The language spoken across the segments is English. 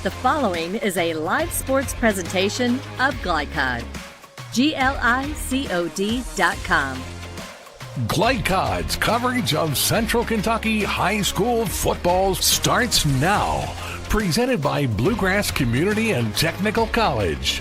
The following is a live sports presentation of Glycod. GLICOD.com. Glycod's coverage of Central Kentucky high school football starts now. Presented by Bluegrass Community and Technical College.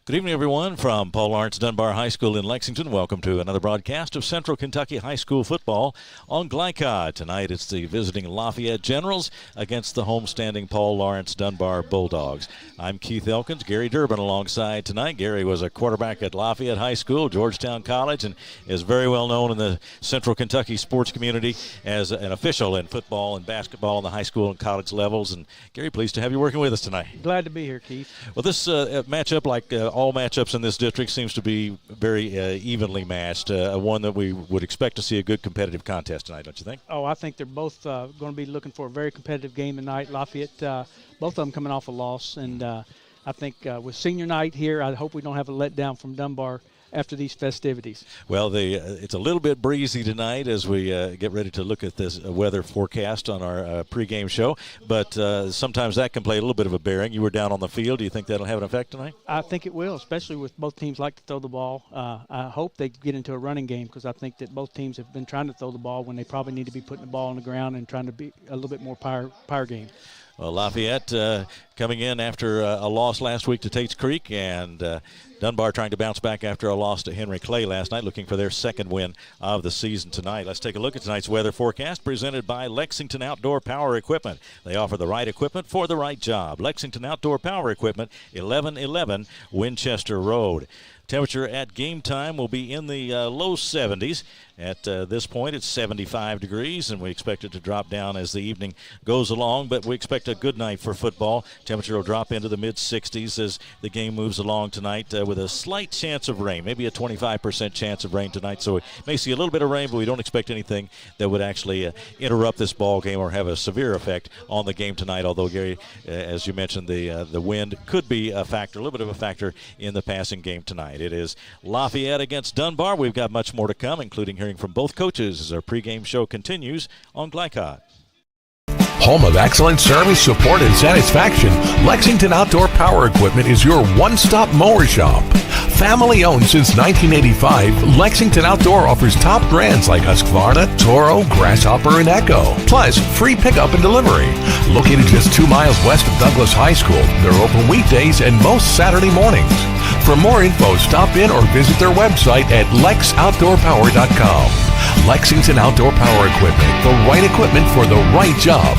Good evening, everyone, from Paul Lawrence Dunbar High School in Lexington. Welcome to another broadcast of Central Kentucky High School football on Glycod. Tonight it's the visiting Lafayette Generals against the homestanding Paul Lawrence Dunbar Bulldogs. I'm Keith Elkins, Gary Durbin alongside tonight. Gary was a quarterback at Lafayette High School, Georgetown College, and is very well known in the Central Kentucky sports community as an official in football and basketball on the high school and college levels. And Gary, pleased to have you working with us tonight. Glad to be here, Keith. Well, this matchup, like all matchups in this district, seems to be very evenly matched. One that we would expect to see a good competitive contest tonight, don't you think? Oh, I think they're both going to be looking for a very competitive game tonight. Lafayette, both of them coming off a loss, and I think with senior night here, I hope we don't have a letdown from Dunbar after these festivities. Well, it's a little bit breezy tonight as we get ready to look at this weather forecast on our pregame show, but sometimes that can play a little bit of a bearing. You were down on the field. Do you think that'll have an effect tonight? I think it will, especially with both teams like to throw the ball. I hope they get into a running game because I think that both teams have been trying to throw the ball when they probably need to be putting the ball on the ground and trying to be a little bit more power game. Well, Lafayette coming in after a loss last week to Tates Creek, and Dunbar trying to bounce back after a loss to Henry Clay last night, looking for their second win of the season tonight. Let's take a look at tonight's weather forecast presented by Lexington Outdoor Power Equipment. They offer the right equipment for the right job. Lexington Outdoor Power Equipment, 1111 Winchester Road. Temperature at game time will be in the low 70s. At this point, it's 75 degrees, and we expect it to drop down as the evening goes along, but we expect a good night for football. Temperature will drop into the mid-60s as the game moves along tonight with a slight chance of rain, maybe a 25% chance of rain tonight, so we may see a little bit of rain, but we don't expect anything that would actually interrupt this ball game or have a severe effect on the game tonight, although, Gary, as you mentioned, the wind could be a factor, a little bit of a factor in the passing game tonight. It is Lafayette against Dunbar. We've got much more to come, including hearing from both coaches as our pregame show continues on Glycod. Home of excellent service, support, and satisfaction, Lexington Outdoor Power Equipment is your one-stop mower shop. Family owned since 1985, Lexington Outdoor offers top brands like Husqvarna, Toro, Grasshopper, and Echo. Plus, free pickup and delivery. Located just 2 miles west of Douglas High School, they're open weekdays and most Saturday mornings. For more info, stop in or visit their website at lexoutdoorpower.com. Lexington Outdoor Power Equipment, the right equipment for the right job.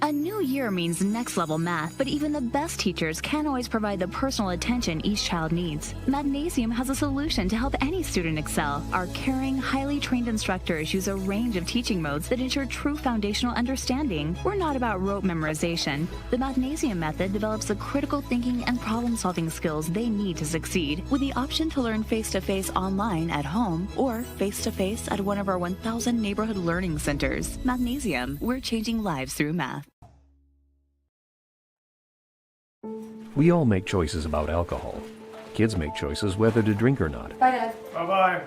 A new year means next level math, but even the best teachers can't always provide the personal attention each child needs. Magnesium has a solution to help any student excel. Our caring, highly trained instructors use a range of teaching modes that ensure true foundational understanding. We're not about rote memorization. The Magnesium method develops the critical thinking and problem-solving skills they need to succeed, with the option to learn face-to-face online at home or face-to-face at one of our 1,000 neighborhood learning centers. Magnesium, we're changing lives through math. We all make choices about alcohol. Kids make choices whether to drink or not. Bye, Dad. Bye-bye.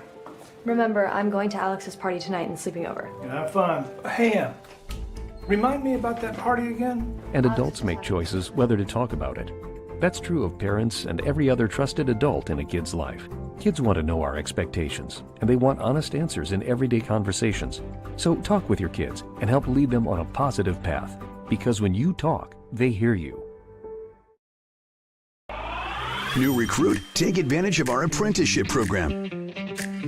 Remember, I'm going to Alex's party tonight and sleeping over. Have fun. Hey, remind me about that party again? And adults make choices whether to talk about it. That's true of parents and every other trusted adult in a kid's life. Kids want to know our expectations, and they want honest answers in everyday conversations. So talk with your kids and help lead them on a positive path. Because when you talk, they hear you. New recruit? Take advantage of our apprenticeship program.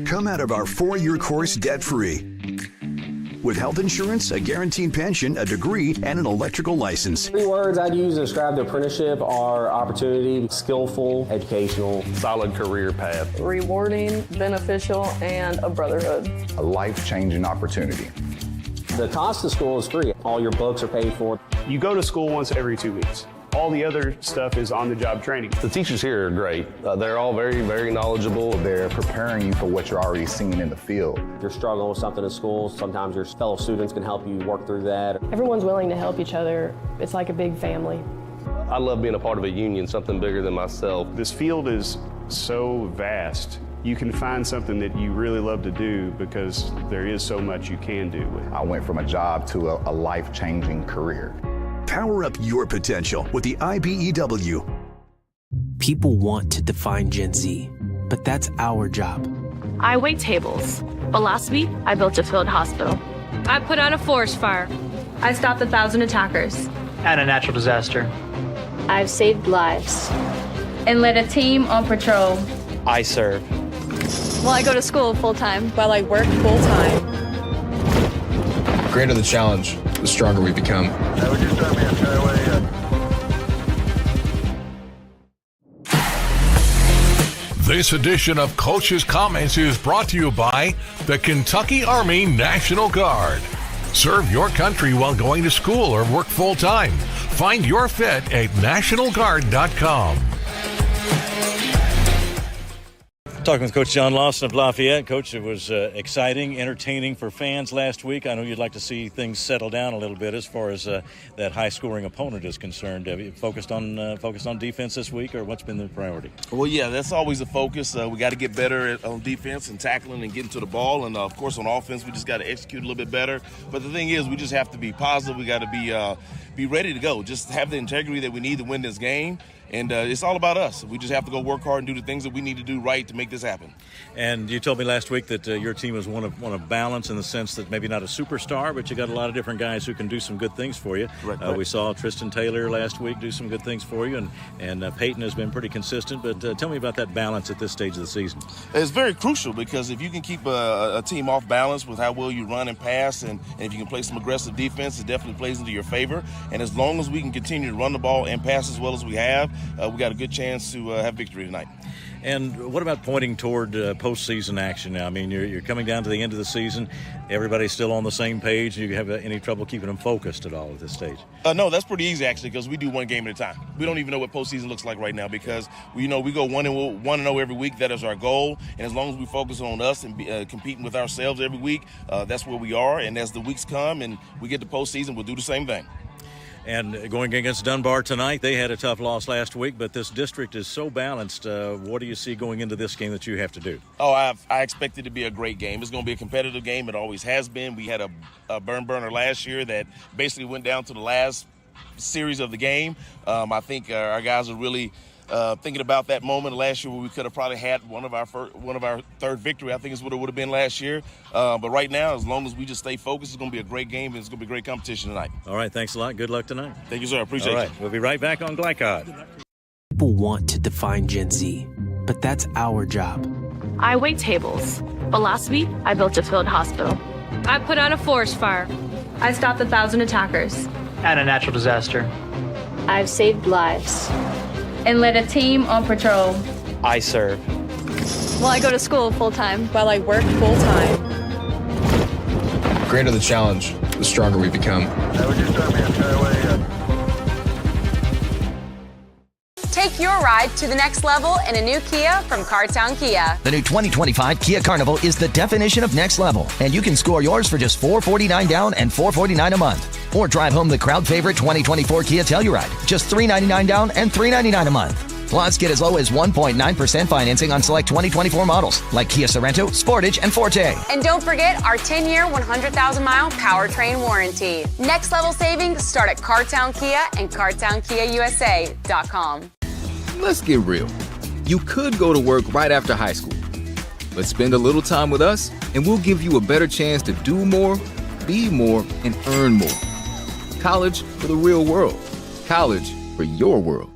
Come out of our 4-year course debt-free. With health insurance, a guaranteed pension, a degree, and an electrical license. 3 words I'd use to describe the apprenticeship are opportunity, skillful, educational, solid career path, rewarding, beneficial, and a brotherhood. A life-changing opportunity. The cost of school is free. All your books are paid for. You go to school once every 2 weeks. All the other stuff is on-the-job training. The teachers here are great. They're all very, very knowledgeable. They're preparing you for what you're already seeing in the field. If you're struggling with something in school, sometimes your fellow students can help you work through that. Everyone's willing to help each other. It's like a big family. I love being a part of a union, something bigger than myself. This field is so vast. you can find something that you really love to do because there is so much you can do with it. I went from a job to a life-changing career. Power up your potential with the IBEW. People want to define Gen Z, but that's our job. I wait tables, but last week I built a field hospital. I put out a forest fire. I stopped 1,000 attackers. And a natural disaster. I've saved lives. And led a team on patrol. I serve. Well, I go to school full-time. While I work full-time. The greater the challenge, the stronger we become. This edition of Coach's Comments is brought to you by the Kentucky Army National Guard. Serve your country while going to school or work full-time. Find your fit at nationalguard.com. Talking with Coach John Lawson of Lafayette. Coach, it was exciting, entertaining for fans last week. I know you'd like to see things settle down a little bit as far as that high-scoring opponent is concerned. Have you focused on defense this week, or what's been the priority? Well, yeah, that's always a focus. We got to get better on defense and tackling and getting to the ball. And, of course, on offense, we just got to execute a little bit better. But the thing is, we just have to be positive. We got to be ready to go. Just have the integrity that we need to win this game. And it's all about us. We just have to go work hard and do the things that we need to do right to make this happen. And you told me last week that your team is one of balance in the sense that maybe not a superstar, but you got a lot of different guys who can do some good things for you. Right. We saw Tristan Taylor last week do some good things for you, and Peyton has been pretty consistent. But tell me about that balance at this stage of the season. It's very crucial because if you can keep a team off balance with how well you run and pass, and if you can play some aggressive defense, it definitely plays into your favor. And as long as we can continue to run the ball and pass as well as we have, we got a good chance to have victory tonight. And what about pointing toward postseason action now? I mean, you're coming down to the end of the season. Everybody's still on the same page. Do you have any trouble keeping them focused at all at this stage? No, that's pretty easy, actually, because we do one game at a time. We don't even know what postseason looks like right now because, we go 1-0 every week. That is our goal. And as long as we focus on us and competing with ourselves every week, that's where we are. And as the weeks come and we get to postseason, we'll do the same thing. And going against Dunbar tonight, they had a tough loss last week, but this district is so balanced. What do you see going into this game that you have to do? Oh, I expect it to be a great game. It's going to be a competitive game. It always has been. We had a burn burner last year that basically went down to the last series of the game. I think our guys are really thinking about that moment last year where we could have probably had one of our third victory. I think is what it would have been last year. But right now, as long as we just stay focused, it's going to be a great game and it's going to be a great competition tonight. All right, thanks a lot. Good luck tonight. Thank you, sir. I appreciate it. All right, we'll be right back on Glycod. People want to define Gen Z, but that's our job. I wait tables, but last week I built a field hospital. I put out a forest fire. I stopped 1,000 attackers. And a natural disaster. I've saved lives. And led a team on patrol. I serve. Well, I go to school full-time. While I work full-time. The greater the challenge, the stronger we become. Take your ride to the next level in a new Kia from Cartown Kia. The new 2025 Kia Carnival is the definition of next level, and you can score yours for just $449 down and $449 a month. Or drive home the crowd favorite 2024 Kia Telluride, just $399 down and $399 a month. Plus, get as low as 1.9% financing on select 2024 models like Kia Sorento, Sportage, and Forte. And don't forget our 10-year, 100,000-mile powertrain warranty. Next level savings start at Cartown Kia and CartownKiaUSA.com. Let's get real. You could go to work right after high school, but spend a little time with us and we'll give you a better chance to do more, be more, and earn more. College for the real world. College for your world.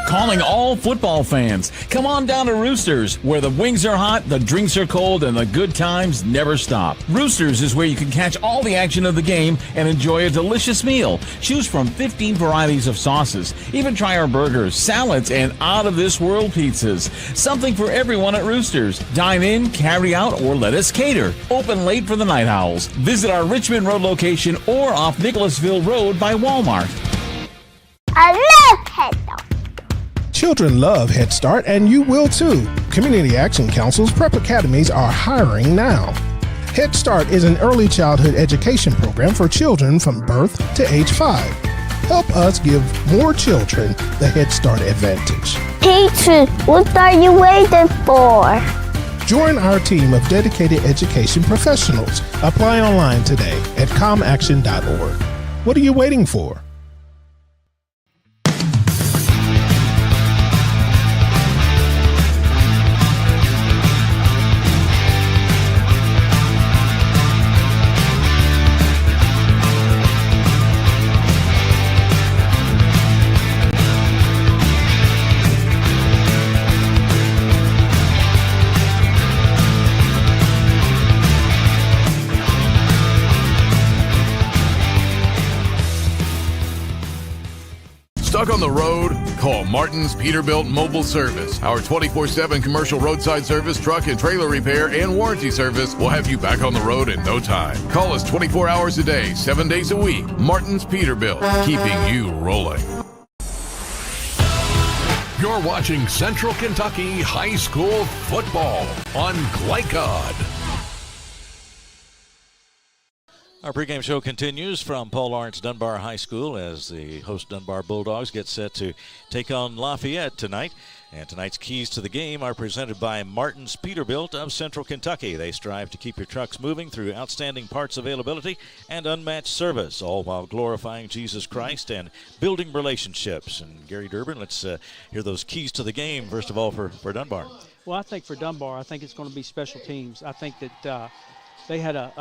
Calling all football fans. Come on down to Roosters, where the wings are hot, the drinks are cold, and the good times never stop. Roosters is where you can catch all the action of the game and enjoy a delicious meal. Choose from 15 varieties of sauces. Even try our burgers, salads, and out-of-this-world pizzas. Something for everyone at Roosters. Dine in, carry out, or let us cater. Open late for the Night Owls. Visit our Richmond Road location or off Nicholasville Road by Walmart. I love Head Start. Children love Head Start, and you will too. Community Action Council's prep academies are hiring now. Head Start is an early childhood education program for children from birth to age 5. Help us give more children the Head Start advantage. Teacher, what are you waiting for? Join our team of dedicated education professionals. Apply online today at comaction.org. What are you waiting for? Stuck on the road? Call Martin's Peterbilt Mobile Service. Our 24/7 commercial roadside service, truck and trailer repair, and warranty service will have you back on the road in no time. Call us 24 hours a day, 7 days a week. Martin's Peterbilt, keeping you rolling. You're watching Central Kentucky High School football on Glycod. Our pregame show continues from Paul Lawrence Dunbar High School as the host Dunbar Bulldogs get set to take on Lafayette tonight. And tonight's keys to the game are presented by Martin's Peterbilt of Central Kentucky. They strive to keep your trucks moving through outstanding parts availability and unmatched service, all while glorifying Jesus Christ and building relationships. And Gary Durbin, let's hear those keys to the game, first of all, for Dunbar. Well, I think for Dunbar, I think it's going to be special teams. I think that they had an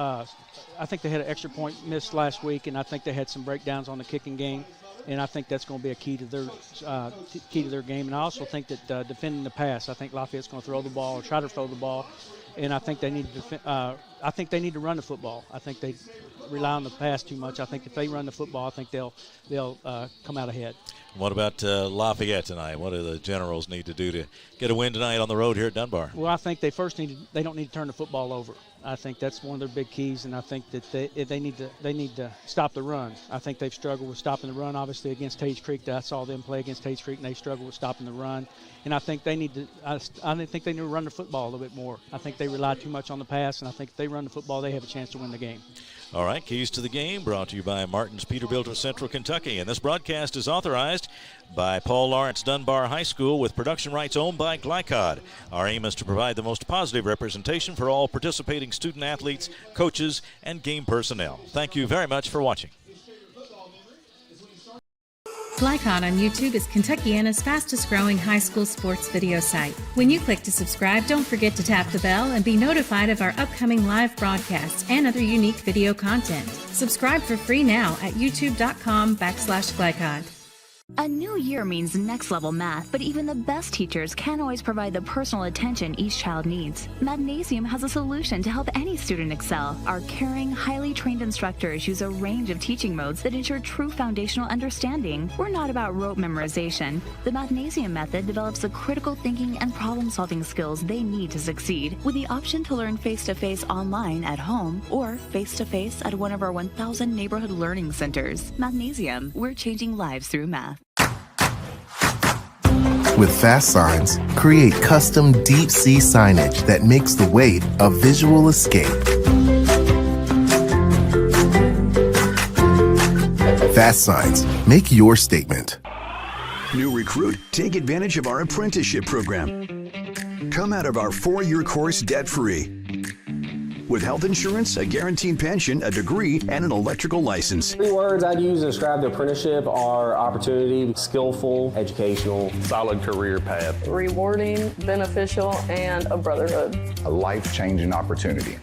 extra point missed last week, and I think they had some breakdowns on the kicking game, and I think that's going to be a key to their game. And I also think that defending the pass, I think Lafayette's going to throw the ball or try to throw the ball, and I think they need to run the football. I think they rely on the pass too much. I think if they run the football, I think they'll come out ahead. What about Lafayette tonight? What do the Generals need to do to get a win tonight on the road here at Dunbar? Well, I think they don't need to turn the football over. I think that's one of their big keys, and I think that they need to stop the run. I think they've struggled with stopping the run, obviously, against Tage Creek. I saw them play against Tage Creek, and they struggled with stopping the run. And I think they need to run the football a little bit more. I think they rely too much on the pass, and I think if they run the football, they have a chance to win the game. All right, keys to the game brought to you by Martin's Peterbilt of Central Kentucky. And this broadcast is authorized by Paul Lawrence Dunbar High School with production rights owned by Glycod. Our aim is to provide the most positive representation for all participating student athletes, coaches, and game personnel. Thank you very much for watching. Glycod on YouTube is Kentuckiana's fastest growing high school sports video site. When you click to subscribe, don't forget to tap the bell and be notified of our upcoming live broadcasts and other unique video content. Subscribe for free now at youtube.com/Glycod. A new year means next level math, but even the best teachers can't always provide the personal attention each child needs. Mathnasium has a solution to help any student excel. Our caring, highly trained instructors use a range of teaching modes that ensure true foundational understanding. We're not about rote memorization. The Mathnasium method develops the critical thinking and problem-solving skills they need to succeed, with the option to learn face-to-face online at home or face-to-face at one of our 1,000 neighborhood learning centers. Mathnasium, we're changing lives through math. With Fast Signs, create custom deep-sea signage that makes the wait a visual escape. Fast Signs, make your statement. New recruit, take advantage of our apprenticeship program. Come out of our 4-year course debt-free. With health insurance, a guaranteed pension, a degree, and an electrical license. 3 words I'd use to describe the apprenticeship are opportunity, skillful, educational, solid career path, rewarding, beneficial, and a brotherhood. A life-changing opportunity.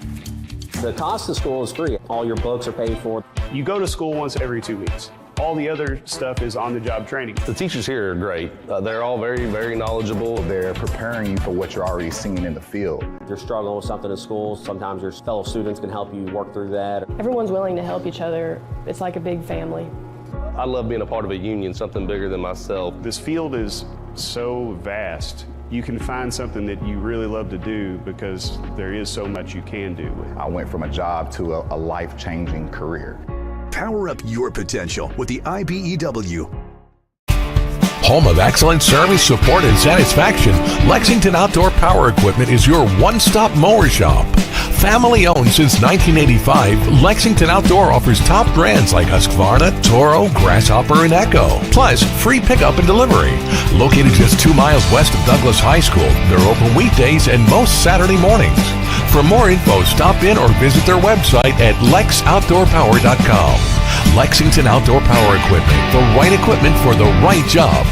The cost of school is free. All your books are paid for. You go to school once every 2 weeks. All the other stuff is on-the-job training. The teachers here are great. They're all very, very knowledgeable. They're preparing you for what you're already seeing in the field. If you're struggling with something in school, sometimes your fellow students can help you work through that. Everyone's willing to help each other. It's like a big family. I love being a part of a union, something bigger than myself. This field is so vast. You can find something that you really love to do because there is so much you can do. I went from a job to a life-changing career. Power up your potential with the IBEW. Home of excellent service, support, and satisfaction, Lexington Outdoor Power Equipment is your one-stop mower shop. Family owned since 1985, Lexington Outdoor offers top brands like Husqvarna, Toro, Grasshopper, and Echo. Plus, free pickup and delivery. Located just 2 miles west of Douglas High School, they're open weekdays and most Saturday mornings. For more info, stop in or visit their website at lexoutdoorpower.com. Lexington Outdoor Power Equipment, the right equipment for the right job.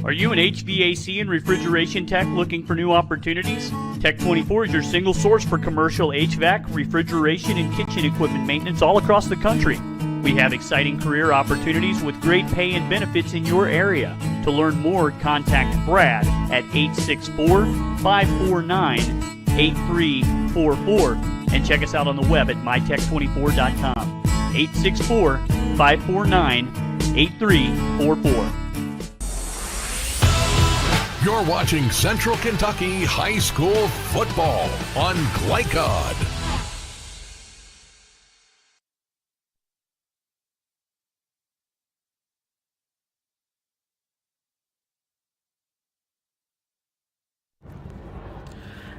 Are you an HVAC and refrigeration tech looking for new opportunities? Tech24 is your single source for commercial HVAC, refrigeration, and kitchen equipment maintenance all across the country. We have exciting career opportunities with great pay and benefits in your area. To learn more, contact Brad at 864-549-8344 and check us out on the web at mytech24.com. 864-549-8344. You're watching Central Kentucky High School Football on Glycod.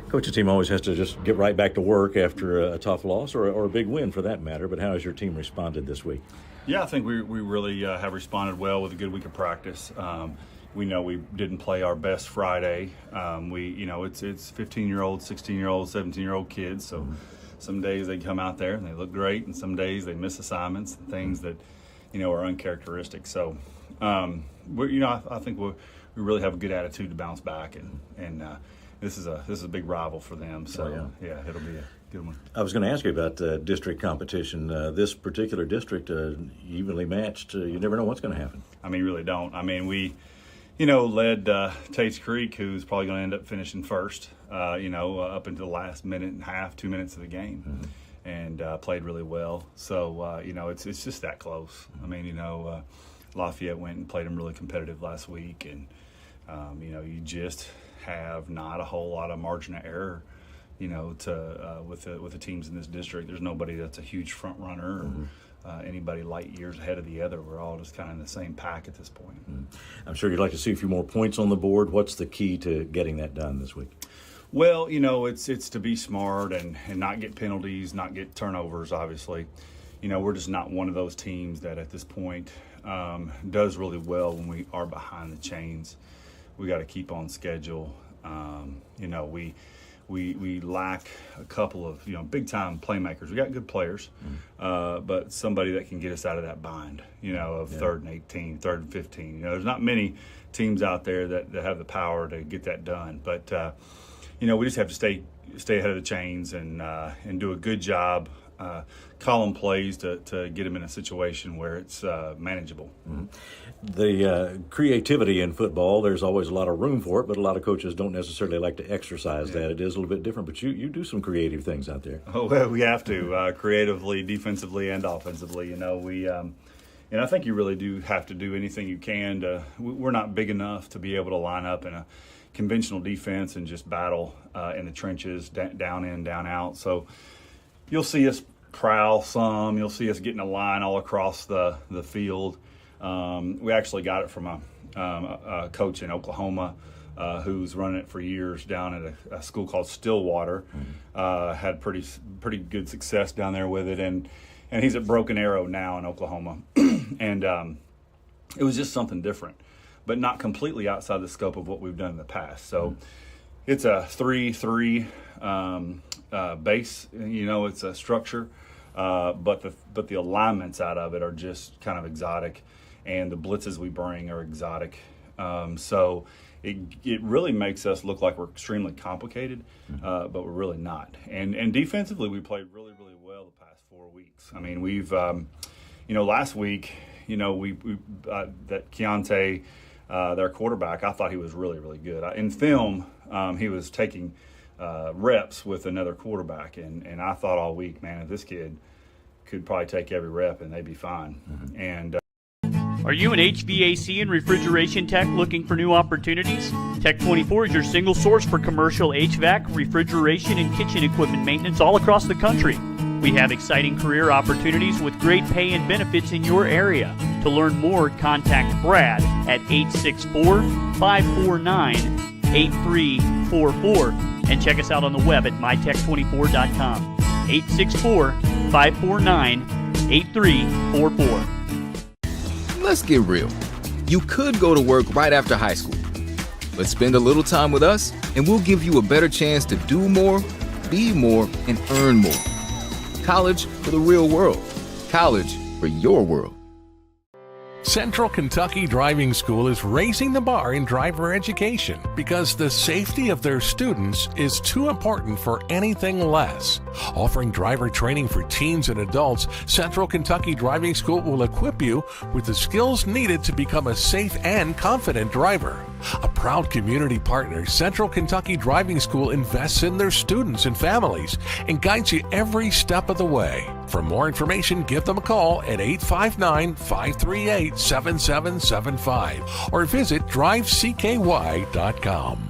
Coach, the team always has to just get right back to work after a tough loss or a big win for that matter, but how has your team responded this week? Yeah, I think we really have responded well with a good week of practice. We know we didn't play our best Friday. It's 15-year-old, 16-year-old, 17-year-old kids. So some days they come out there and they look great, and some days they miss assignments and things that are uncharacteristic. So I think we really have a good attitude to bounce back, and this is a big rival for them. So yeah, it'll be a good one. I was going to ask you about district competition. This particular district evenly matched. You never know what's going to happen. I mean, you really don't. I mean, we led Tate's Creek, who's probably going to end up finishing first, up into the last minute and a half, 2 minutes of the game, and played really well. So, it's just that close. I mean, Lafayette went and played them really competitive last week, and, you just have not a whole lot of margin of error, with the teams in this district. There's nobody that's a huge front runner or anybody light years ahead of the other. We're all just kind of in the same pack at this point. I'm sure you'd like to see a few more points on the board. What's the key to getting that done this week? Well, it's to be smart and not get penalties, not get turnovers, obviously. We're just not one of those teams that at this point does really well when we are behind the chains. We got to keep on schedule. We lack a couple of big-time playmakers. We got good players, but somebody that can get us out of that bind, of 3rd and 18, 3rd and 15. There's not many teams out there that have the power to get that done. But we just have to stay ahead of the chains and do a good job, calling plays to get them in a situation where it's manageable. The creativity in football, there's always a lot of room for it, but a lot of coaches don't necessarily like to exercise that. It is a little bit different, but you do some creative things out there. Oh, well, we have to, creatively, defensively, and offensively. And I think you really do have to do anything you can to. We're not big enough to be able to line up in a conventional defense and just battle in the trenches, down in, down out. So you'll see us prowl some. You'll see us getting a line all across the field. We actually got it from a coach in Oklahoma who's running it for years down at a school called Stillwater. Had pretty good success down there with it, and he's at Broken Arrow now in Oklahoma. And it was just something different, but not completely outside the scope of what we've done in the past. So it's a 3-3 base. It's a structure, but the alignments out of it are just kind of exotic. And the blitzes we bring are exotic. So it really makes us look like we're extremely complicated, but we're really not. And defensively, we played really, really well the past 4 weeks. I mean, we've, last week, that Keontae, their quarterback, I thought he was really, really good. In film, he was taking reps with another quarterback, and I thought all week, man, if this kid could probably take every rep and they'd be fine. And Are you an HVAC and refrigeration tech looking for new opportunities? Tech24 is your single source for commercial HVAC, refrigeration, and kitchen equipment maintenance all across the country. We have exciting career opportunities with great pay and benefits in your area. To learn more, contact Brad at 864-549-8344 and check us out on the web at mytech24.com. 864-549-8344. Let's get real. You could go to work right after high school, but spend a little time with us and we'll give you a better chance to do more, be more, and earn more. College for the real world. College for your world. Central Kentucky Driving School is raising the bar in driver education because the safety of their students is too important for anything less. Offering driver training for teens and adults, Central Kentucky Driving School will equip you with the skills needed to become a safe and confident driver. A proud community partner, Central Kentucky Driving School invests in their students and families and guides you every step of the way. For more information, give them a call at 859-538-7775 or visit drivecky.com.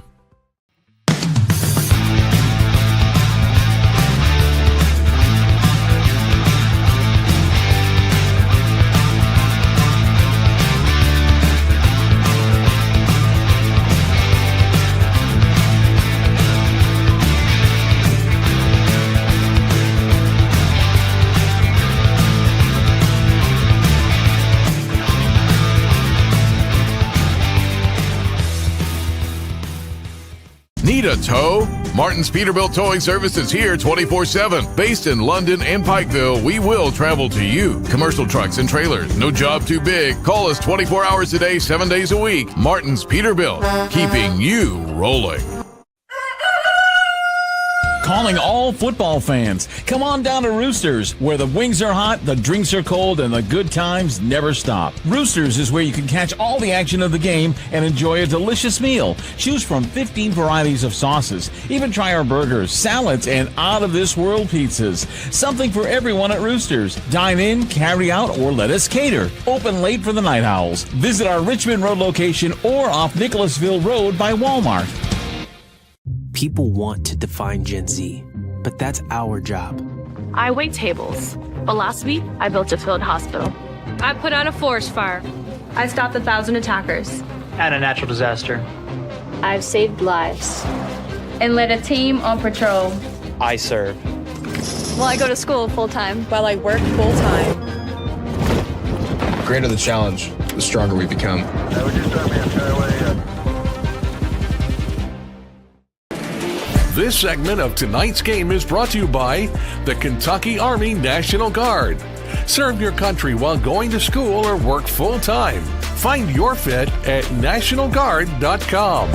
Need a tow? Martin's Peterbilt Towing Service is here 24/7. Based in London and Pikeville, we will travel to you. Commercial trucks and trailers, no job too big. Call us 24 hours a day, 7 days a week. Martin's Peterbilt, keeping you rolling. Calling all football fans. Come on down to Roosters, where the wings are hot, the drinks are cold, and the good times never stop. Roosters is where you can catch all the action of the game and enjoy a delicious meal. Choose from 15 varieties of sauces. Even try our burgers, salads, and out-of-this-world pizzas. Something for everyone at Roosters. Dine in, carry out, or let us cater. Open late for the Night Owls. Visit our Richmond Road location or off Nicholasville Road by Walmart. People want to define Gen Z, but that's our job. I wait tables, but last week I built a field hospital. I put out a forest fire. I stopped 1,000 attackers. And a natural disaster. I've saved lives. And led a team on patrol. I serve. Well, I go to school full-time. While I work full-time. The greater the challenge, the stronger we become. This segment of tonight's game is brought to you by the Kentucky Army National Guard. Serve your country while going to school or work full-time. Find your fit at nationalguard.com.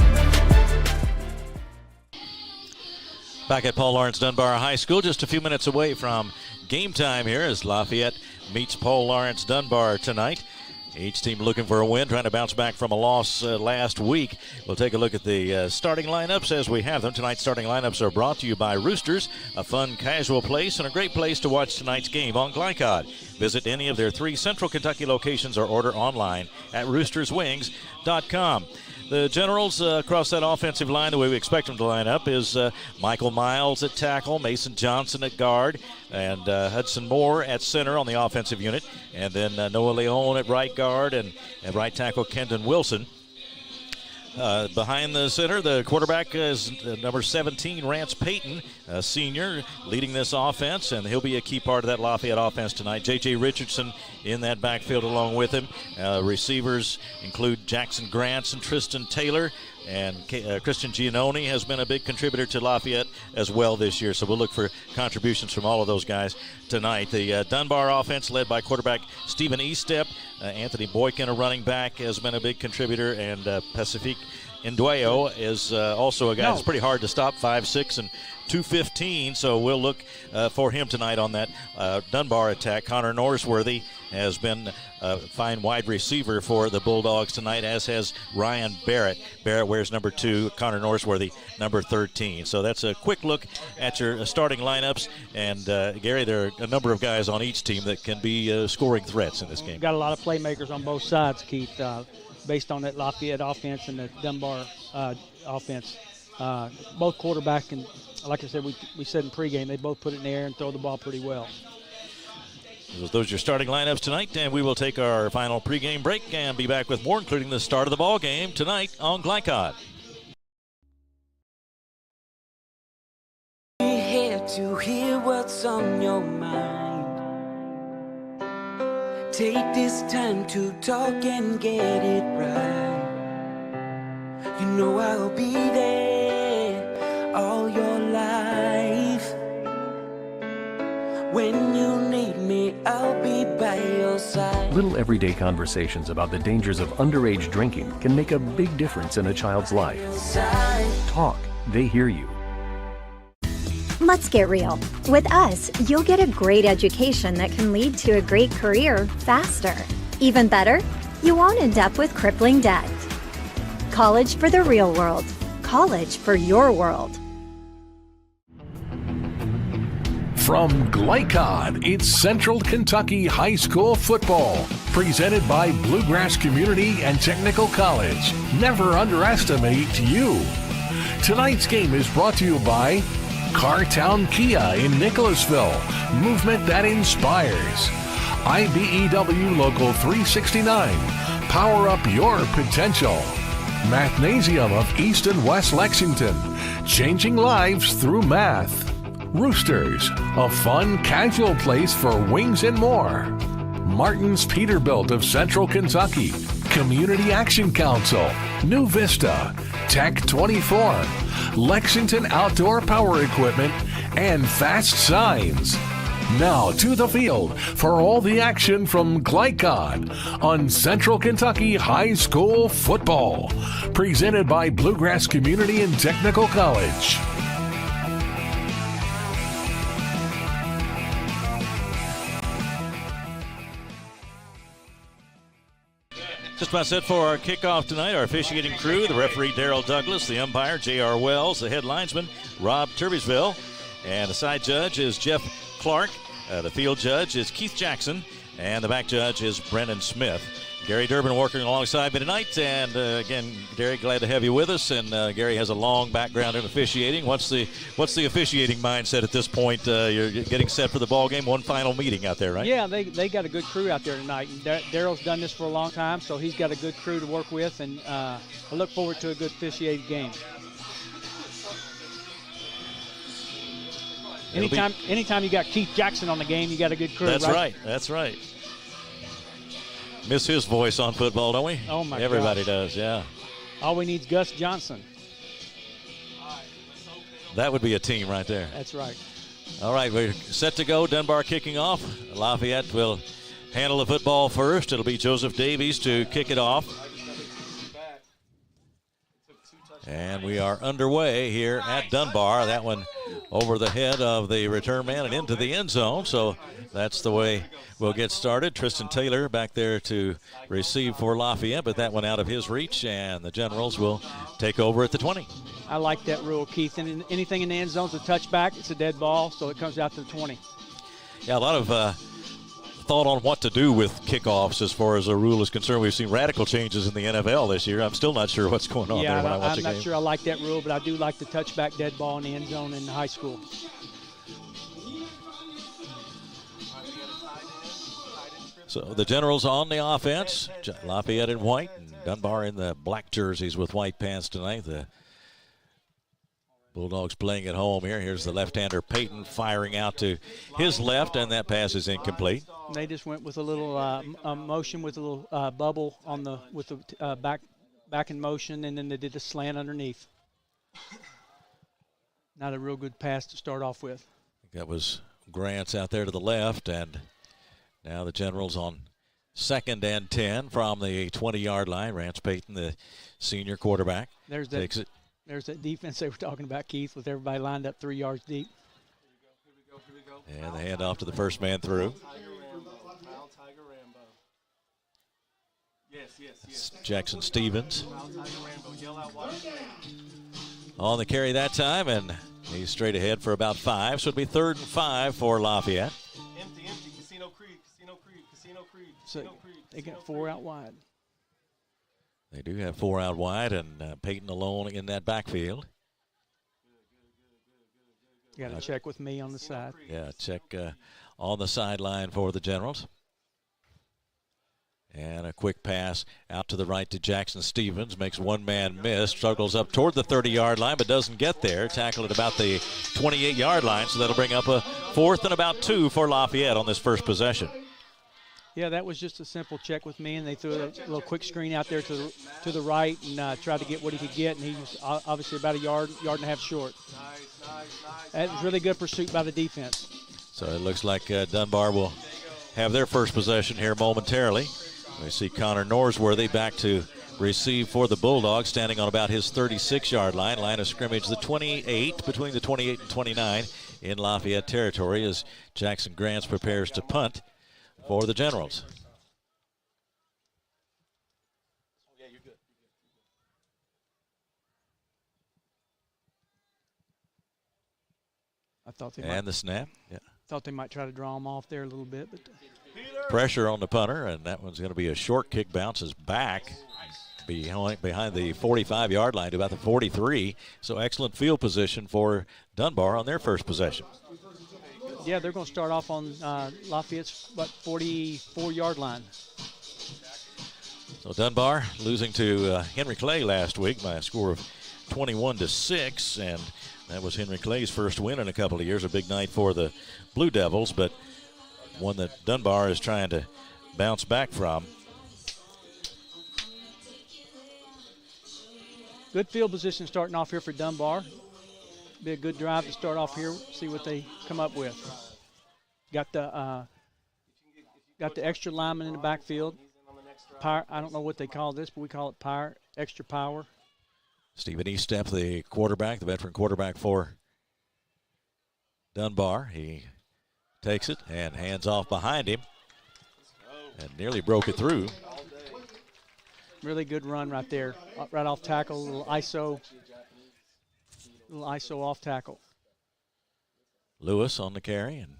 Back at Paul Lawrence Dunbar High School, just a few minutes away from game time here as Lafayette meets Paul Lawrence Dunbar tonight. Each team looking for a win, trying to bounce back from a loss last week. We'll take a look at the starting lineups as we have them. Tonight's starting lineups are brought to you by Roosters, a fun, casual place and a great place to watch tonight's game on Glycod. Visit any of their 3 Central Kentucky locations or order online at roosterswings.com. The Generals across that offensive line, the way we expect them to line up, is Michael Miles at tackle, Mason Johnson at guard, and Hudson Moore at center on the offensive unit, and then Noah Leone at right guard, and at right tackle Kendon Wilson. Behind the center, the quarterback is number 17, Rance Payton, a senior, leading this offense, and he'll be a key part of that Lafayette offense tonight. J.J. Richardson in that backfield along with him. Receivers include Jackson Grants and Tristan Taylor, and Christian Giannone has been a big contributor to Lafayette as well this year, so we'll look for contributions from all of those guys tonight. The Dunbar offense led by quarterback Stephen Estep. Anthony Boykin, a running back, has been a big contributor, and Pacific Indueo is also a guy that's pretty hard to stop, 5'6" and 215, so we'll look for him tonight on that Dunbar attack. Connor Norsworthy has been a fine wide receiver for the Bulldogs tonight, as has Ryan Barrett. Barrett wears number 2, Connor Norsworthy number 13. So that's a quick look at your starting lineups. And, Gary, there are a number of guys on each team that can be scoring threats in this game. Got a lot of playmakers on both sides, Keith, based on that Lafayette offense and the Dunbar offense. both quarterback and, like I said, we said in pregame, they both put it in the air and throw the ball pretty well. Those are your starting lineups tonight, and we will take our final pregame break and be back with more, including the start of the ball game tonight on Glycod. Here to hear what's on your mind. Take this time to talk and get it right. You know I'll be there all your life. When you need me, I'll be by your side. Little everyday conversations about the dangers of underage drinking can make a big difference in a child's life. Talk, they hear you. Let's get real. With us, you'll get a great education that can lead to a great career faster. Even better, you won't end up with crippling debt. College for the real world. College for your world. From Glycod, it's Central Kentucky High School football, presented by Bluegrass Community and Technical College. Never underestimate you. Tonight's game is brought to you by Cartown Kia in Nicholasville, movement that inspires. IBEW Local 369, power up your potential. Mathnasium of East and West Lexington, changing lives through math. Roosters, a fun, casual place for wings and more. Martin's Peterbilt of Central Kentucky, Community Action Council, New Vista, Tech 24, Lexington Outdoor Power Equipment, and Fast Signs. Now to the field for all the action from Glycod on Central Kentucky High School football. Presented by Bluegrass Community and Technical College. Just about set for our kickoff tonight. Our officiating crew, the referee Darrell Douglas, the umpire J.R. Wells, the head linesman Rob Turbysville, and the side judge is Jeff Clark. The field judge is Keith Jackson, and the back judge is Brennan Smith. Gary Durbin working alongside me tonight, and again, Gary, glad to have you with us. And Gary has a long background in officiating. What's the officiating mindset at this point? You're getting set for the ball game. One final meeting out there, right? Yeah, they got a good crew out there tonight. And Daryl's done this for a long time, so he's got a good crew to work with, and I look forward to a good officiated game. Anytime you got Keith Jackson on the game, you got a good crew. That's right. That's right. Miss his voice on football, don't we? Oh, my Everybody gosh. does, yeah. All we need is Gus Johnson. That would be a team right there. That's right. All right, we're set to go. Dunbar kicking off. Lafayette will handle the football first. It'll be Joseph Davies to kick it off. And we are underway here at Dunbar. That one over the head of the return man and into the end zone. So that's the way we'll get started. Tristan Taylor back there to receive for Lafayette, but that one out of his reach, and the Generals will take over at the 20. I like that rule, Keith. And anything in the end zone is a touchback. It's a dead ball, so it comes out to the 20. Yeah, a lot of thought on what to do with kickoffs as far as a rule is concerned. We've seen radical changes in the NFL this year. I'm still not sure what's going on there when I watch a game. I'm not sure I like that rule, but I do like the touchback dead ball in the end zone in high school. So the Generals on the offense. Lafayette in white and Dunbar in the black jerseys with white pants tonight. The Bulldogs playing at home here. Here's the left-hander Peyton firing out to his left, and that pass is incomplete. They just went with a little motion with a little bubble on the back in motion, and then they did a slant underneath. Not a real good pass to start off with. That was Grants out there to the left, and now the Generals on 2nd and 10 from the 20-yard line. Rance Payton, the senior quarterback, takes it. There's that defense they were talking about, Keith, with everybody lined up 3 yards deep. Here we go. And the handoff to the first man through. Yes. Jackson Stevens on the carry that time, and he's straight ahead for about 5. So it'll be 3rd and 5 for Lafayette. Empty. Casino Creek. So they got 4 out wide. They do have 4 out wide, and Peyton alone in that backfield. You got to check with me on the side. Yeah, check on the sideline for the Generals. And a quick pass out to the right to Jackson Stevens. Makes one man miss. Struggles up toward the 30-yard line, but doesn't get there. Tackled at about the 28-yard line, so that'll bring up a 4th and about 2 for Lafayette on this first possession. Yeah, that was just a simple check with me, and they threw a little quick screen out there to the right and tried to get what he could get, and he was obviously about a yard and a half short. That was really good pursuit by the defense. So it looks like Dunbar will have their first possession here momentarily. We see Connor Norsworthy back to receive for the Bulldogs, standing on about his 36-yard line. Line of scrimmage, the 28, between the 28 and 29 in Lafayette territory as Jackson Grants prepares to punt for the Generals. I thought they and the snap. Yeah. Thought they might try to draw him off there a little bit, but pressure on the punter, and that one's going to be a short kick. Bounces back behind the 45-yard line to about the 43. So excellent field position for Dunbar on their first possession. Yeah, they're going to start off on Lafayette's 44-yard line. So Dunbar losing to Henry Clay last week by a score of 21-6, and that was Henry Clay's first win in a couple of years. A big night for the Blue Devils, but one that Dunbar is trying to bounce back from. Good field position starting off here for Dunbar. Be a good drive to start off here, see what they come up with. Got the extra lineman in the backfield. Power, I don't know what they call this, but we call it power, extra power. Stephen Eastep, the quarterback, the veteran quarterback for Dunbar. He takes it and hands off behind him and nearly broke it through. Really good run right there, right off tackle, little ISO off tackle. Lewis on the carry, and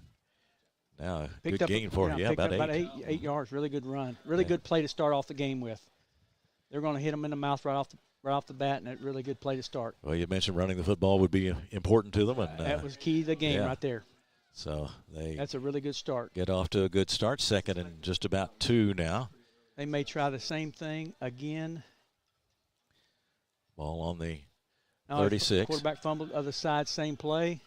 now a good gain for him. Yeah, about eight yards. Really good run. Really good play to start off the game with. They're going to hit him in the mouth right off the bat, and a really good play to start. Well, you mentioned running the football would be important to them, and that was key to the game right there. So that's a really good start. Get off to a good start. 2nd and just about 2 now. They may try the same thing again. Ball on the 36. Quarterback fumbled other side, same play.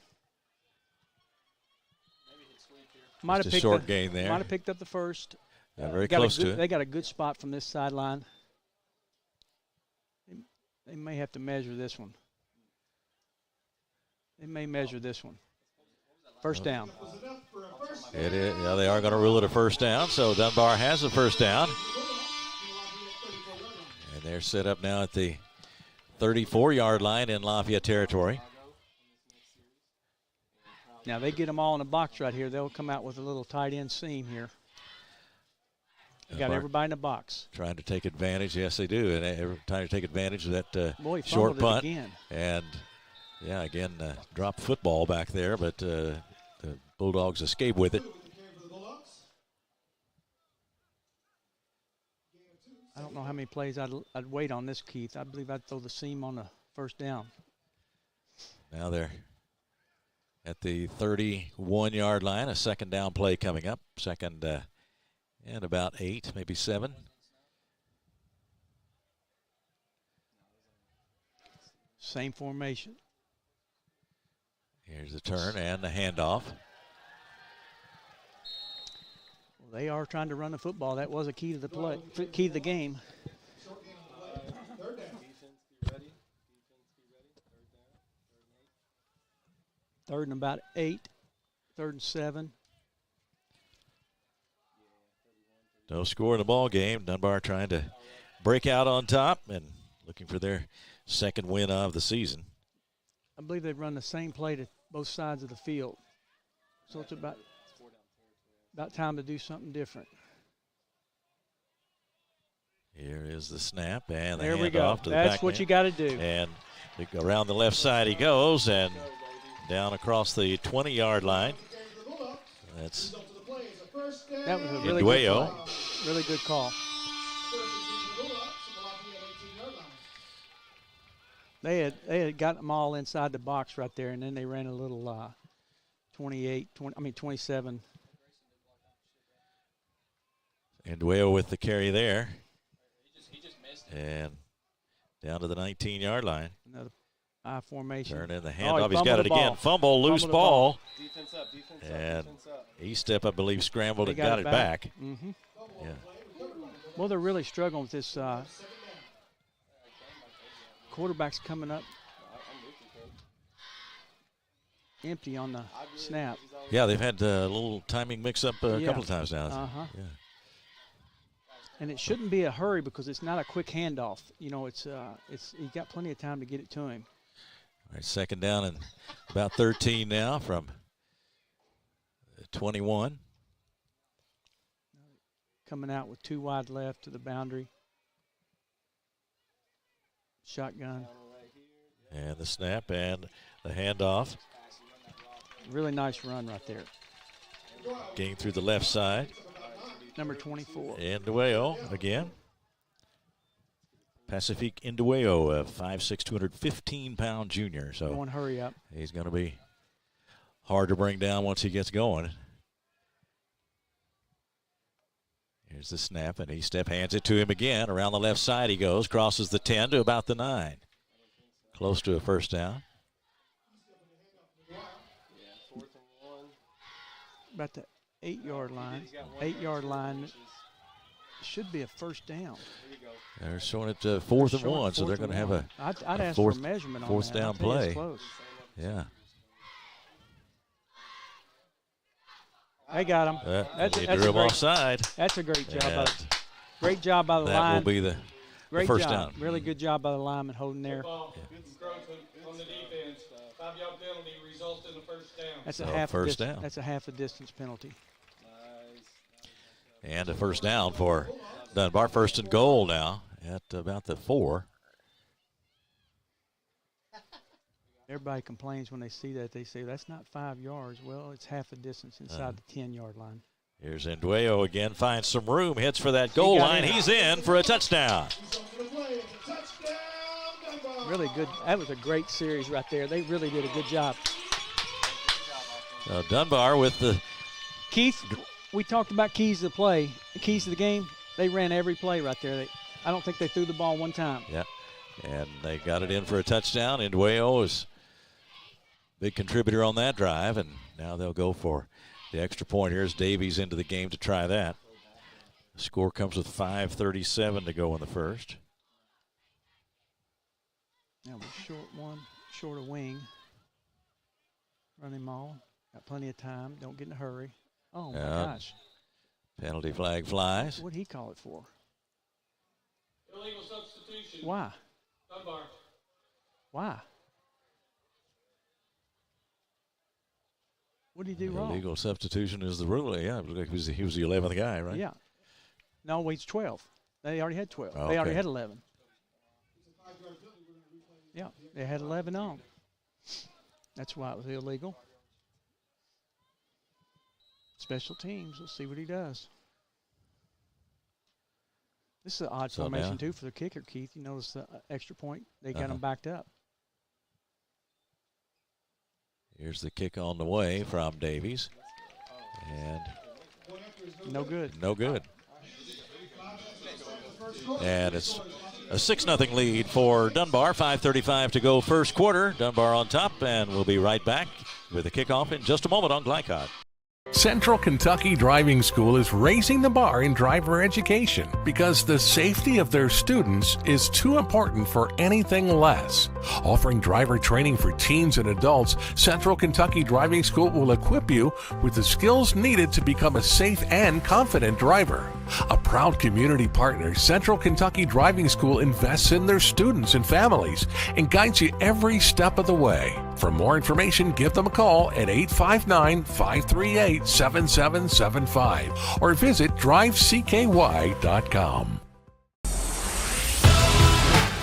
Might have picked short gain there. Might have picked up the first. Yeah, very close to it. They got a good spot from this sideline. They may have to measure this one. They may measure this one. First down. It is. Yeah, they are going to rule it a first down. So Dunbar has a first down. And they're set up now at the 34-yard line in Lafayette territory. Now they get them all in a box right here. They'll come out with a little tight end seam here. They got everybody in the box. Trying to take advantage. Yes, they do. And trying to take advantage of that short punt. Again. And, yeah, again, dropped football back there, but the Bulldogs escape with it. I don't know how many plays I'd wait on this, Keith. I believe I'd throw the seam on the first down. Now they're at the 31-yard line. A second down play coming up. Second and about 8, maybe 7. Same formation. Here's the turn and the handoff. Well, they are trying to run the football. That was a key to the play, key to the game. Third and about 8. 3rd and 7. No score in the ball game. Dunbar trying to break out on top and looking for their second win of the season. I believe they've run the same play to both sides of the field. So it's about time to do something different. Here is the snap and the there we handoff go. to the That's back what man. You got to do. And around the left side he goes and down across the 20-yard line. That was a really good play. Really good call. They had got them all inside the box right there, and then they ran a little 27. And Dueo with the carry there. And down to the 19-yard line. Another I formation. Turn in the handoff. He's got it again. Fumble, loose ball. Defense up, defense and up, defense up. E-Step, I believe, scrambled and got it back. Mm-hmm. Yeah. Well, they're really struggling with this. Quarterback's coming up empty on the snap. Yeah, they've had a little timing mix-up a couple of times now. Uh-huh. Yeah. And it shouldn't be a hurry because it's not a quick handoff. You know, it's you got plenty of time to get it to him. All right, second down and about 13 now from 21. Coming out with 2 wide left to the boundary. Shotgun. And the snap and the handoff. Really nice run right there. Getting through the left side. Number 24. Indueo again. Pacific Indueo, a 5'6", 215-pound junior. So going hurry up. He's going to be hard to bring down once he gets going. Here's the snap, and E-Step hands it to him again. Around the left side he goes, crosses the 10 to about the 9. Close to a first down. About the 8-yard line. 8-yard line should be a first down. They're showing it 4th and 1, so they're going to have a I'd ask for a measurement on that. fourth down play. Close. Yeah. They got him. That's drew him offside. That's a great job. Great job by the line. That will be the first down. Really good job by the lineman holding there. Good encroachment on the defense. 5-yard penalty results in the first down. That's a down. That's a half a distance penalty. And a first down for Dunbar. First and goal now at about the 4. Everybody complains when they see that. They say, that's not 5 yards. Well, it's half a distance inside the 10-yard line. Here's Indueo again. Finds some room. Hits for that goal line. He's in for a touchdown. Really good. That was a great series right there. They really did a good job. Dunbar with the... Keith, we talked about keys to the play. The keys to the game, they ran every play right there. I don't think they threw the ball one time. Yeah, and they got it in for a touchdown. Indueo is big contributor on that drive, and now they'll go for the extra point. Here's Davies into the game to try that. The score comes with 5:37 to go in the first. Now we're short one, short a wing. Run him all. Got plenty of time. Don't get in a hurry. Oh, my gosh. Penalty flag flies. What did he call it for? Illegal substitution. Why? Dunbar. Why? What did he do wrong? Illegal substitution is the rule. Yeah, he was the 11th guy, right? Yeah. No, he's 12. They already had 12. Oh, they already had 11. Yeah, they had 11 on. That's why it was illegal. Special teams. Let's see what he does. This is an odd formation, too, for the kicker, Keith. You notice the extra point. They got him backed up. Here's the kick on the way from Davies. And no good. No good. And it's a 6-0 lead for Dunbar. 5:35 to go first quarter. Dunbar on top, and we'll be right back with a kickoff in just a moment on Glycod. Central Kentucky Driving School is raising the bar in driver education because the safety of their students is too important for anything less. Offering driver training for teens and adults, Central Kentucky Driving School will equip you with the skills needed to become a safe and confident driver. A proud community partner, Central Kentucky Driving School invests in their students and families and guides you every step of the way. For more information, give them a call at 859-538-7775 or visit drivecky.com.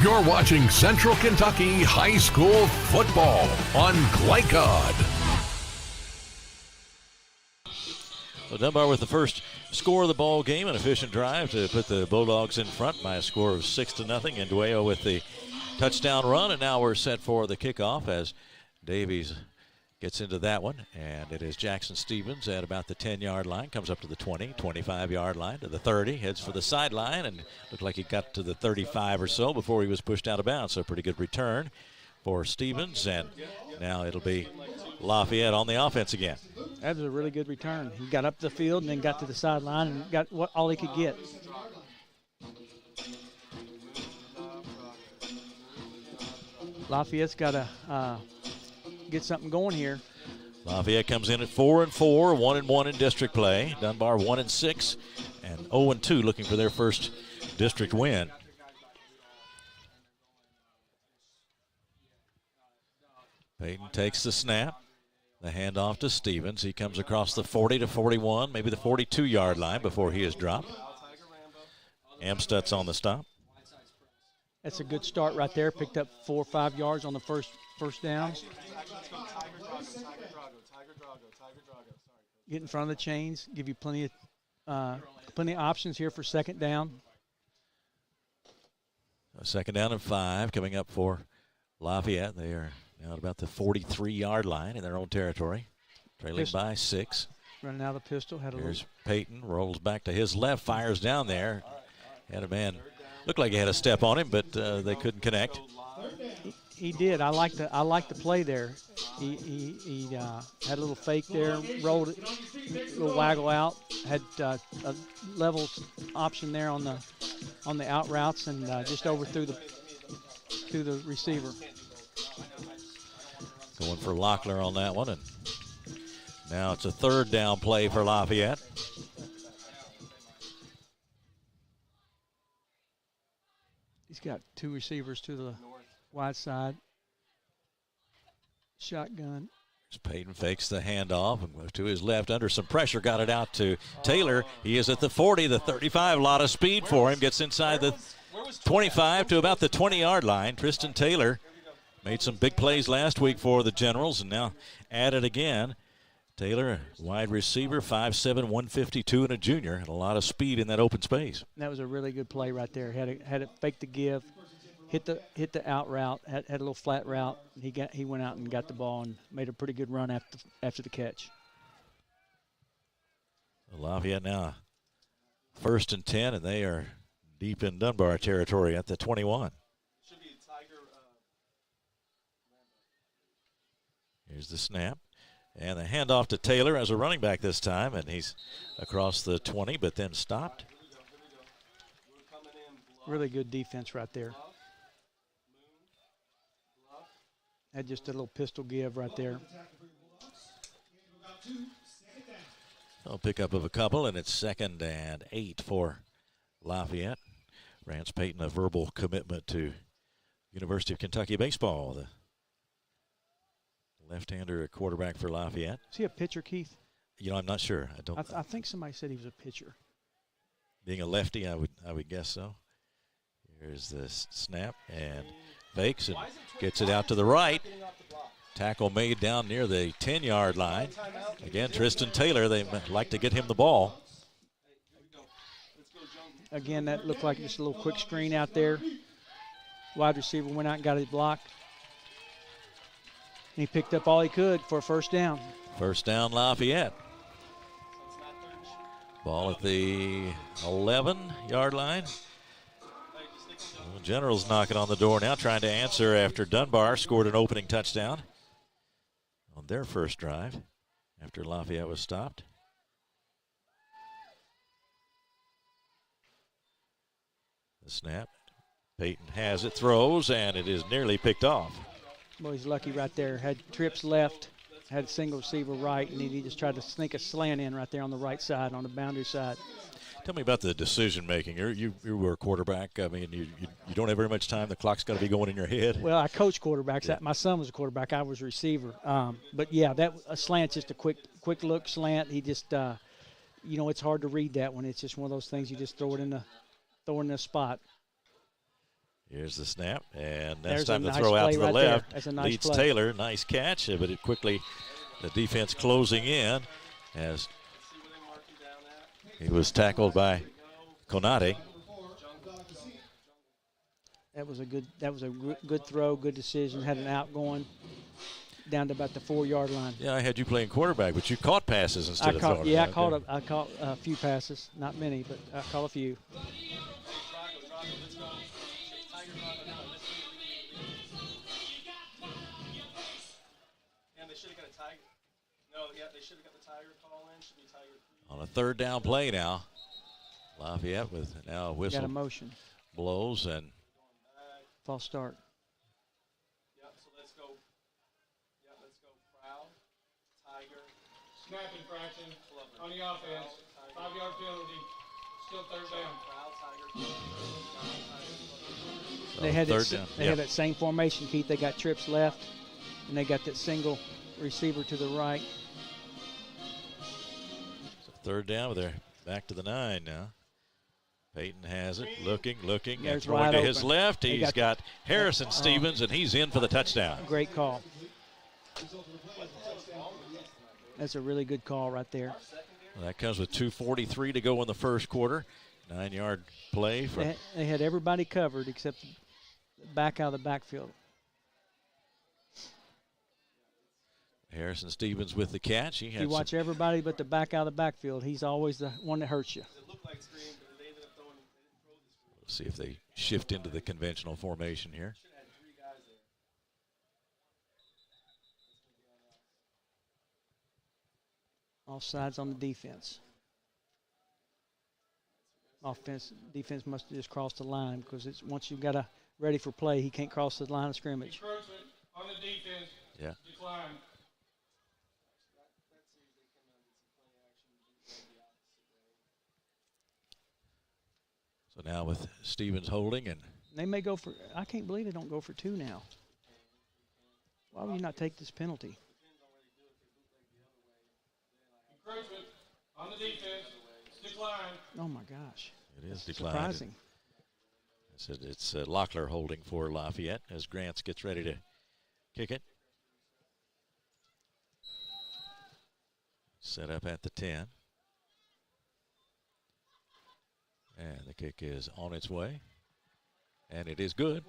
You're watching Central Kentucky High School football on Glycod. Well, Dunbar with the first score of the ball game, an efficient drive to put the Bulldogs in front by a score of 6-0. Indueo with the touchdown run, and now we're set for the kickoff as Davies gets into that one, and it is Jackson Stevens at about the 10-yard line, comes up to the 20, 25-yard line, to the 30, heads for the sideline, and looked like he got to the 35 or so before he was pushed out of bounds. So a pretty good return for Stevens, and now it'll be Lafayette on the offense again. That was a really good return. He got up the field and then got to the sideline and got all he could get. Lafayette's got to get something going here. Lafayette comes in at 4-4, 1-1 in district play. Dunbar 1-6 and 0-2, looking for their first district win. Payton takes the snap. The handoff to Stevens. He comes across the 40 to 41, maybe the 42-yard line before he is dropped. Amstutz on the stop. That's a good start right there. Picked up 4 or 5 yards on the first down. Get in front of the chains. Give you plenty of options here for second down. A second down and 5 coming up for Lafayette. They are now at about the 43-yard line in their own territory, trailing by 6. Running out of the pistol. Here's Payton, rolls back to his left, fires down there. Had a man, looked like he had a step on him, but they couldn't connect. He did. I like the play there. He had a little fake there, rolled it, a little waggle out, had a level option there on the out routes, and just overthrew the receiver. Going for Locklear on that one, and now it's a third down play for Lafayette. He's got 2 receivers to the wide side. Shotgun. Payton fakes the handoff and goes to his left under some pressure. Got it out to Taylor. He is at the 40, the 35. A lot of speed for him. Gets inside the 25 to about the 20-yard line. Tristan Taylor made some big plays last week for the Generals and now added again. Taylor, wide receiver, 5'7", 152, and a junior. And a lot of speed in that open space. That was a really good play right there. Had it fake the give, hit the out route, had a little flat route. He went out and got the ball and made a pretty good run after the catch. Lafayette now 1st and 10, and they are deep in Dunbar territory at the 21. Here's the snap. And the handoff to Taylor as a running back this time, and he's across the 20, but then stopped. Really good defense right there. Had just a little pistol give right there. A pickup of a couple, and it's 2nd and 8 for Lafayette. Rance Payton, a verbal commitment to University of Kentucky baseball. The left-hander quarterback for Lafayette. Is he a pitcher, Keith? You know, I'm not sure. I think somebody said he was a pitcher. Being a lefty, I would guess so. Here's the snap and fakes and gets it out to the right. Tackle made down near the 10-yard line. Again, Tristan Taylor, they like to get him the ball. Again, that looked like just a little quick screen out there. Wide receiver went out and got his block. And he picked up all he could for a first down. First down, Lafayette. Ball at the 11-yard line. Well, Generals knocking on the door now, trying to answer after Dunbar scored an opening touchdown on their first drive after Lafayette was stopped. The snap. Payton has it, throws, and it is nearly picked off. Boy, he's lucky right there. Had trips left, had a single receiver right, and he just tried to sneak a slant in right there on the right side, on the boundary side. Tell me about the decision making. You were a quarterback. I mean, you don't have very much time. The clock's got to be going in your head. Well, I coach quarterbacks. Yeah. My son was a quarterback. I was a receiver. But yeah, a slant's just a quick look slant. He just, it's hard to read that one. It's just one of those things you just throw it in the spot. Here's the snap, and that's There's time to nice throw out to the right left. That's a nice Leads play. Taylor. Nice catch, but it quickly, the defense closing in as he was tackled by Konate. That was a good throw, good decision. Had an out going. down to about the 4-yard line. Yeah, I had you playing quarterback, but you caught passes instead of throwing. Yeah, I caught a few passes, not many, but I caught a few. On a 3rd down play now, Lafayette with now a whistle. Got a motion. Blows and false start. Yep, so let's go. Yep, let's go. Proud, Tiger. Snap infraction on the offense. 5-yard penalty. Still 3rd down. Proud, Tiger. They had that same formation, Keith. They got trips left, and they got that single receiver to the right. 3rd down, they're back to the 9 now. Peyton has it, looking, There's and throwing to his open. left. He's got Harrison Stevens, and he's in for the touchdown. Great call. That's a really good call right there. Well, that comes with 2:43 to go in the first quarter. 9-yard play. They had everybody covered except back out of the backfield. Harrison Stevens with the catch. You watch everybody but the back out of the backfield. He's always the one that hurts you. Let's see if they shift into the conventional formation here. Offsides on the defense. Defense must have just crossed the line because it's once you've got a ready for play, he can't cross the line of scrimmage. Encroachment on the defense. Yeah. Decline. So now with Stevens holding, and they may go for. I can't believe they don't go for 2 now. Why would you not take this penalty? Encroachment on the defense. Decline. Oh my gosh. It is declined. Surprising. It's Locklear holding for Lafayette as Grants gets ready to kick it. Set up at the 10. And the kick is on its way. And it is good.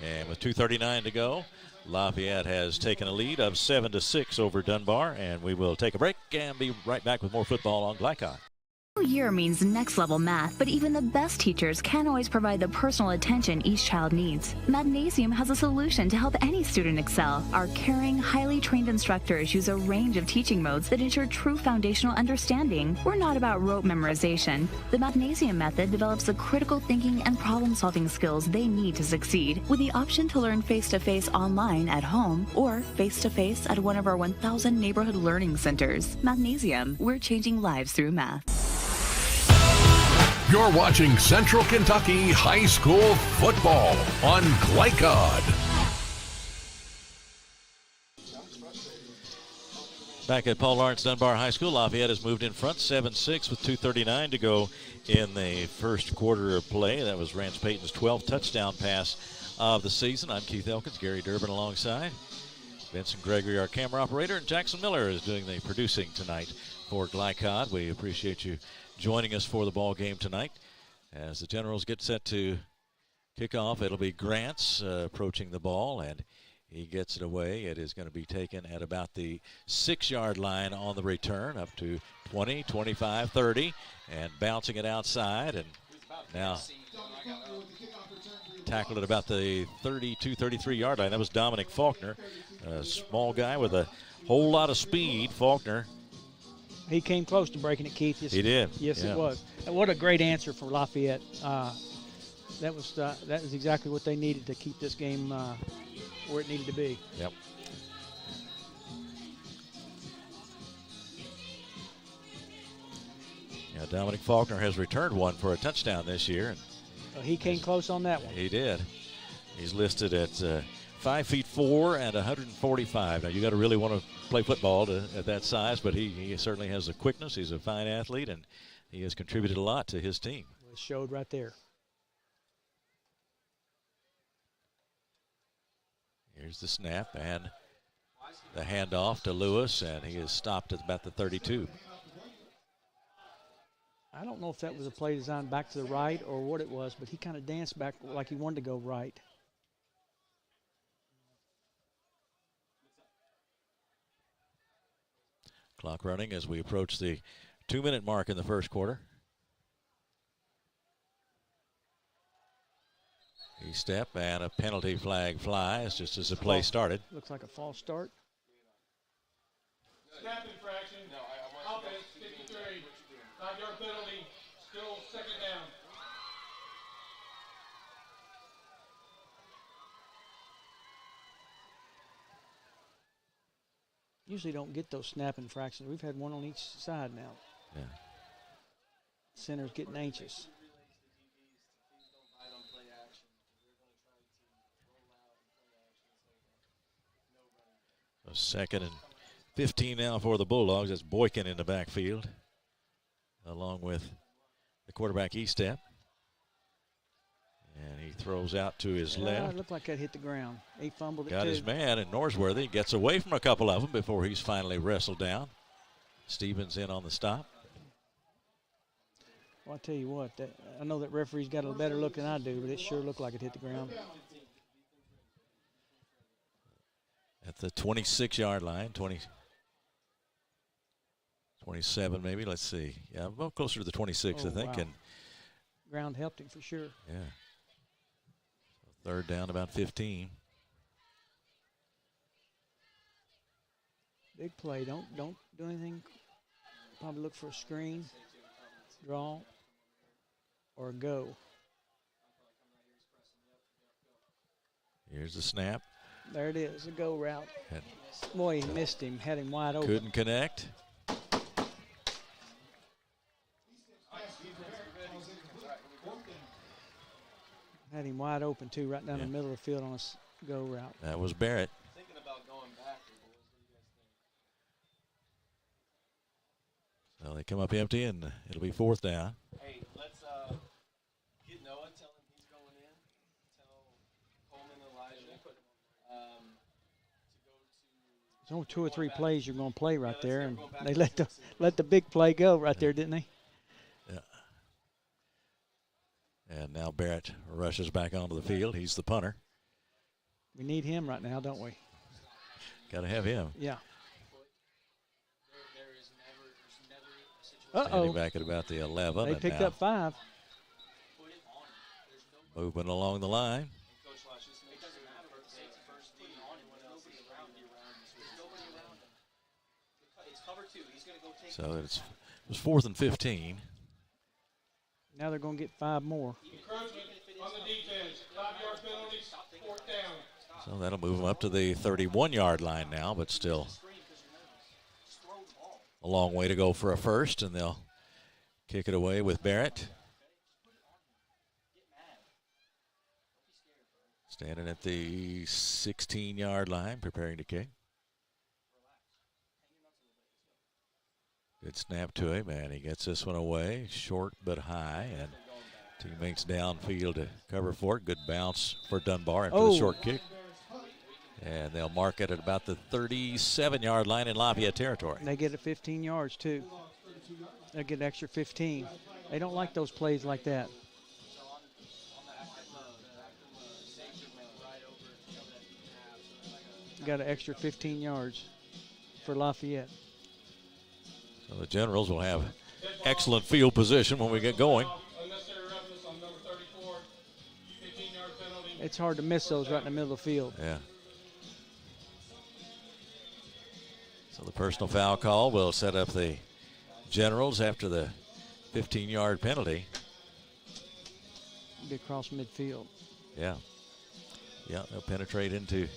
And with 2:39 to go, Lafayette has taken a lead of 7-6 over Dunbar. And we will take a break and be right back with more football on Glycon. New year means next level math, but even the best teachers can't always provide the personal attention each child needs. Mathnasium has a solution to help any student excel. Our caring, highly trained instructors use a range of teaching modes that ensure true foundational understanding. We're not about rote memorization. The Mathnasium method develops the critical thinking and problem-solving skills they need to succeed, with the option to learn face-to-face online at home or face-to-face at one of our 1,000 neighborhood learning centers. Mathnasium, we're changing lives through math. You're watching Central Kentucky High School football on Glycod. Back at Paul Lawrence Dunbar High School, Lafayette has moved in front 7-6 with 2:39 to go in the first quarter of play. That was Rance Payton's 12th touchdown pass of the season. I'm Keith Elkins, Gary Durbin alongside. Vincent Gregory, our camera operator, and Jackson Miller is doing the producing tonight for Glycod. We appreciate you joining us for the ball game tonight. As the Generals get set to kick off, it'll be Grants approaching the ball, and he gets it away. It is going to be taken at about the 6-yard line on the return, up to 20, 25, 30, and bouncing it outside, and now tackled at about the 32, 33-yard line. That was Dominic Faulkner, a small guy with a whole lot of speed. Faulkner. He came close to breaking it, Keith. Yes, he did. Yes, yeah. It was. And what a great answer for Lafayette. That was exactly what they needed to keep this game where it needed to be. Yep. Yeah, Dominic Faulkner has returned one for a touchdown this year. And he came close on that one. He did. He's listed at 5'4" and 145. Now, you got to really want to play football at that size, but he certainly has the quickness. He's a fine athlete, and he has contributed a lot to his team. It showed right there. Here's the snap and the handoff to Lewis, and he is stopped at about the 32. I don't know if that was a play designed back to the right or what it was, but he kind of danced back like he wanted to go right. Clock running as we approach the 2-minute mark in the first quarter. E-step and a penalty flag flies just as the play started. Looks like a false start. Snap infraction. Offense 53. 5-yard penalty. Still second down. Usually don't get those snap infractions. We've had one on each side now. Yeah. Center's getting anxious. So 2nd and 15 now for the Bulldogs. That's Boykin in the backfield, along with the quarterback E-step. And he throws out to his left. It looked like that hit the ground. He fumbled it Got too. his man, and Norsworthy gets away from a couple of them before he's finally wrestled down. Stevens in on the stop. Well, I tell you what, I know that referee's got a better look than I do, but it sure looked like it hit the ground. At the 26-yard line, 27 maybe, let's see. Yeah, about closer to the 26, I think. Wow. And ground helped him for sure. yeah. So 3rd down, about 15. Big play. Don't do anything. Probably look for a screen, draw, or a go. Here's the snap. There it is, a go route. Boy, he missed him, had him wide open. Couldn't connect. Had him wide open, too, right down the middle of the field on a go route. That was Barrett. Thinking about going back. Well, they come up empty, and it'll be 4th down. Hey, let's get Noah, tell him he's going in. Tell Coleman and Elijah to go to. There's only 2 or 3 plays you're going to play right there, and they let the big play go right there, didn't they? Yeah. And now Barrett rushes back onto the field. He's the punter. We need him right now, don't we? Got to have him. Yeah. Standing back at about the 11. They picked up 5. Moving along the line. So it was 4th and 15. Now they're going to get 5 more. Encroachment on the defense. 5-yard penalties. 4th down. So that'll move them up to the 31-yard line now, but still a long way to go for a first, and they'll kick it away with Barrett. Standing at the 16-yard line, preparing to kick. Good snap to him, and he gets this one away, short but high, and teammates downfield to cover for it. Good bounce for Dunbar and for the short kick. And they'll mark it at about the 37-yard line in Lafayette territory. They get it 15 yards, too. They'll get an extra 15. They don't like those plays like that. Got an extra 15 yards for Lafayette. So the Generals will have excellent field position when we get going. It's hard to miss those right in the middle of the field. Yeah. So the personal foul call will set up the Generals after the 15-yard penalty. Be across midfield. Yeah. Yeah, they'll penetrate into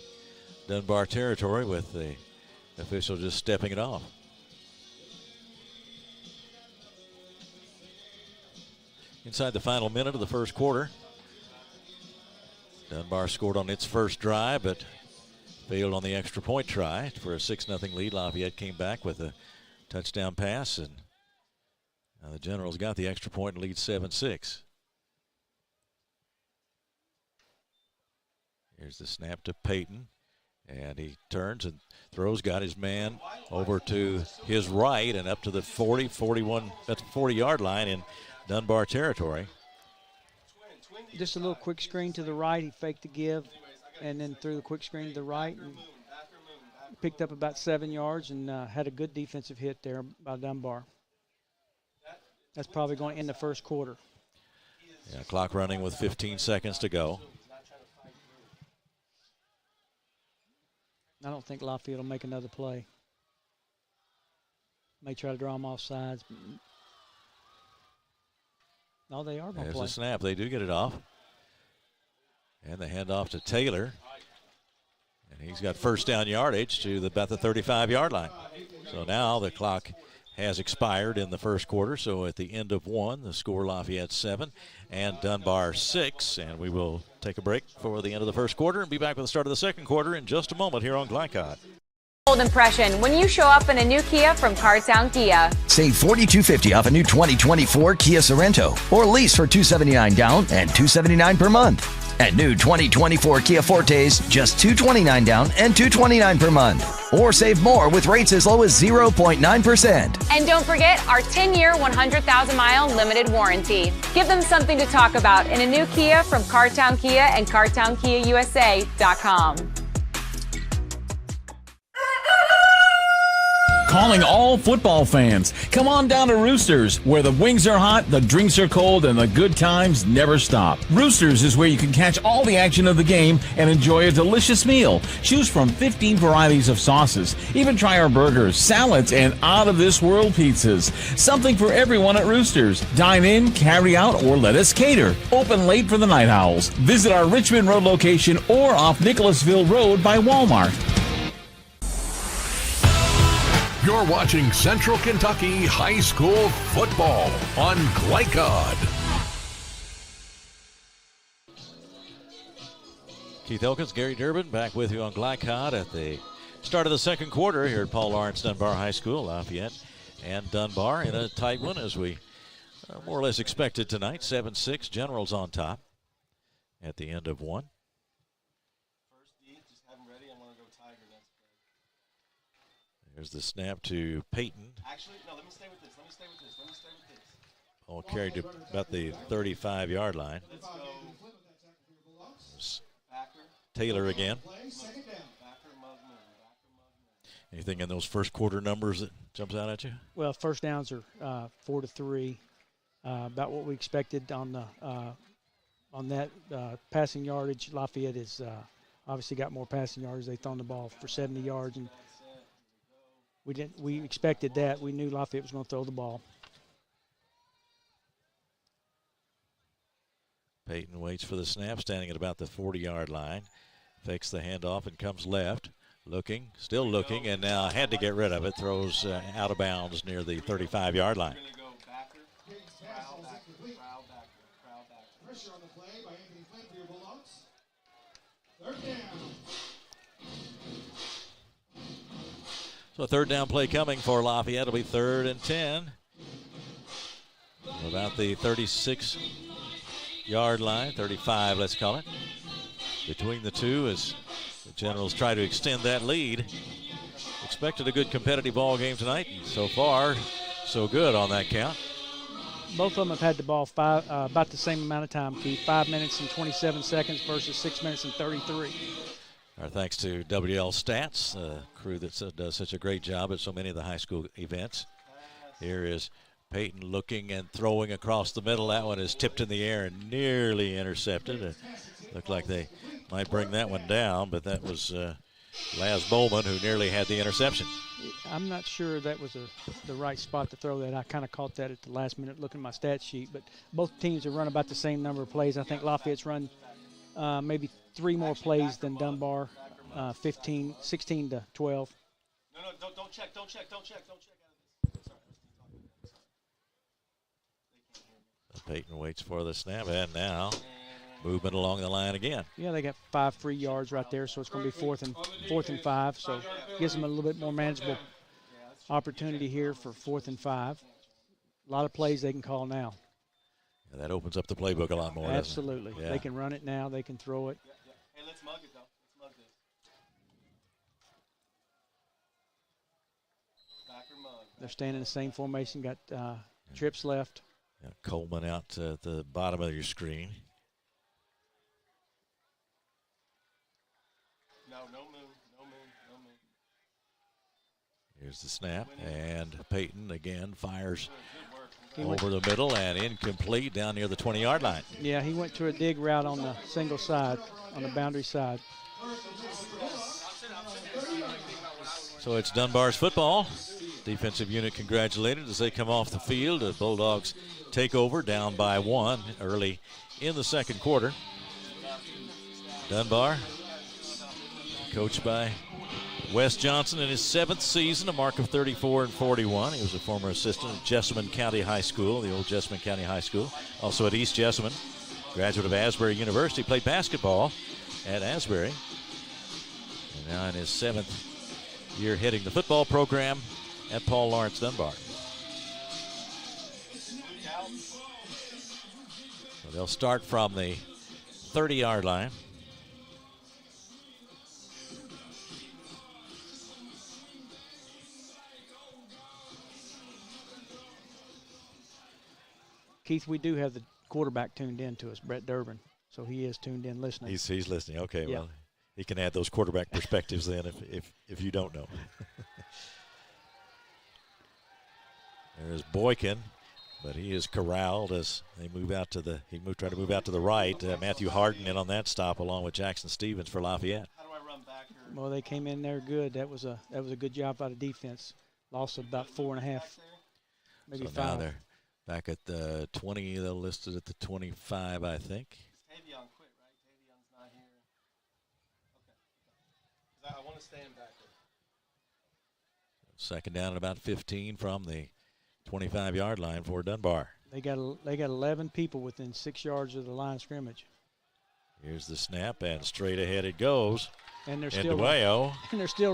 Dunbar territory with the official just stepping it off. Inside the final minute of the first quarter. Dunbar scored on its first drive, but failed on the extra point try for a 6-0 lead. Lafayette came back with a touchdown pass, and now the Generals got the extra point and lead 7-6. Here's the snap to Payton, and he turns and throws, got his man over to his right and up to the 40-yard line in Dunbar territory. Just a little quick screen to the right. He faked the give and then threw the quick screen to the right and picked up about 7 yards and had a good defensive hit there by Dunbar. That's probably going to end the first quarter. Yeah, clock running with 15 seconds to go. I don't think Lafayette will make another play. May try to draw them off sides. No, they are going to play. There's a snap. They do get it off. And the handoff to Taylor. And he's got first down yardage to about the 35-yard line. So now the clock has expired in the first quarter. So at the end of one, the score Lafayette 7 and Dunbar 6. And we will take a break for the end of the first quarter and be back with the start of the second quarter in just a moment here on Glycod. Bold impression when you show up in a new Kia from Cardtown Kia. Save $4,250 off a new 2024 Kia Sorento or lease for $279 down and $279 per month. And new 2024 Kia Fortes, just $229 down and $229 per month. Or save more with rates as low as 0.9%. And don't forget our 10-year, 100,000-mile limited warranty. Give them something to talk about in a new Kia from Cardtown Kia and CardtownKiaUSA.com. Calling all football fans. Come on down to Roosters, where the wings are hot, the drinks are cold, and the good times never stop. Roosters is where you can catch all the action of the game and enjoy a delicious meal. Choose from 15 varieties of sauces. Even try our burgers, salads, and out-of-this-world pizzas. Something for everyone at Roosters. Dine in, carry out, or let us cater. Open late for the Night Owls. Visit our Richmond Road location or off Nicholasville Road by Walmart. You're watching Central Kentucky High School football on Glycod. Keith Elkins, Gary Durbin back with you on Glycod at the start of the second quarter here at Paul Lawrence Dunbar High School. Lafayette and Dunbar in a tight one as we more or less expected tonight. 7-6, Generals on top at the end of one. There's the snap to Peyton. Actually, no, let me stay with this. All carried to about the 35-yard line. Taylor again. Anything in those first quarter numbers that jumps out at you? Well, first downs are 4-3, about what we expected on that passing yardage. Lafayette has obviously got more passing yards. They've thrown the ball for 70 yards, and we expected that. We knew Lafayette was going to throw the ball. Peyton waits for the snap, standing at about the 40-yard line. Fakes the handoff and comes left. Looking, still looking, and now had to get rid of it. Throws out of bounds near the 35-yard line. Pressure on the play by Anthony Flynn for your Bulldogs. Third down. So a third down play coming for Lafayette. It'll be 3rd and 10. About the 36-yard line, 35, let's call it. Between the two as the Generals try to extend that lead. Expected a good competitive ball game tonight. And so far, so good on that count. Both of them have had the ball about the same amount of time, Keith. 5 minutes and 27 seconds versus 6 minutes and 33. Our thanks to WL Stats, a crew that does such a great job at so many of the high school events. Here is Peyton looking and throwing across the middle. That one is tipped in the air and nearly intercepted. It looked like they might bring that one down, but that was Laz Bowman who nearly had the interception. I'm not sure that was the right spot to throw that. I kind of caught that at the last minute looking at my stat sheet, but both teams have run about the same number of plays. I think Lafayette's run maybe 3 more plays than Dunbar, 16 to 12. No, don't check. Peyton waits for the snap, and now movement along the line again. Yeah, they got 5 free yards right there, so it's going to be 4th and 5. So gives them a little bit more manageable opportunity here for 4th and 5. A lot of plays they can call now. Yeah, that opens up the playbook a lot more. Absolutely. Doesn't it? Yeah. They can run it now. They can throw it. Hey, let's mug it, though. Let's mug this. Backer mug. They're staying in the same formation. Got trips left. Yeah, Coleman out at the bottom of your screen. No moon. Here's the snap, and Peyton again fires over the middle and incomplete down near the 20-yard line. Yeah, he went to a dig route on the single side, on the boundary side. So it's Dunbar's football. Defensive unit congratulated as they come off the field. The Bulldogs take over, down by 1 early in the second quarter. Dunbar, coached by Wes Johnson in his 7th season, a mark of 34 and 41. He was a former assistant at Jessamine County High School, the old Jessamine County High School. Also at East Jessamine, graduate of Asbury University, played basketball at Asbury. And now in his 7th year heading the football program at Paul Lawrence Dunbar. So they'll start from the 30-yard line. Keith, we do have the quarterback tuned in to us, Brett Durbin, so he is tuned in listening. He's listening. Okay, yeah. Well, he can add those quarterback perspectives then if you don't know. There's Boykin, but he is corralled as they move out to the try to move out to the right. Matthew Harden in on that stop along with Jackson Stevens for Lafayette. How do I run back here? Well, they came in there good. That was a good job by the defense. Lost about 4.5, maybe so 5. Now they're back at the 20. They're listed at the 25, I think. Tavion quit, right? Tavion's not here. Okay. I want to stay in back there. Second down at about 15 from the 25-yard line for Dunbar. They got 11 people within 6 yards of the line of scrimmage. Here's the snap, and straight ahead it goes. And they're still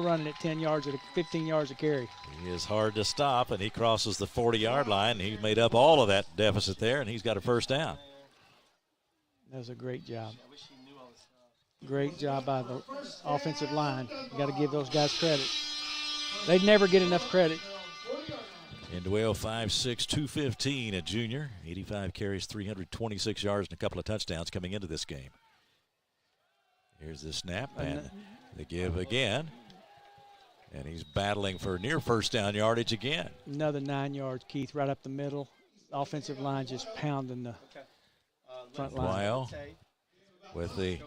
running at 10 yards at 15 yards of carry. He is hard to stop, and he crosses the 40-yard line. He made up all of that deficit there, and he's got a first down. That was a great job. Great job by the offensive line. You got to give those guys credit. They'd never get enough credit. Indueo 5'6", 215, a junior. 85 carries, 326 yards, and a couple of touchdowns coming into this game. Here's the snap, and the give again. And he's battling for near first down yardage again. Another 9 yards, Keith, right up the middle. Offensive line just pounding the front line. Wow. With the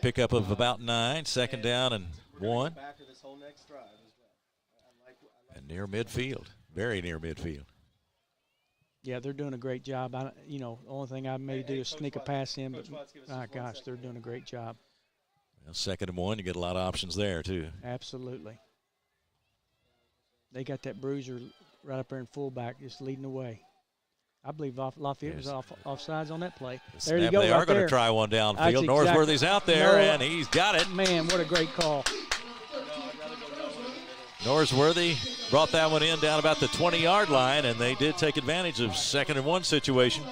pickup of about 9, second down and 1. And near midfield, very near midfield. Yeah, they're doing a great job. The only thing I may do is sneak a pass in, but my gosh, they're doing a great job. Well, second and 1, you get a lot of options there, too. Absolutely. They got that bruiser right up there in fullback just leading the way. I believe Lafayette was offsides on that play. There you go. They are going to try one downfield. Norsworthy's out there, and he's got it. Man, what a great call. Norsworthy brought that one in down about the 20-yard line, and they did take advantage of second and 1 situation.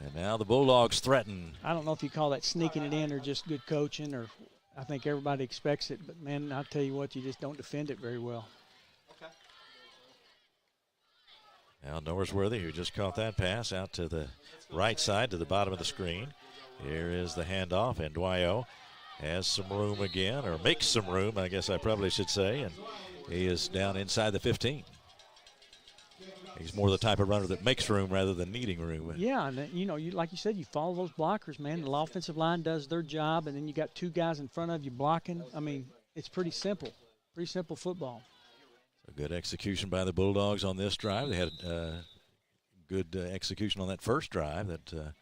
And now the Bulldogs threaten. I don't know if you call that sneaking it in or just good coaching, or I think everybody expects it. But, man, I'll tell you what, you just don't defend it very well. Okay. Now Norsworthy, who just caught that pass out to the right side to the bottom of the screen. Here is the handoff, and Dwyo has some room again, or makes some room, I guess I probably should say, and he is down inside the 15. He's more the type of runner that makes room rather than needing room. Yeah, and you like you said, you follow those blockers, man. The offensive line does their job, and then you got 2 guys in front of you blocking. I mean, it's pretty simple football. So good execution by the Bulldogs on this drive. They had good execution on that first drive that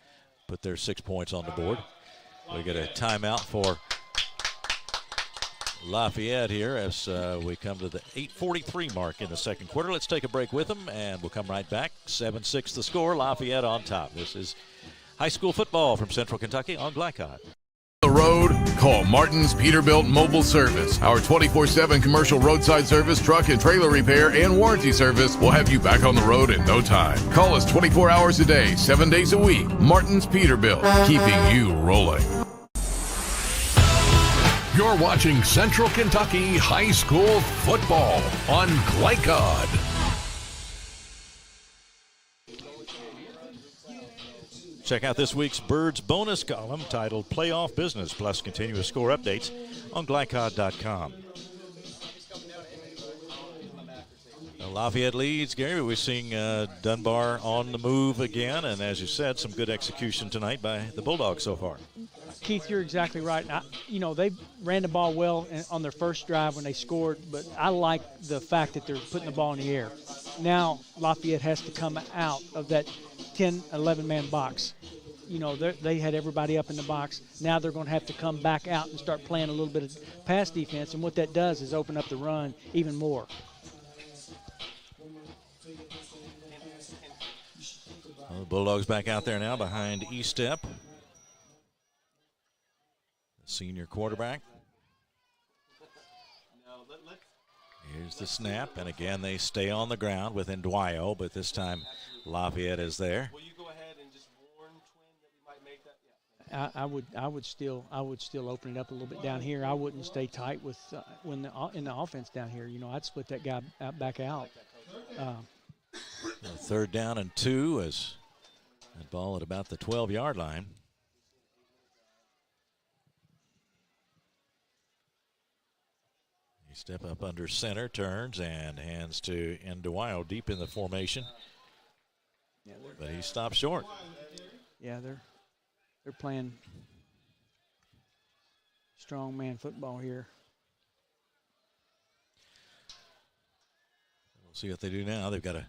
put their 6 points on the board. We get a timeout for Lafayette here as we come to the 8:43 mark in the second quarter. Let's take a break with them, and we'll come right back. 7-6 the score, Lafayette on top. This is high school football from Central Kentucky on Glycod. The road, call Martin's Peterbilt Mobile Service. Our 24/7 commercial roadside service, truck and trailer repair, and warranty service will have you back on the road in no time. Call us 24 hours a day, 7 days a week. Martin's Peterbilt, keeping you rolling. You're watching Central Kentucky High School Football on Glycod. Check out this week's Birds bonus column titled Playoff Business, plus continuous score updates on glycod.com. Lafayette leads, Gary. We're seeing Dunbar on the move again, and as you said, some good execution tonight by the Bulldogs so far. Keith, you're exactly right. They ran the ball well on their first drive when they scored, but I like the fact that they're putting the ball in the air. Now Lafayette has to come out of that 10, 11-man box. They had everybody up in the box. Now they're going to have to come back out and start playing a little bit of pass defense, and what that does is open up the run even more. Well, the Bulldogs back out there now behind E-Step, the senior quarterback. Here's the snap, and again they stay on the ground with Ndwayo, but this time Lafayette is there. Will you go ahead and just warn Twin that we might make that? Yeah. I would still open it up a little bit down here. I wouldn't stay tight with in the offense down here. I'd split that guy back out. Third down and 2 as that ball at about the 12-yard line. He step up under center, turns, and hands to Ndwayo deep in the formation. Yeah, but he stopped short. Yeah, they're playing strong man football here. We'll see what they do now. They've got a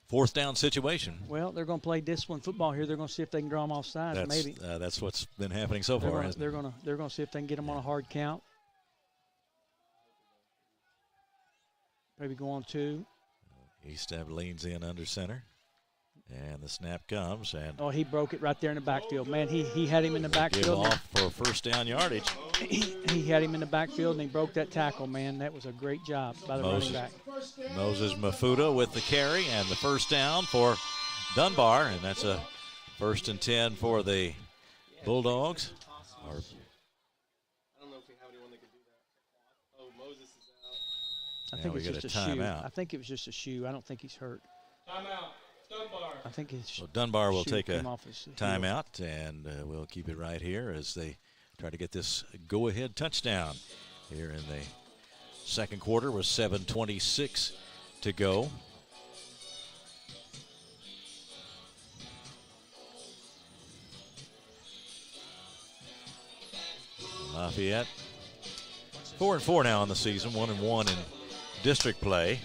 fourth down situation. Well, they're going to play disciplined football here. They're going to see if they can draw them off sides. Maybe that's what's been happening so far. They're going to see if they can get them on a hard count. Maybe go on 2. E-Step leans in under center, and the snap comes. And he broke it right there in the backfield. Man, he had him in the backfield. Give off for first down yardage. He had him in the backfield, and he broke that tackle, man. That was a great job by the running back. Moses Mafuta with the carry and the first down for Dunbar, and that's a 1st and 10 for the Bulldogs. I don't know if we have anyone that could do that. Oh, Moses is out. I think it's just a shoe. Timeout. I think it was just a shoe. I don't think he's hurt. Timeout. Dunbar. I think it's. So Dunbar will take a timeout, and we'll keep it right here as they try to get this go-ahead touchdown here in the second quarter with 7:26 to go. Lafayette 4-4 now in the season, 1-1 in district play.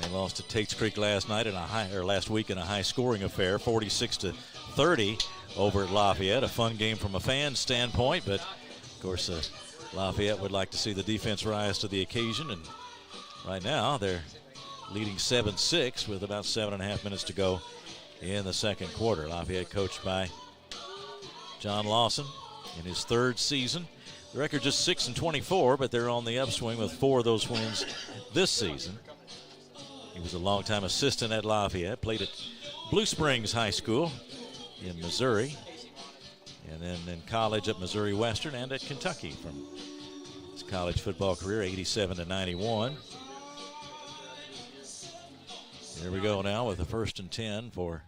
They lost to Tates Creek last week in a high-scoring affair, 46-30 over at Lafayette. A fun game from a fan standpoint, but of course Lafayette would like to see the defense rise to the occasion, and right now they're leading 7-6 with about 7.5 minutes to go in the second quarter. Lafayette coached by John Lawson in his 3rd season. The record just 6-24, but they're on the upswing with 4 of those wins this season. He was a longtime assistant at Lafayette, played at Blue Springs High School in Missouri, and then in college at Missouri Western and at Kentucky from his college football career, 87-91. Here we go now with the 1st and 10 for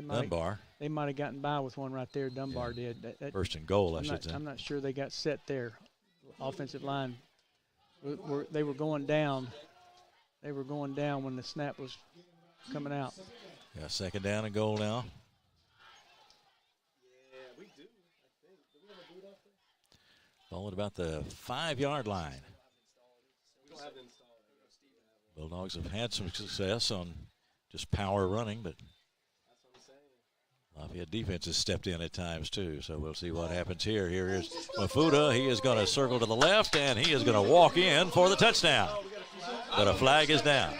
Dunbar. They might have gotten by with one right there. Dunbar did. That 1st and goal, I should say. I'm not sure they got set there. Offensive line. They were going down. They were going down when the snap was coming out. Yeah, 2nd down and goal now. Yeah, we do. I think. Do we have a boot off there? Ball at about the 5-yard line. We don't have the install. Bulldogs have had some success on just power running, but Lafayette defense has stepped in at times too, so we'll see what happens here. Here is Mafuta. He is going to circle to the left, and he is going to walk in for the touchdown. But a flag is down.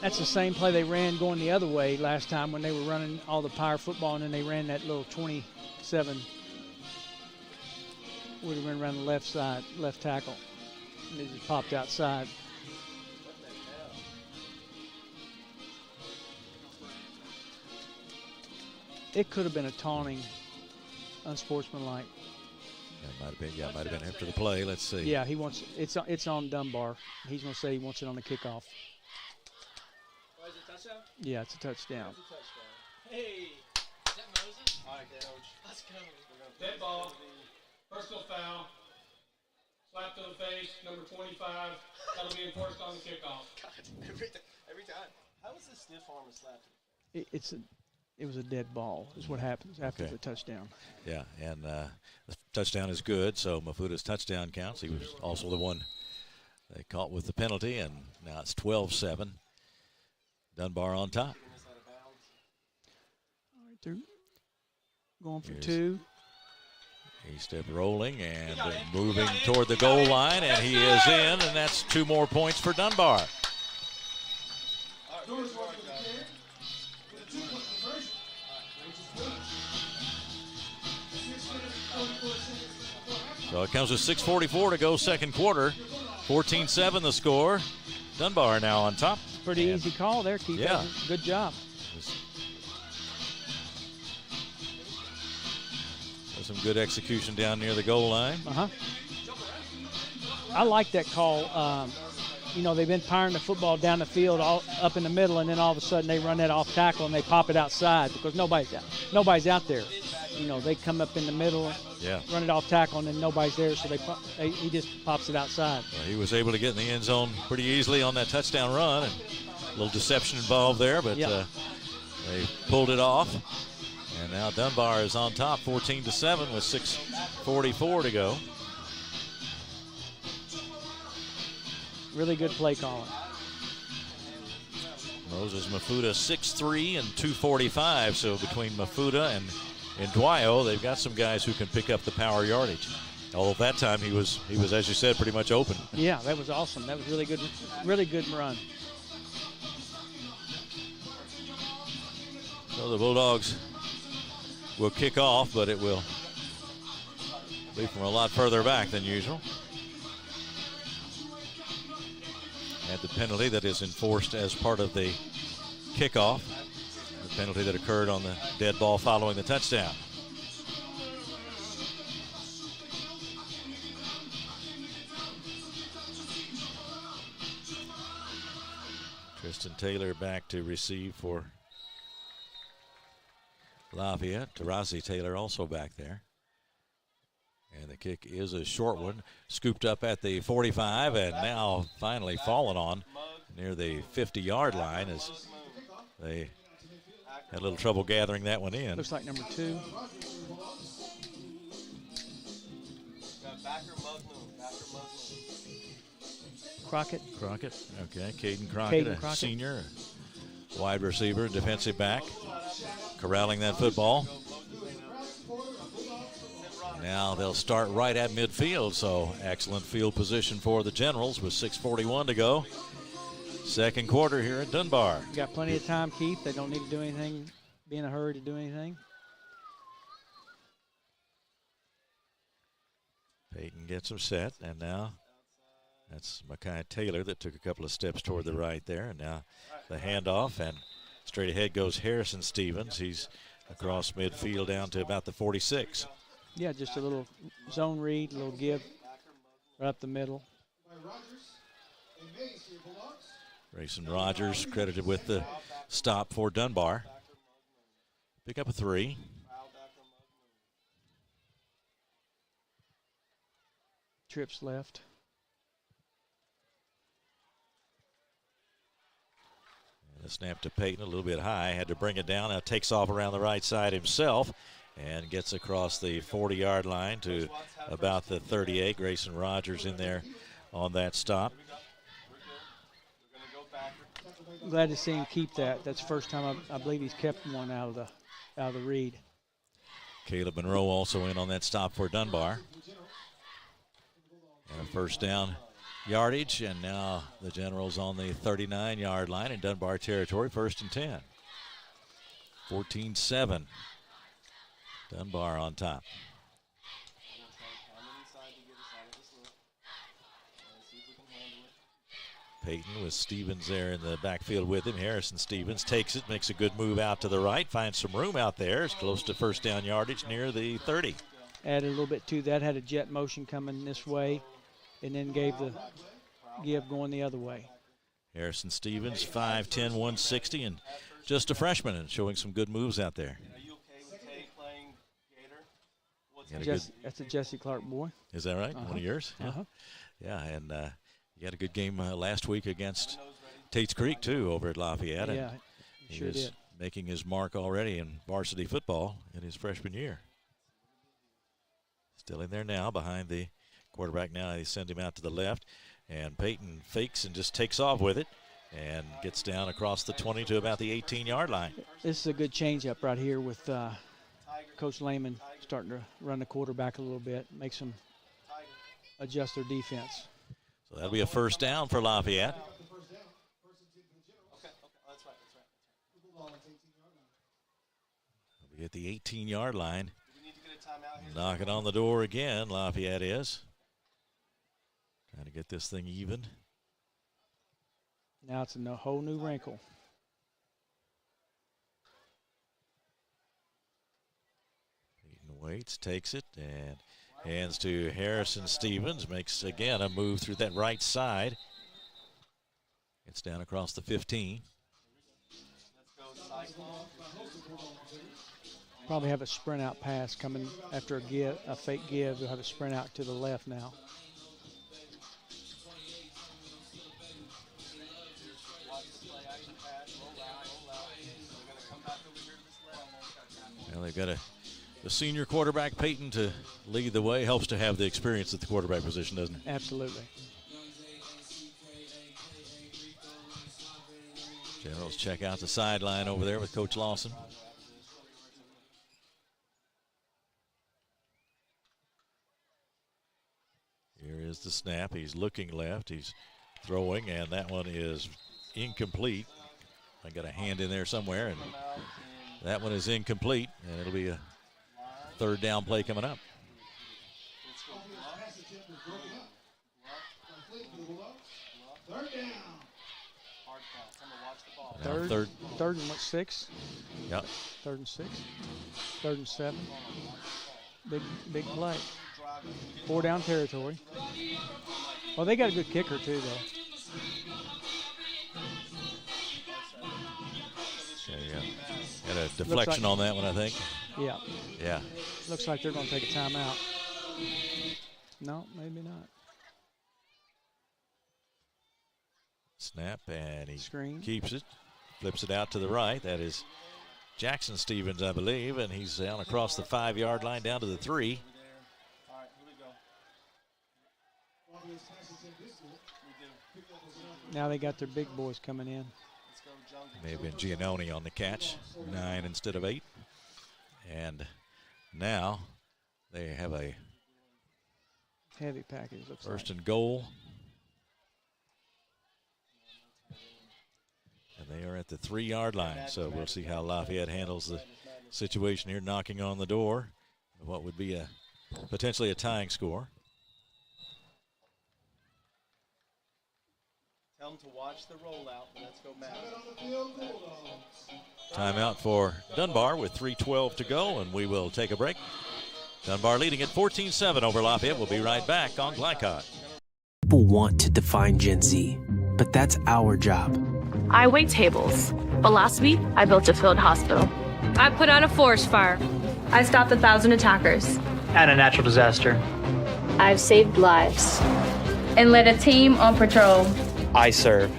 That's the same play they ran going the other way last time when they were running all the power football, and then they ran that little 27. Would have been around the left side, left tackle. And they just popped outside. It could have been a taunting, unsportsmanlike. Might have been after the play. Let's see. Yeah, he wants it's on Dunbar. He's going to say he wants it on the kickoff. Oh, is it a touchdown? Yeah, it's a touchdown. It's a touchdown. Hey, is that Moses? All right, Coach. Let's go. Dead ball. Personal foul. Slap to the face. Number 25. That'll be enforced on the kickoff. God, every time. How was this stiff arm a slap to the face? It was a dead ball is what happens after the touchdown. Yeah, and the touchdown is good, so Mafuta's touchdown counts. He was also the one they caught with the penalty, and now it's 12-7. Dunbar on top. All right, they're going for two. He stepped rolling and moving toward the goal line, and he is in, and that's 2 more points for Dunbar. So it comes with 6:44 to go, second quarter. 14-7 the score. Dunbar now on top. Pretty easy call there, Keith. Yeah. Good job. Some good execution down near the goal line. I like that call. They've been firing the football down the field all up in the middle, and then all of a sudden they run that off tackle and they pop it outside because nobody's out there. They come up in the middle, run it off tackle, and then nobody's there, so he just pops it outside. Well, he was able to get in the end zone pretty easily on that touchdown run, and a little deception involved there, but they pulled it off. And now Dunbar is on top, 14-7 with 6:44 to go. Really good play calling. Moses Mafuta 6'3" and 245. So between Mafuta and Dwyo, they've got some guys who can pick up the power yardage. Although that time he was, as you said, pretty much open. Yeah, that was awesome. That was really good run. So the Bulldogs will kick off, but it will be from a lot further back than usual. And the penalty that is enforced as part of the kickoff, the penalty that occurred on the dead ball following the touchdown. Tristan Taylor back to receive for Lafayette. Tarasi Taylor also back there. And the kick is a short one, scooped up at the 45 and now finally fallen on near the 50-yard line as they had a little trouble gathering that one in. Looks like number 2. Crockett. Okay. Caden Crockett, a senior, wide receiver, defensive back, corralling that football. Now they'll start right at midfield, so excellent field position for the Generals with 6:41 to go. Second quarter here at Dunbar. Got plenty of time, Keith. They don't need to do anything, be in a hurry to do anything. Peyton gets them set, and now that's Makai Taylor that took a couple of steps toward the right there, and now the handoff, and straight ahead goes Harrison Stevens. He's across midfield down to about the 46. Yeah, just a little zone read, a little give right up the middle. Grayson Rogers credited with the stop for Dunbar. Pick up a 3. Trips left. And the snap to Peyton, a little bit high. Had to bring it down. Now takes off around the right side himself and gets across the 40-yard line to about the 38. Grayson Rogers in there on that stop. I'm glad to see him keep that. That's the first time I believe he's kept one out of the read. Caleb Monroe also in on that stop for Dunbar. And a first down yardage, and now the Generals on the 39-yard line in Dunbar territory, 1st and 10. 14-7. Dunbar on top. Peyton with Stevens there in the backfield with him. Harrison Stevens takes it, makes a good move out to the right, finds some room out there. It's close to first down yardage near the 30. added a little bit to that, had a jet motion coming this way, and then gave the give going the other way. Harrison Stevens, 5'10", 160, and just a freshman and showing some good moves out there. Are you okay with Tay playing Gator? That's a Jesse Clark boy. Is that right? One of yours? Uh-huh. Yeah, and you had a good game last week against Tate's Creek, too, over at Lafayette. Yeah, he sure is did. making his mark already in varsity football in his freshman year. Still in there now behind the quarterback now. They send him out to the left, and Peyton fakes and just takes off with it and gets down across the 20 to about the 18-yard line. This is a good change-up right here with Coach Lehman starting to run the quarterback a little bit, makes them adjust their defense. So that'll be a first down for Lafayette. We'll be at the 18-yard line. Knocking on the door again, Lafayette is. Trying to get this thing even. Now it's a whole new wrinkle. Peyton waits, takes it, and hands to Harrison Stevens. Makes, again, a move through that right side. Gets down across the 15. Probably have a sprint out pass coming after a fake give. They'll have a sprint out to the left now. Well, they've got the senior quarterback, Peyton, to lead the way. Helps to have the experience at the quarterback position, doesn't it? Absolutely. Generals check out the sideline over there with Coach Lawson. Here is the snap. He's looking left. He's throwing, and that one is incomplete. I got a hand in there somewhere, and that one is incomplete, and it'll be a third down play coming up. Third and what, 6? Yep. 3rd and 6. 3rd and 7. Big play. 4 down territory. Well, they got a good kicker too, though. Yeah. Got a deflection on that one, I think. Yeah. Yeah. Looks like they're going to take a timeout. No, maybe not. Snap, and he Screen. Keeps it. Flips it out to the right. That is Jackson Stevens, I believe, and he's down across the 5-yard line down to the 3. Now they got their big boys coming in. May have been Giannone on the catch, 9 instead of 8. And now they have a heavy package. First and goal. And they are at the 3-yard line. So we'll see how Lafayette handles the situation here, knocking on the door. What would be potentially a tying score. Tell them to watch the rollout. Let's go, Matt. Timeout for Dunbar with 3:12 to go, and we will take a break. Dunbar leading at 14-7 over Lafayette. We'll be right back on Glycod. People want to define Gen Z, but that's our job. I wait tables, but last week I built a field hospital. I put out a forest fire. I stopped 1,000 attackers. And a natural disaster. I've saved lives. And led a team on patrol. I serve.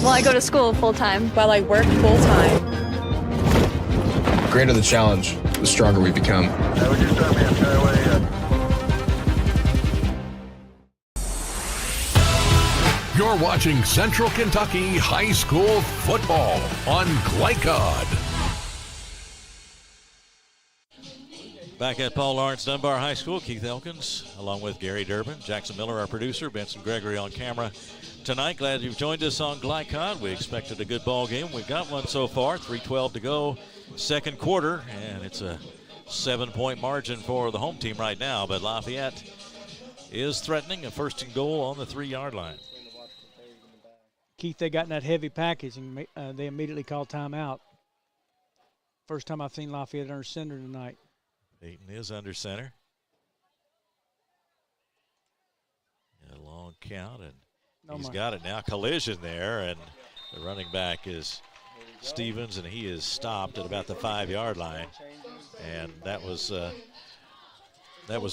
Well, I go to school full-time while I work full-time. The greater the challenge, the stronger we become. You're watching Central Kentucky High School football on Glycod. Back at Paul Lawrence Dunbar High School, Keith Elkins, along with Gary Durbin, Jackson Miller, our producer, Benson Gregory on camera tonight. Glad you've joined us on Glycod. We expected a good ball game. We've got one so far, 3:12 to go, second quarter, and it's a 7-point margin for the home team right now, but Lafayette is threatening a first and goal on the 3-yard line. Keith, they got in that heavy package, and they immediately called timeout. First time I've seen Lafayette under center tonight. Peyton is under center. count, and he's got it now. Collision there, and the running back is Stevens, and he is stopped at about the 5-yard line. And that was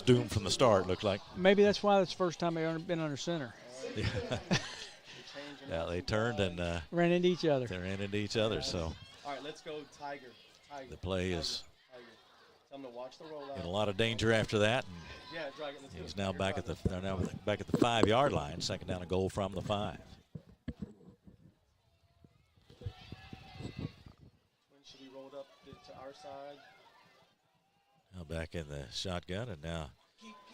doomed from the start, looked like. Maybe that's why it's the first time they've been under center. Yeah, they turned and ran into each other. They ran into each other. So all right, let's go Tiger. The play is Tell him to watch the rollout. in a lot of danger after that. And he's now back at the 5-yard line. Second down and goal from the 5. When should he roll up to our side? Now back in the shotgun, and now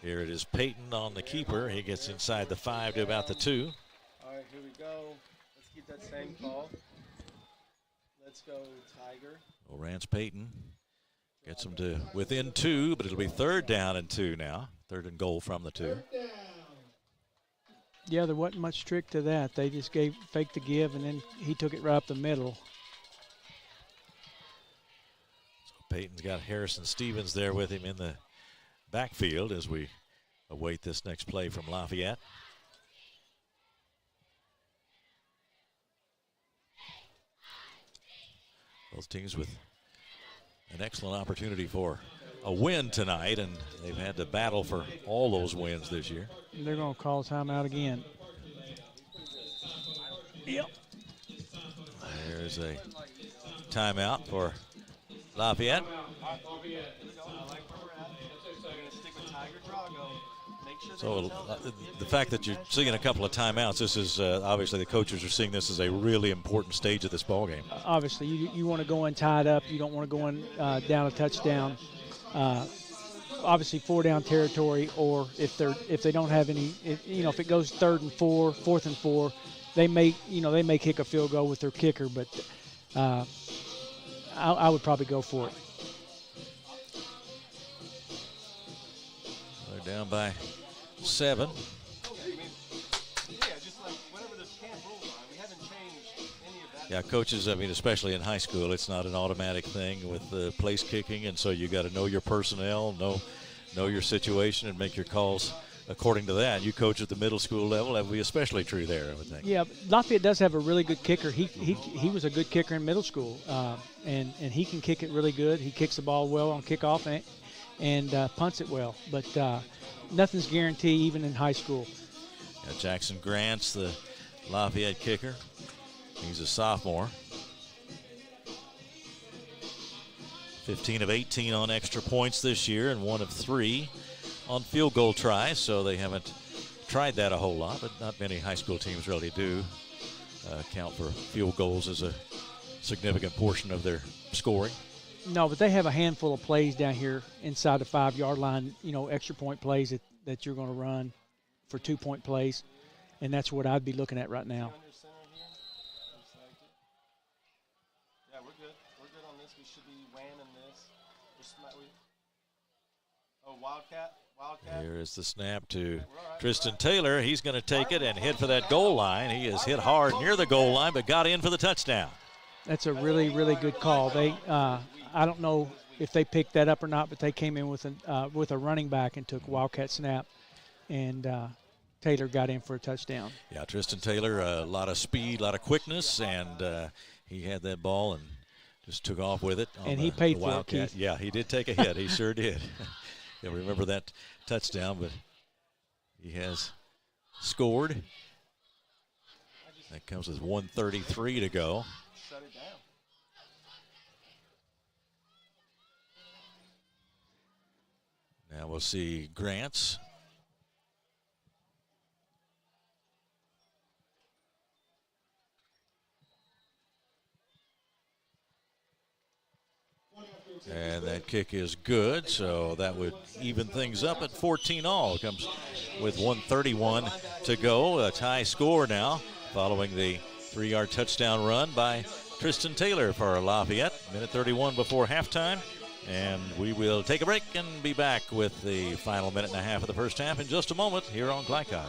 here it is Peyton on the keeper. He gets inside the 5 to about the 2. All right, here we go. Let's keep that same call. Let's go Tiger. Well, Rance Peyton gets him to within 2, but it'll be 3rd down and 2 now. 3rd and goal from the 2. Yeah, there wasn't much trick to that. They just faked the give, and then he took it right up the middle. So Peyton's got Harrison Stevens there with him in the backfield as we await this next play from Lafayette. Both teams with an excellent opportunity for a win tonight, and they've had to battle for all those wins this year. They're going to call timeout again. Yep. There's a timeout for Lafayette. So the fact that you're seeing a couple of timeouts, this is obviously the coaches are seeing this as a really important stage of this ball game. Obviously, you want to go in tied up. You don't want to go in down a touchdown. Obviously, 4-down territory, or if they don't have any, if it goes 3rd and 4, 4th and 4, they may kick a field goal with their kicker, but I would probably go for it. They're down by 7. Yeah, coaches, I mean, especially in high school, it's not an automatic thing with place kicking, and so you got to know your personnel, know your situation, and make your calls according to that. You coach at the middle school level, that would be especially true there, I would think. Yeah, Lafayette does have a really good kicker. He was a good kicker in middle school, and he can kick it really good. He kicks the ball well on kickoff and punts it well, but nothing's guaranteed even in high school. Yeah, Jackson Grant's the Lafayette kicker. He's a sophomore. 15 of 18 on extra points this year and 1 of 3 on field goal tries, so they haven't tried that a whole lot, but not many high school teams really do count for field goals as a significant portion of their scoring. No, but they have a handful of plays down here inside the 5-yard line, extra point plays that you're going to run for 2-point plays, and that's what I'd be looking at right now. Yeah, we're good. We're good on this. We should be whamming this. Wildcat. Here is the snap to Tristan Taylor. He's going to take it and hit for that goal line. He is hit hard near the goal line, but got in for the touchdown. That's a really, really good call. They, I don't know if they picked that up or not, but they came in with a running back and took Wildcat snap, and Taylor got in for a touchdown. Yeah, Tristan Taylor, a lot of speed, a lot of quickness, and he had that ball and just took off with it. And he paid for it, Keith. Yeah, he did take a hit. He sure did. Yeah, remember that touchdown, but he has scored. That comes with 1:33 to go. Shut it down. Now we'll see Grants. And that kick is good, so that would even things up at 14-all. Comes with 1:31 to go. A tie score now following the 3-yard touchdown run by Tristan Taylor for Lafayette. Minute 31 before halftime. And we will take a break and be back with the final minute and a half of the first half in just a moment here on Glycon.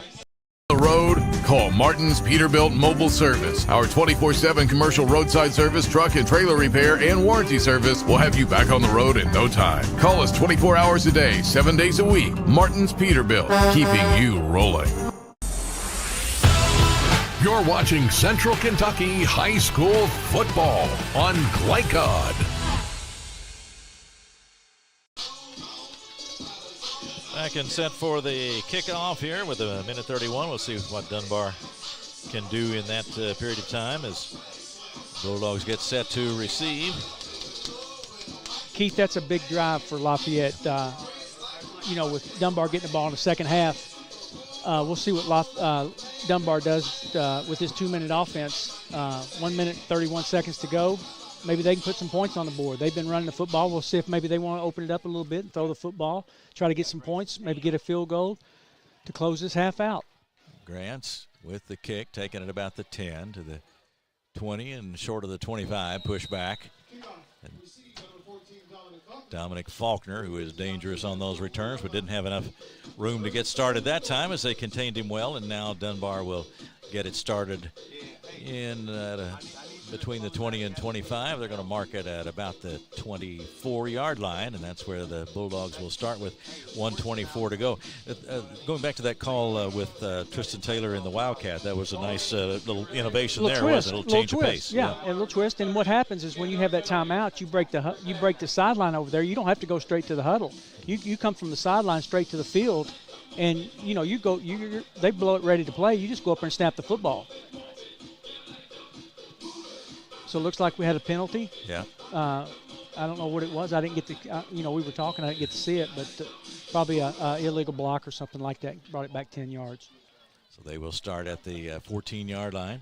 The road, call Martin's Peterbilt Mobile Service. Our 24/7 commercial roadside service, truck and trailer repair, and warranty service will have you back on the road in no time. Call us 24 hours a day, 7 days a week. Martin's Peterbilt, keeping you rolling. You're watching Central Kentucky High School football on Glycod. Back and set for the kickoff here with a minute 31. We'll see what Dunbar can do in that period of time as Bulldogs get set to receive. Keith, that's a big drive for Lafayette. With Dunbar getting the ball in the second half, we'll see what Dunbar does with his 2-minute offense. 1 minute, 31 seconds to go. Maybe they can put some points on the board. They've been running the football. We'll see if maybe they want to open it up a little bit and throw the football, try to get some points, maybe get a field goal to close this half out. Grants with the kick, taking it about the 10 to the 20 and short of the 25, push back. And Dominic Faulkner, who is dangerous on those returns, but didn't have enough room to get started that time as they contained him well, and now Dunbar will get it started in between the 20 and 25. They're going to mark it at about the 24-yard line, and that's where the Bulldogs will start with 1:24 to go. Going back to that call with Tristan Taylor in the Wildcat, that was a nice little innovation there, wasn't it? A little change of pace. Yeah, a little twist. And what happens is when you have that timeout, you break the sideline over there. You don't have to go straight to the huddle. You come from the sideline straight to the field, and they blow it ready to play. You just go up there and snap the football. So it looks like we had a penalty. Yeah. I don't know what it was. I didn't get to, we were talking. I didn't get to see it, but probably a illegal block or something like that. Brought it back 10 yards. So they will start at the 14-yard line.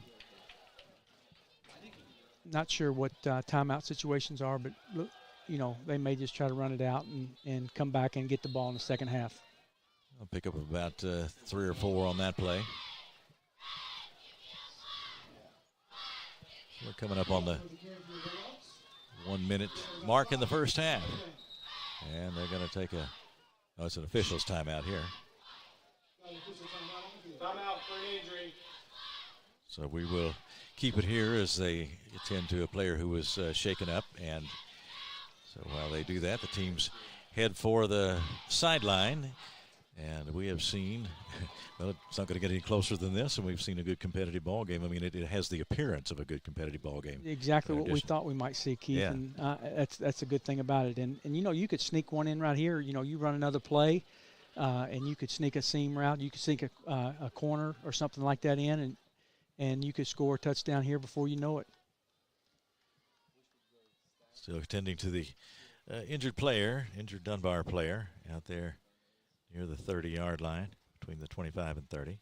Not sure what timeout situations are, but, they may just try to run it out and come back and get the ball in the second half. I'll pick up about 3 or 4 on that play. We're coming up on the 1-minute mark in the first half. And they're going to take it's an official's timeout here. Timeout for an injury. So we will keep it here as they attend to a player who was shaken up. And so while they do that, the teams head for the sideline. And we have seen, well, it's not going to get any closer than this, and we've seen a good competitive ball game. I mean, it has the appearance of a good competitive ball game. Exactly what we thought we might see, Keith, yeah. And that's a good thing about it. And you could sneak one in right here. You run another play, and you could sneak a seam route. You could sneak a corner or something like that in, and you could score a touchdown here before you know it. Still attending to the injured Dunbar player out there near the 30-yard line, between the 25 and 30.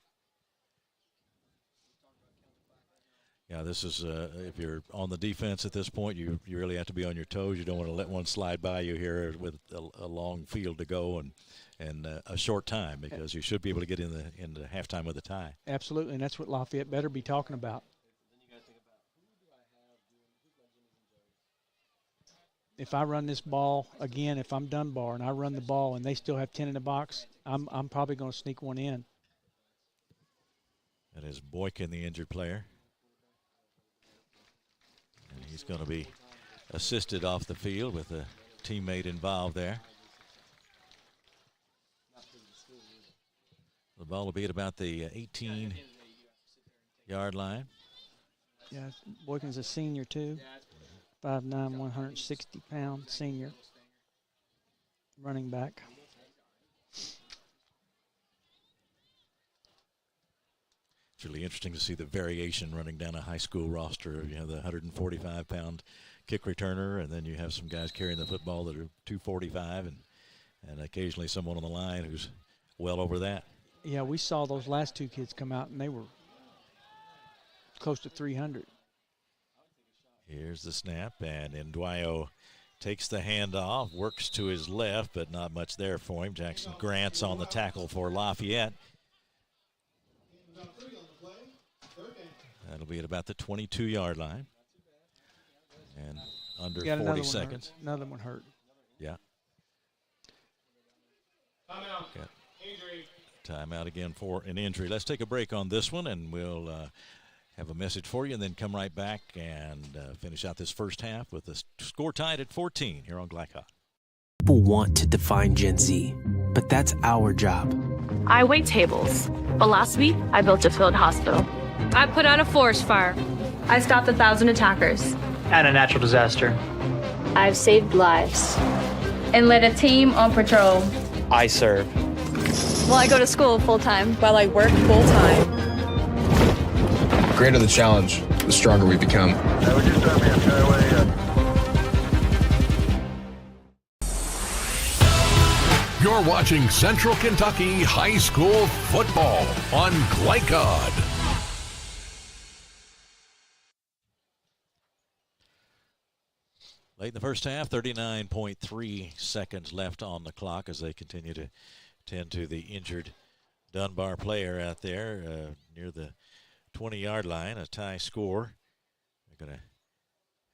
Yeah, this is, if you're on the defense at this point, you really have to be on your toes. You don't want to let one slide by you here with a long field to go and a short time, because you should be able to get into halftime with a tie. Absolutely, and that's what Lafayette better be talking about. If I run this ball again, if I'm Dunbar and I run the ball and they still have 10 in the box, I'm probably going to sneak one in. That is Boykin, the injured player. And he's going to be assisted off the field with a teammate involved there. The ball will be at about the 18-yard line. Yeah, Boykin's a senior too. 5'9", 160-pound senior running back. It's really interesting to see the variation running down a high school roster. You have the 145-pound kick returner, and then you have some guys carrying the football that are 245, and occasionally someone on the line who's well over that. Yeah, we saw those last two kids come out, and they were close to 300. Here's the snap, and Ndwayo takes the handoff, works to his left, but not much there for him. Jackson Grant's on the tackle for Lafayette. That'll be at about the 22-yard line. And under 40 seconds. Another one hurt. Yeah. Timeout. Injury. Timeout again for an injury. Let's take a break on this one, and we'll have a message for you and then come right back and finish out this first half with the score tied at 14 here on Glycod. People want to define Gen Z, but that's our job. I wait tables, but last week I built a field hospital. I put out a forest fire. I stopped 1,000 attackers. And a natural disaster. I've saved lives. And led a team on patrol. I serve. Well, I go to school full-time. While I work full-time. The greater the challenge, the stronger we become. You're watching Central Kentucky High School Football on Glycod. Late in the first half, 39.3 seconds left on the clock as they continue to tend to the injured Dunbar player out there near the 20-yard line, a tie score. They're going to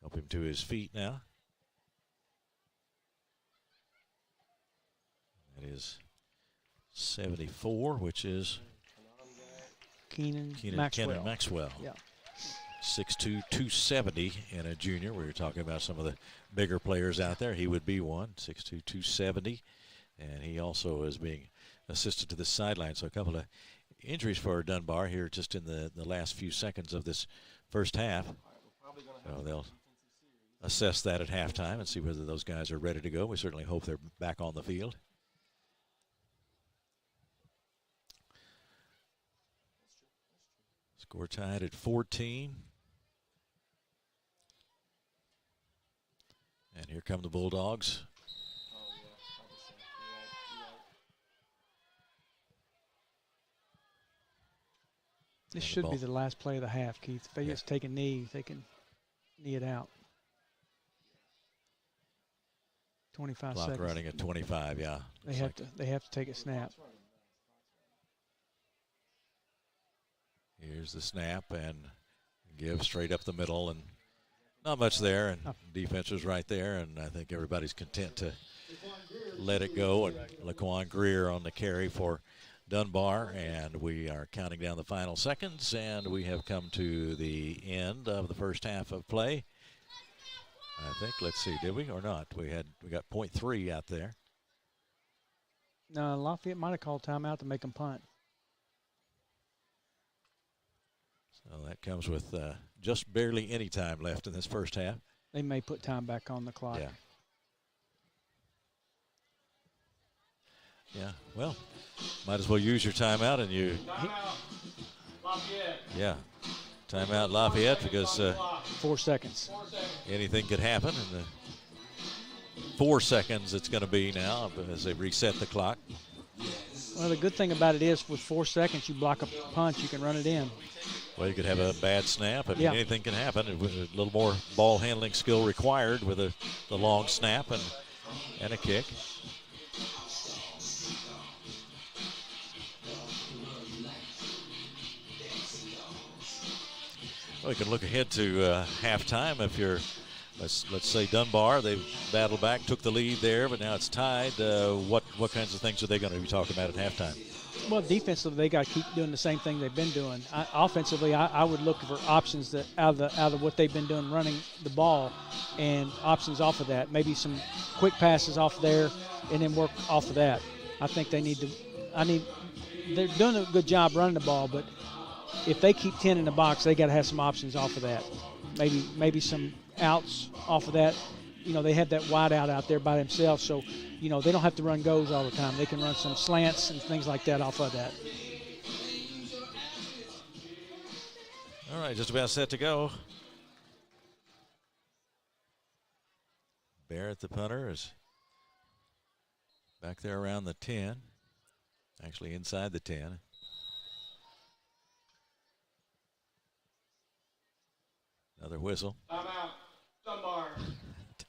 help him to his feet now. That is 74, which is Keenan Maxwell. Yeah. 6'2", 270, and a junior. We were talking about some of the bigger players out there. He would be one, 6'2", 270, and he also is being assisted to the sideline. So a couple of injuries for Dunbar here just in the last few seconds of this first half. So they'll assess that at halftime and see whether those guys are ready to go. We certainly hope they're back on the field. Score tied at 14. And here come the Bulldogs. This should be the last play of the half, Keith. If they just take a knee, they can knee it out. 25 Clock seconds. running at 25, yeah. They have to take a snap. Here's the snap and give straight up the middle, and not much there, and defense was right there, and I think everybody's content to let it go. And Laquan Greer on the carry for Dunbar, and we are counting down the final seconds, and we have come to the end of the first half of play. I think, let's see, did we or not? We got .3 out there. No, Lafayette might have called timeout to make them punt. So that comes with just barely any time left in this first half. They may put time back on the clock. Yeah. Yeah, well, might as well use your timeout and you. Yeah, timeout Lafayette because 4 seconds. Anything could happen in the 4 seconds it's going to be now as they reset the clock. Well, the good thing about it is with 4 seconds, you block a punch, you can run it in. Well, you could have a bad snap. I mean, anything can happen. A little more ball handling skill required with the long snap and a kick. Well, you can look ahead to halftime if you're, let's say Dunbar. They battled back, took the lead there, but now it's tied. What kinds of things are they going to be talking about at halftime? Well, defensively, they got to keep doing the same thing they've been doing. Offensively, I would look for options that out of what they've been doing, running the ball, and options off of that. Maybe some quick passes off there, and then work off of that. I think they need to. They're doing a good job running the ball, but if they keep 10 in the box, they got to have some options off of that. Maybe some outs off of that. You know, they have that wide out there by themselves, so, you know, they don't have to run goes all the time. They can run some slants and things like that off of that. All right, just about set to go. Barrett, the punter, is back there around the 10, actually inside the 10. Another whistle. Timeout, Dunbar.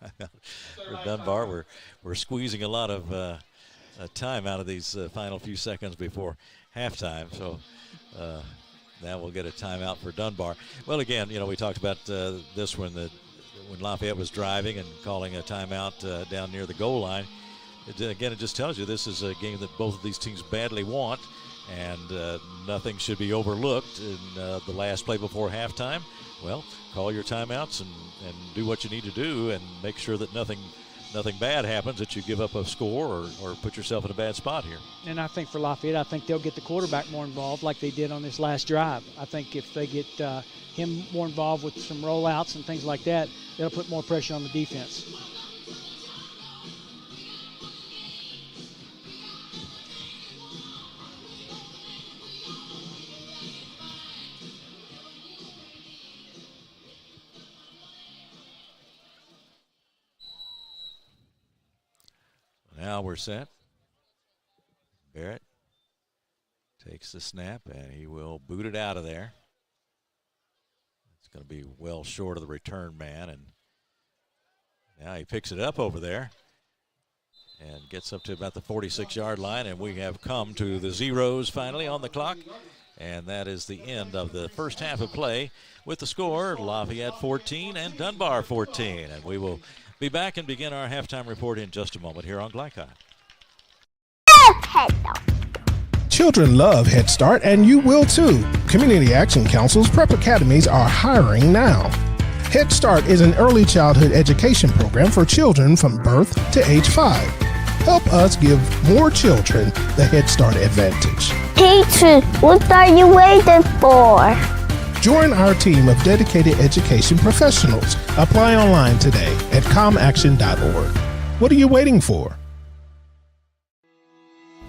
Timeout for Dunbar. We're squeezing a lot of time out of these final few seconds before halftime. So now we'll get a timeout for Dunbar. Well, again, you know, we talked about this when Lafayette was driving and calling a timeout down near the goal line. It just tells you this is a game that both of these teams badly want, and nothing should be overlooked in the last play before halftime. Well, call your timeouts and do what you need to do and make sure that nothing nothing bad happens that you give up a score or put yourself in a bad spot here. And I think for Lafayette, I think they'll get the quarterback more involved like they did on this last drive. I think if they get him more involved with some rollouts and things like that, they'll put more pressure on the defense. Now we're set. Barrett takes the snap, and he will boot it out of there. It's going to be well short of the return man, and now he picks it up over there and gets up to about the 46-yard line, and we have come to the zeros finally on the clock, and that is the end of the first half of play with the score, Lafayette 14 and Dunbar 14, and we will be back and begin our halftime report in just a moment here on Glycon. Children love Head Start, and you will too. Community Action Council's prep academies are hiring now. Head Start is an early childhood education program for children from birth to age 5. Help us give more children the Head Start advantage. Teacher, what are you waiting for? Join our team of dedicated education professionals. Apply online today at comaction.org. What are you waiting for?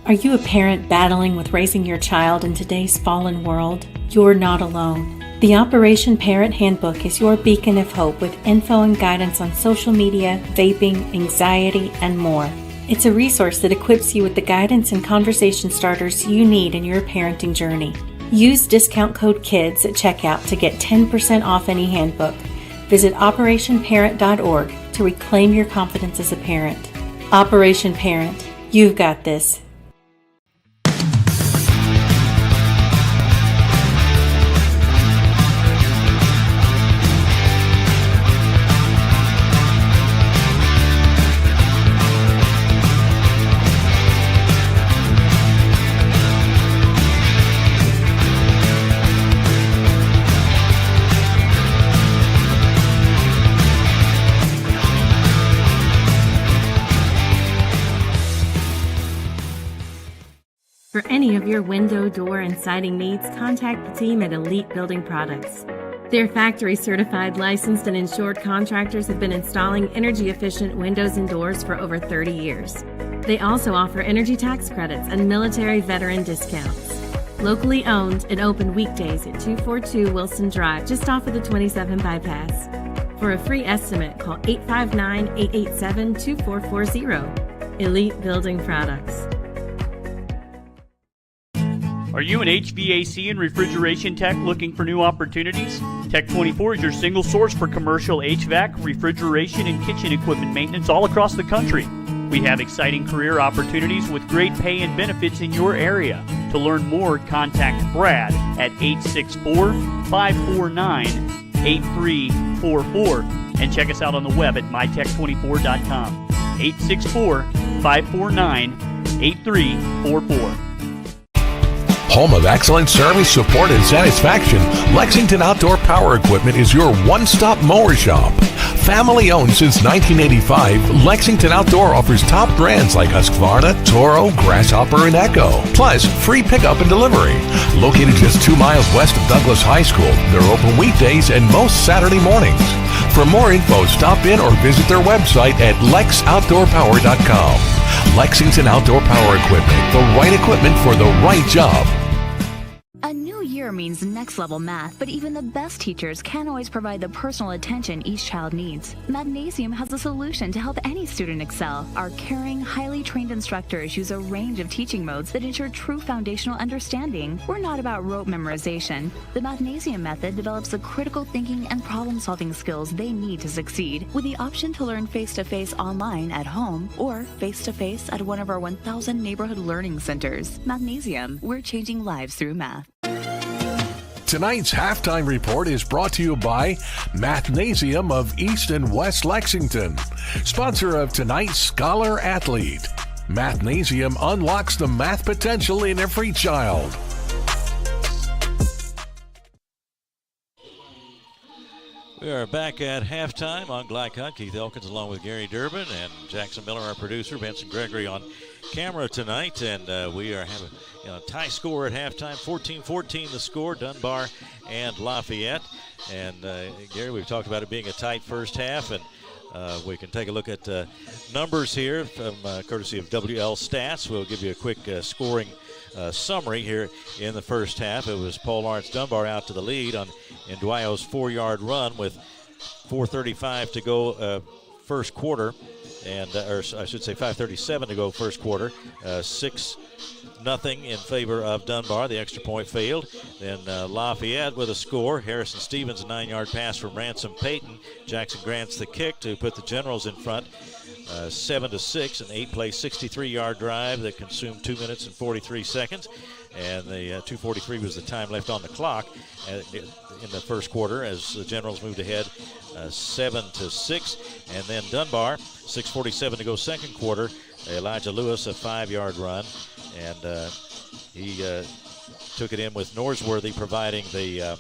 Are you a parent battling with raising your child in today's fallen world? You're not alone. The Operation Parent Handbook is your beacon of hope with info and guidance on social media, vaping, anxiety, and more. It's a resource that equips you with the guidance and conversation starters you need in your parenting journey. Use discount code KIDS at checkout to get 10% off any handbook. Visit operationparent.org to reclaim your confidence as a parent. Operation Parent, you've got this. For any of your window, door, and siding needs, contact the team at Elite Building Products. Their factory-certified, licensed, and insured contractors have been installing energy-efficient windows and doors for over 30 years. They also offer energy tax credits and military veteran discounts. Locally owned and open weekdays at 242 Wilson Drive, just off of the 27 bypass. For a free estimate, call 859-887-2440. Elite Building Products. Are you an HVAC and refrigeration tech looking for new opportunities? Tech24 is your single source for commercial HVAC, refrigeration, and kitchen equipment maintenance all across the country. We have exciting career opportunities with great pay and benefits in your area. To learn more, contact Brad at 864-549-8344 and check us out on the web at mytech24.com. 864-549-8344. Home of excellent service, support, and satisfaction, Lexington Outdoor Power Equipment is your one-stop mower shop. Family owned since 1985, Lexington Outdoor offers top brands like Husqvarna, Toro, Grasshopper, and Echo. Plus, free pickup and delivery. Located just 2 miles west of Douglas High School, they're open weekdays and most Saturday mornings. For more info, stop in or visit their website at lexoutdoorpower.com. Lexington Outdoor Power Equipment, the right equipment for the right job. A new year means next level math, but even the best teachers can't always provide the personal attention each child needs. Magnesium has a solution to help any student excel. Our caring, highly trained instructors use a range of teaching modes that ensure true foundational understanding. We're not about rote memorization. The Magnesium method develops the critical thinking and problem-solving skills they need to succeed, with the option to learn face-to-face online at home or face-to-face at one of our 1,000 neighborhood learning centers. Magnesium, we're changing lives through math. Tonight's halftime report is brought to you by Mathnasium of East and West Lexington, sponsor of tonight's Scholar Athlete. Mathnasium unlocks the math potential in every child. We are back at halftime on Glycod. Keith Elkins along with Gary Durbin and Jackson Miller, our producer. Benson Gregory on camera tonight. And we are having a tie score at halftime. 14-14 the score, Dunbar and Lafayette. And Gary, we've talked about it being a tight first half. And we can take a look at numbers here from courtesy of WL Stats. We'll give you a quick scoring summary here in the first half. It was Paul Lawrence Dunbar out to the lead on Nduayo's 4-yard run with 4:35 to go first quarter, and or I should say 5:37 to go first quarter. 6-0 in favor of Dunbar. The extra point failed. Then Lafayette with a score. Harrison Stevens, a 9-yard pass from Ransom Payton. Jackson Grants the kick to put the Generals in front. 7-6, an 8-play, 63-yard drive that consumed 2 minutes and 43 seconds. And the 2:43 was the time left on the clock in the first quarter as the Generals moved ahead 7-6. And then Dunbar, 6:47 to go second quarter. Elijah Lewis, a 5-yard run. And he took it in with Norsworthy providing the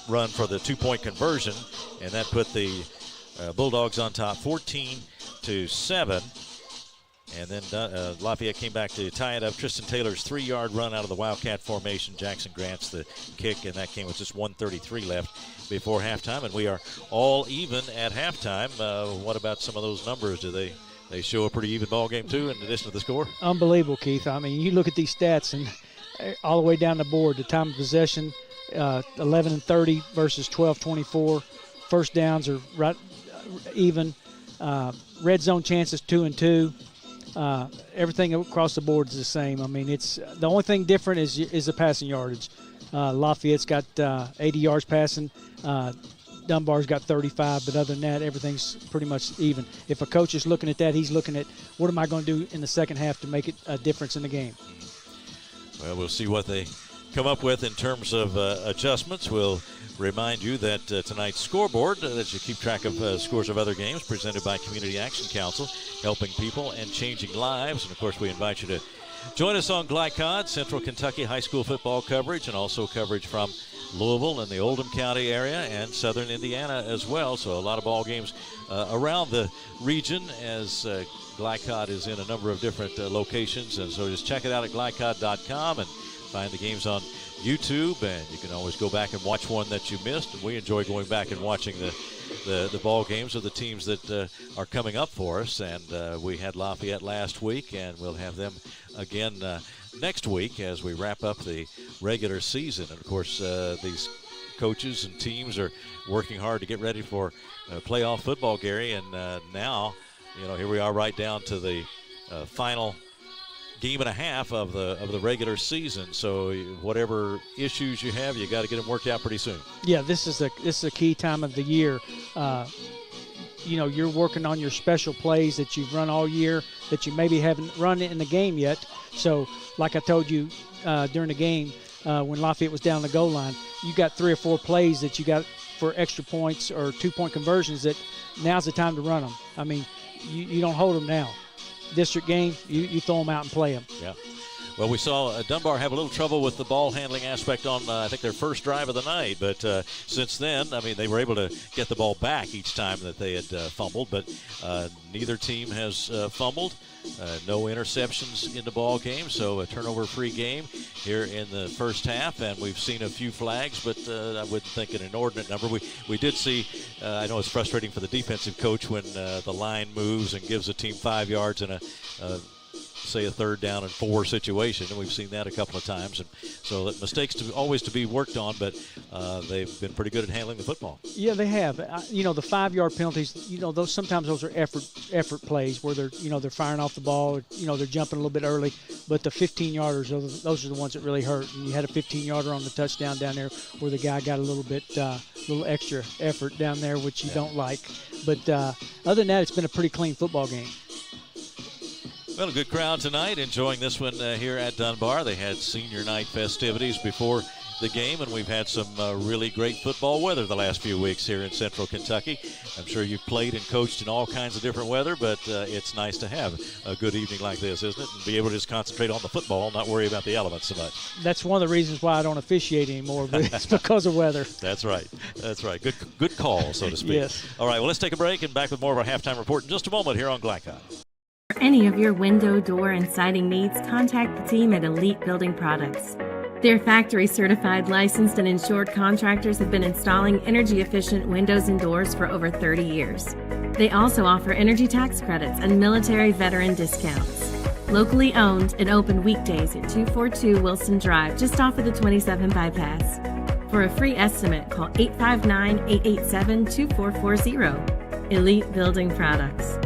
run for the 2-point conversion. And that put the Bulldogs on top 14-7. And then Lafayette came back to tie it up. Tristan Taylor's 3-yard run out of the Wildcat formation. Jackson Grants the kick, and that came with just 1:33 left before halftime. And we are all even at halftime. What about some of those numbers? Do they show a pretty even ball game too, in addition to the score? Unbelievable, Keith. I mean, you look at these stats and all the way down the board. The time of possession, 11-30 versus 12-24. First downs are right even. Red zone chances 2-2. Everything across the board is the same. I mean, it's the only thing different is the passing yardage. Lafayette's got 80 yards passing. Dunbar's got 35, but other than that, everything's pretty much even. If a coach is looking at that, he's looking at what am I going to do in the second half to make it a difference in the game. Well, we'll see what they come up with in terms of adjustments. We'll remind you that tonight's scoreboard, that you keep track of scores of other games, presented by Community Action Council, helping people and changing lives. And, of course, we invite you to join us on Glycod, Central Kentucky high school football coverage, and also coverage from Louisville and the Oldham County area and southern Indiana as well. So a lot of ball games around the region as Glycod is in a number of different locations. And so just check it out at glycod.com and find the games on YouTube, and you can always go back and watch one that you missed. And we enjoy going back and watching the ball games of the teams that are coming up for us. And we had Lafayette last week, and we'll have them again next week as we wrap up the regular season. And of course, these coaches and teams are working hard to get ready for playoff football, Gary. And now, here we are right down to the final game and a half of the regular season. So whatever issues you have, you got to get them worked out pretty soon. Yeah, this is a key time of the year. You're working on your special plays that you've run all year that you maybe haven't run in the game yet. So like I told you during the game when Lafayette was down the goal line, you got 3 or 4 plays that you got for extra points or 2-point conversions that now's the time to run them. I mean, you don't hold them now. District game, you throw them out and play them. Yeah. Well, we saw Dunbar have a little trouble with the ball handling aspect on, I think, their first drive of the night. But since then, I mean, they were able to get the ball back each time that they had fumbled. But neither team has fumbled. No interceptions in the ball game, so a turnover-free game here in the first half. And we've seen a few flags, but I wouldn't think an inordinate number. We did see, I know it's frustrating for the defensive coach when the line moves and gives a team 5 yards in say a 3rd down and 4 situation, and we've seen that a couple of times. And so that mistakes always to be worked on, but they've been pretty good at handling the football. Yeah, they have. The 5-yard penalties, those are effort plays where they're firing off the ball, they're jumping a little bit early, but the 15-yarders, those are the ones that really hurt. And you had a 15-yarder on the touchdown down there where the guy got a little extra effort down there, which you don't like. But other than that, it's been a pretty clean football game. Well, a good crowd tonight enjoying this one here at Dunbar. They had senior night festivities before the game, and we've had some really great football weather the last few weeks here in Central Kentucky. I'm sure you've played and coached in all kinds of different weather, but it's nice to have a good evening like this, isn't it? And be able to just concentrate on the football, not worry about the elements so much. That's one of the reasons why I don't officiate anymore, but it's because of weather. That's right. That's right. Good call, so to speak. Yes. All right, well, let's take a break and back with more of our halftime report in just a moment here on Glycon. For any of your window, door, and siding needs, contact the team at Elite Building Products. Their factory-certified, licensed, and insured contractors have been installing energy-efficient windows and doors for over 30 years. They also offer energy tax credits and military veteran discounts. Locally owned and open weekdays at 242 Wilson Drive, just off of the 27 bypass. For a free estimate, call 859-887-2440. Elite Building Products.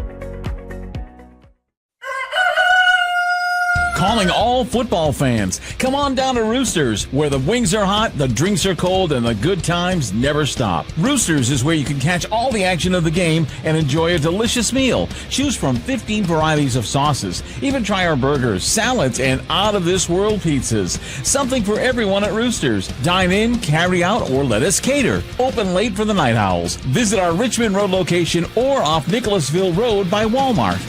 Calling all football fans. Come on down to Roosters, where the wings are hot, the drinks are cold, and the good times never stop. Roosters is where you can catch all the action of the game and enjoy a delicious meal. Choose from 15 varieties of sauces. Even try our burgers, salads, and out-of-this-world pizzas. Something for everyone at Roosters. Dine in, carry out, or let us cater. Open late for the Night Owls. Visit our Richmond Road location or off Nicholasville Road by Walmart.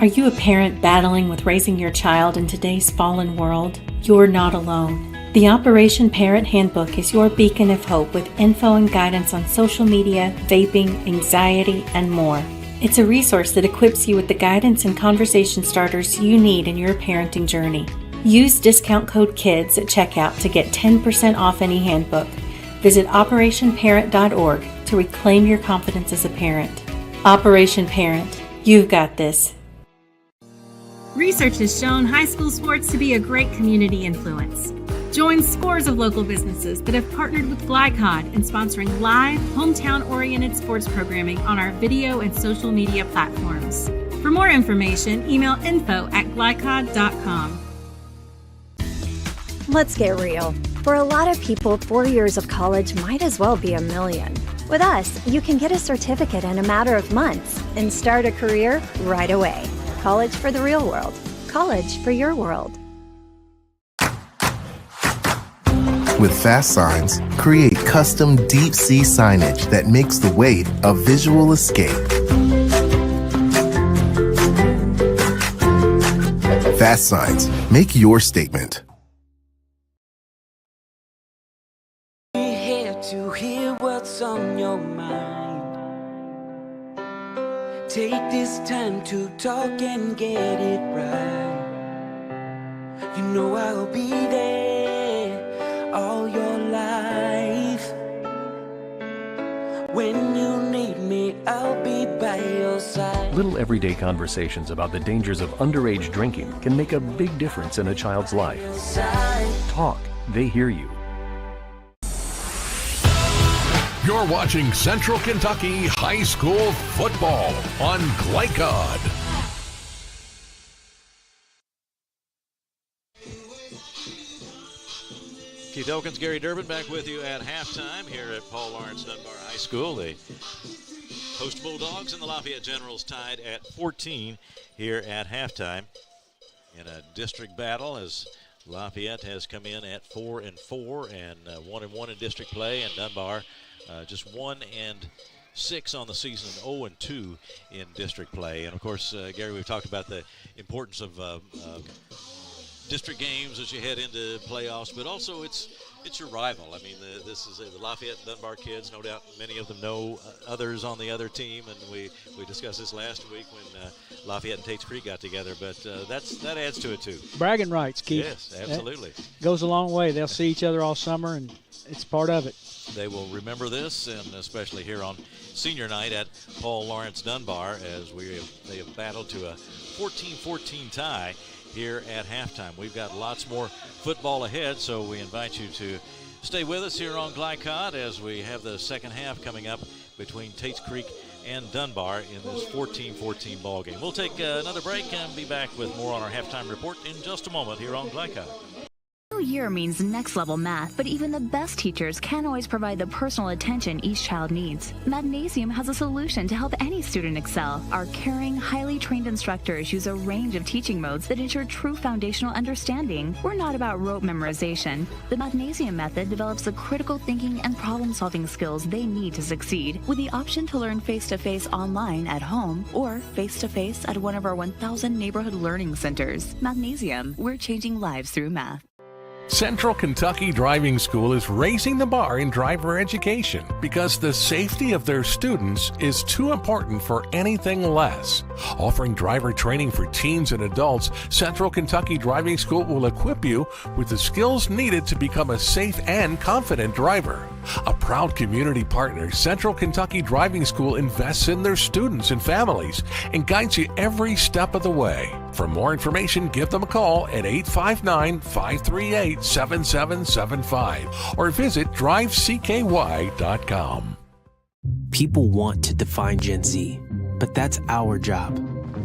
Are you a parent battling with raising your child in today's fallen world? You're not alone. The Operation Parent Handbook is your beacon of hope with info and guidance on social media, vaping, anxiety, and more. It's a resource that equips you with the guidance and conversation starters you need in your parenting journey. Use discount code KIDS at checkout to get 10% off any handbook. Visit operationparent.org to reclaim your confidence as a parent. Operation Parent, you've got this. Research has shown high school sports to be a great community influence. Join scores of local businesses that have partnered with Glycod in sponsoring live, hometown-oriented sports programming on our video and social media platforms. For more information, email info@glycod.com. Let's get real. For a lot of people, 4 years of college might as well be a million. With us, you can get a certificate in a matter of months and start a career right away. College for the real world. College for your world. With Fast Signs, create custom deep sea signage that makes the wait a visual escape. Fast Signs, make your statement. We're here to hear what's on your mind. Take this time to talk and get it right. You know I'll be there all your life. When you need me, I'll be by your side. Little everyday conversations about the dangers of underage drinking can make a big difference in a child's life. Talk, they hear you. You're watching Central Kentucky High School Football on Glycod. Keith Elkins, Gary Durbin back with you at halftime here at Paul Lawrence Dunbar High School. The Post Bulldogs and the Lafayette Generals tied at 14 here at halftime in a district battle as Lafayette has come in at 4-4 and 1-1 in district play, and Dunbar just 1-6 on the season, 0-2 in district play. And of course, Gary, we've talked about the importance of district games as you head into playoffs, but also it's your rival. I mean, this is the Lafayette and Dunbar kids. No doubt many of them know others on the other team, and we discussed this last week when Lafayette and Tates Creek got together, but that adds to it too. Bragging rights, Keith. Yes, absolutely. That goes a long way. They'll see each other all summer, and it's part of it. They will remember this, and especially here on senior night at Paul Lawrence Dunbar, as they have battled to a 14-14 tie here at halftime. We've got lots more football ahead, so we invite you to stay with us here on Glycod as we have the second half coming up between Tates Creek and Dunbar in this 14-14 ball game. We'll take another break and be back with more on our halftime report in just a moment here on Glycod. year means next level math, but even the best teachers can't always provide the personal attention each child needs. Magnesium has a solution to help any student excel. Our caring, highly trained instructors use a range of teaching modes that ensure true foundational understanding. We're not about rote memorization. The Magnesium method develops the critical thinking and problem-solving skills they need to succeed, with the option to learn face-to-face online at home or face-to-face at one of our 1,000 neighborhood learning centers. Magnesium, we're changing lives through math. Central Kentucky Driving School is raising the bar in driver education because the safety of their students is too important for anything less. Offering driver training for teens and adults, Central Kentucky Driving School will equip you with the skills needed to become a safe and confident driver. A proud community partner, Central Kentucky Driving School invests in their students and families and guides you every step of the way. For more information, give them a call at 859-538-7775 or visit drivecky.com. People want to define Gen Z, but that's our job.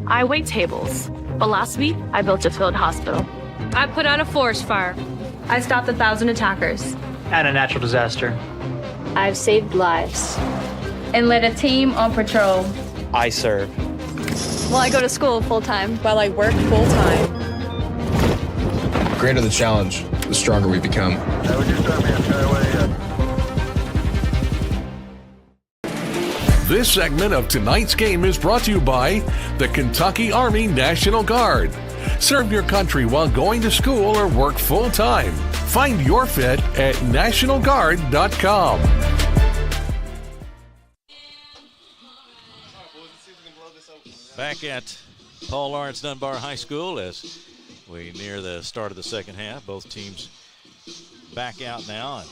I wait tables, but last week I built a field hospital. I put out a forest fire. I stopped 1,000 attackers. And a natural disaster. I've saved lives. And led a team on patrol. I serve. Well, I go to school full-time. While I work full-time. The greater the challenge, the stronger we become. This segment of tonight's game is brought to you by the Kentucky Army National Guard. Serve your country while going to school or work full-time. Find your fit at nationalguard.com. Back at Paul Lawrence Dunbar High School as we near the start of the second half. Both teams back out now. And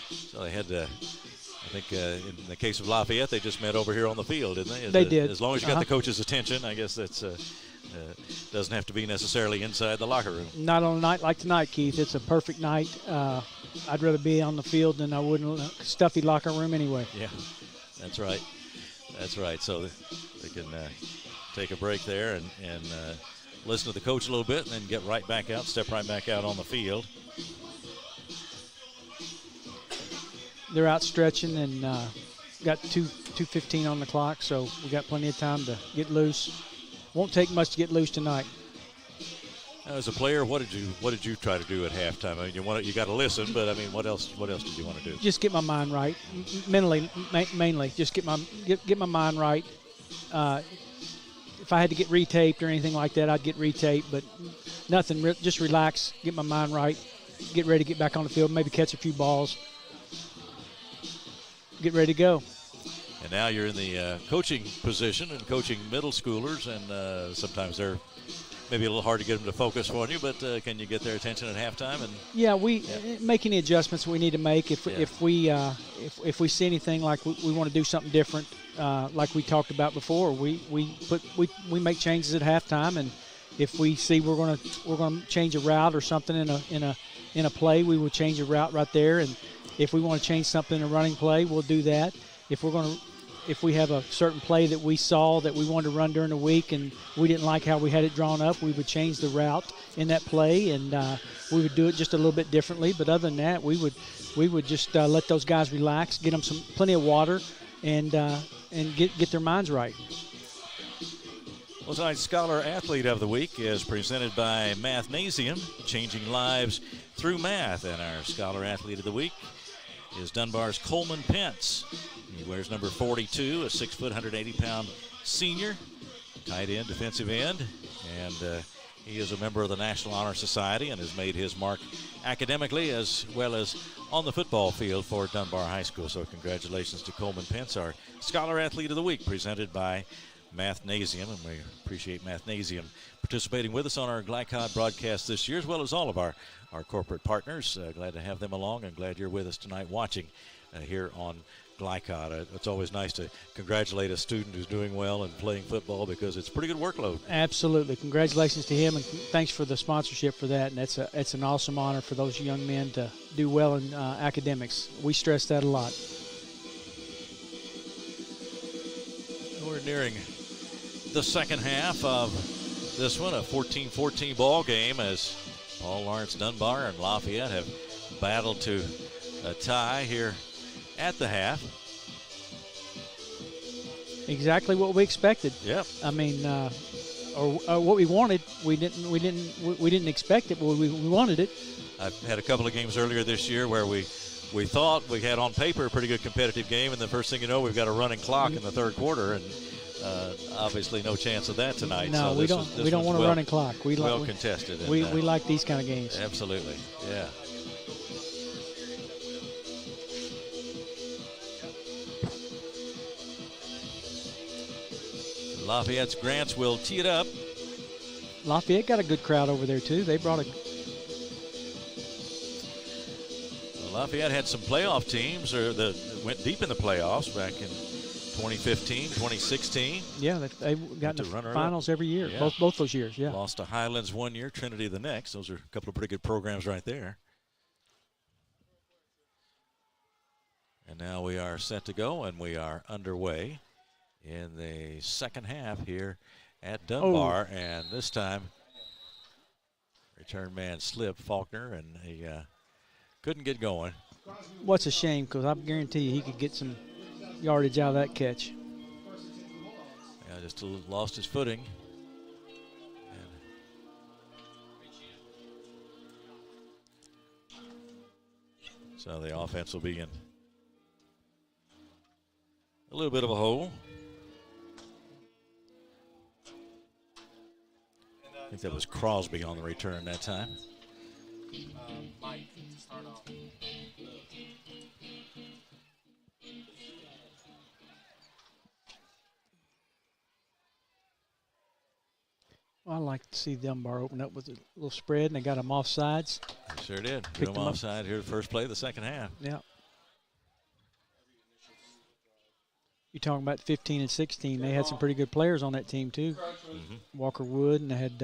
so they had to, I think in the case of Lafayette, they just met over here on the field, didn't they? They did. As long as you got the coach's attention, I guess that's doesn't have to be necessarily inside the locker room. Not on a night like tonight, Keith. It's a perfect night. I'd rather be on the field than I would in a stuffy locker room anyway. Yeah, that's right. That's right. So they can take a break there and listen to the coach a little bit and then get right back out, step right back out on the field. They're out stretching and got 2:15 on the clock, so we got plenty of time to get loose. Won't take much to get loose tonight. Now, as a player, what did you try to do at halftime? I mean, you got to listen, but I mean, what else did you want to do? Just get my mind right, mentally, mainly. Just get my mind right. If I had to get retaped or anything like that, I'd get retaped, but nothing. Just relax, get my mind right, get ready to get back on the field, maybe catch a few balls, get ready to go. And now you're in the coaching position and coaching middle schoolers, and sometimes they're maybe a little hard to get them to focus on you, but can you get their attention at halftime? And we make any adjustments we need to make. If we see anything like we want to do something different, like we talked about before, we make changes at halftime. And if we see we're going to change a route or something in a play, we will change a route right there. And if we want to change something in a running play, we'll do that. If we have a certain play that we saw that we wanted to run during the week and we didn't like how we had it drawn up, we would change the route in that play, and we would do it just a little bit differently. But other than that, we would just let those guys relax, get them plenty of water, and get their minds right. Well, tonight's Scholar Athlete of the Week is presented by Mathnasium, changing lives through math. And our Scholar Athlete of the Week is Dunbar's Coleman Pence. He wears number 42, a 6 foot, 180-pound senior, tight end, defensive end, and he is a member of the National Honor Society and has made his mark academically as well as on the football field for Dunbar High School. So congratulations to Coleman Pence, our Scholar Athlete of the Week, presented by Mathnasium, and we appreciate Mathnasium participating with us on our Glycod broadcast this year, as well as all of our corporate partners. Glad to have them along, and glad you're with us tonight watching here on Glycod. It's always nice to congratulate a student who's doing well and playing football, because it's a pretty good workload. Absolutely. Congratulations to him, and thanks for the sponsorship for that. And it's an awesome honor for those young men to do well in academics. We stress that a lot. We're nearing the second half of this one, a 14-14 ball game, as Paul Lawrence Dunbar and Lafayette have battled to a tie here at the half. Exactly what we expected. Yep. I mean, or what we wanted. We didn't expect it, but we wanted it. I've had a couple of games earlier this year where we thought we had on paper a pretty good competitive game, and the first thing you know, we've got a running clock in the third quarter, and obviously no chance of that tonight. No, so we don't want a running clock. We well contested. And, we like these kind of games. Absolutely, yeah. Lafayette's Grants will tee it up. Lafayette got a good crowd over there too. They brought a. Lafayette had some playoff teams that went deep in the playoffs back in 2015, 2016. Yeah, they've gotten to finals every year, yeah. both those years, yeah. Lost to Highlands one year, Trinity the next. Those are a couple of pretty good programs right there. And now we are set to go, and we are underway in the second half here at Dunbar. Oh. And this time, return man slipped Faulkner, and he couldn't get going. What's a shame, because I guarantee you he could get some yardage out of that catch. Yeah, just lost his footing. And so the offense will be in a little bit of a hole. I think that was Crosby on the return that time. Mike to start off. Well, I like to see Dunbar open up with a little spread, and they got them off sides. They sure did. Put them offside here the first play of the second half. Yeah. You're talking about 15 and 16. They had some pretty good players on that team, too. Mm-hmm. Walker Wood, and they had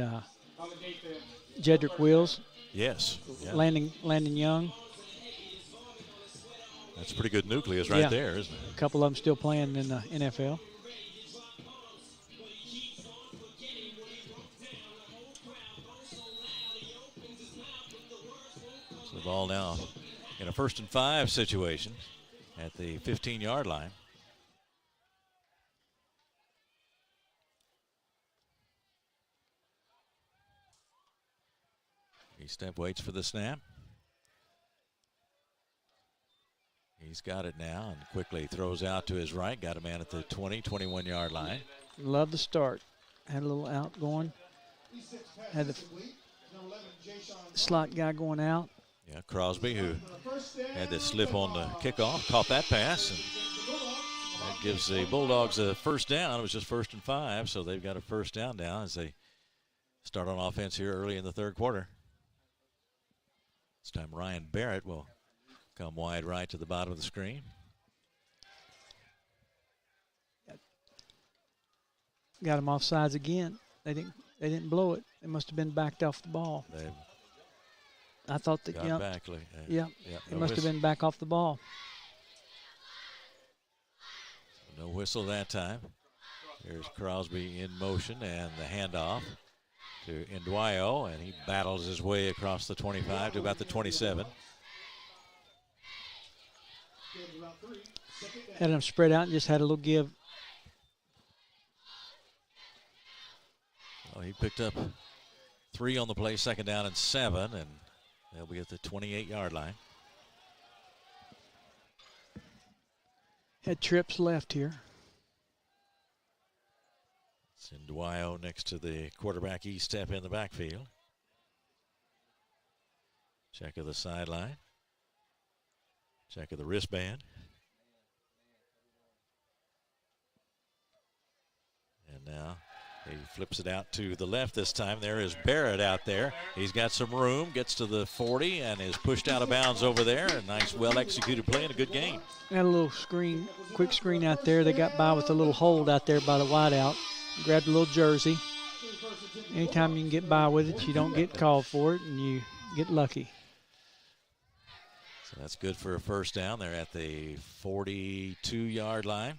Jedrick Wills. Yes. Yeah. Landon Young. That's a pretty good nucleus right there, isn't it? A couple of them still playing in the NFL. So the ball now in a 1st and 5 situation at the 15-yard line. Step waits for the snap. He's got it now and quickly throws out to his right. Got a man at the 20, 21-yard line. Love the start. Had a little out going. Had the slot guy going out. Yeah, Crosby, who had the slip on the kickoff, caught that pass. And that gives the Bulldogs a first down. It was just 1st and 5, so they've got a first down now as they start on offense here early in the third quarter. This time Ryan Barrett will come wide right to the bottom of the screen. Got him off sides again. They didn't blow it. They must have been backed off the ball. I thought that, back. It must have been back off the ball. So no whistle that time. Here's Crosby in motion and the handoff to Nduayo, and he battles his way across the 25 to about the 27. Had him spread out and just had a little give. Well, he picked up 3 on the play, 2nd down and 7, and they'll be at the 28-yard line. Had trips left here. It's Nduayo next to the quarterback E-step in the backfield. Check of the sideline. Check of the wristband. And now he flips it out to the left this time. There is Barrett out there. He's got some room, gets to the 40, and is pushed out of bounds over there. A nice, well-executed play and a good game. Had a little quick screen out there. They got by with a little hold out there by the wideout. Grabbed a little jersey. Anytime you can get by with it, you don't get called for it, and you get lucky. So that's good for a first down. They're at the 42-yard line.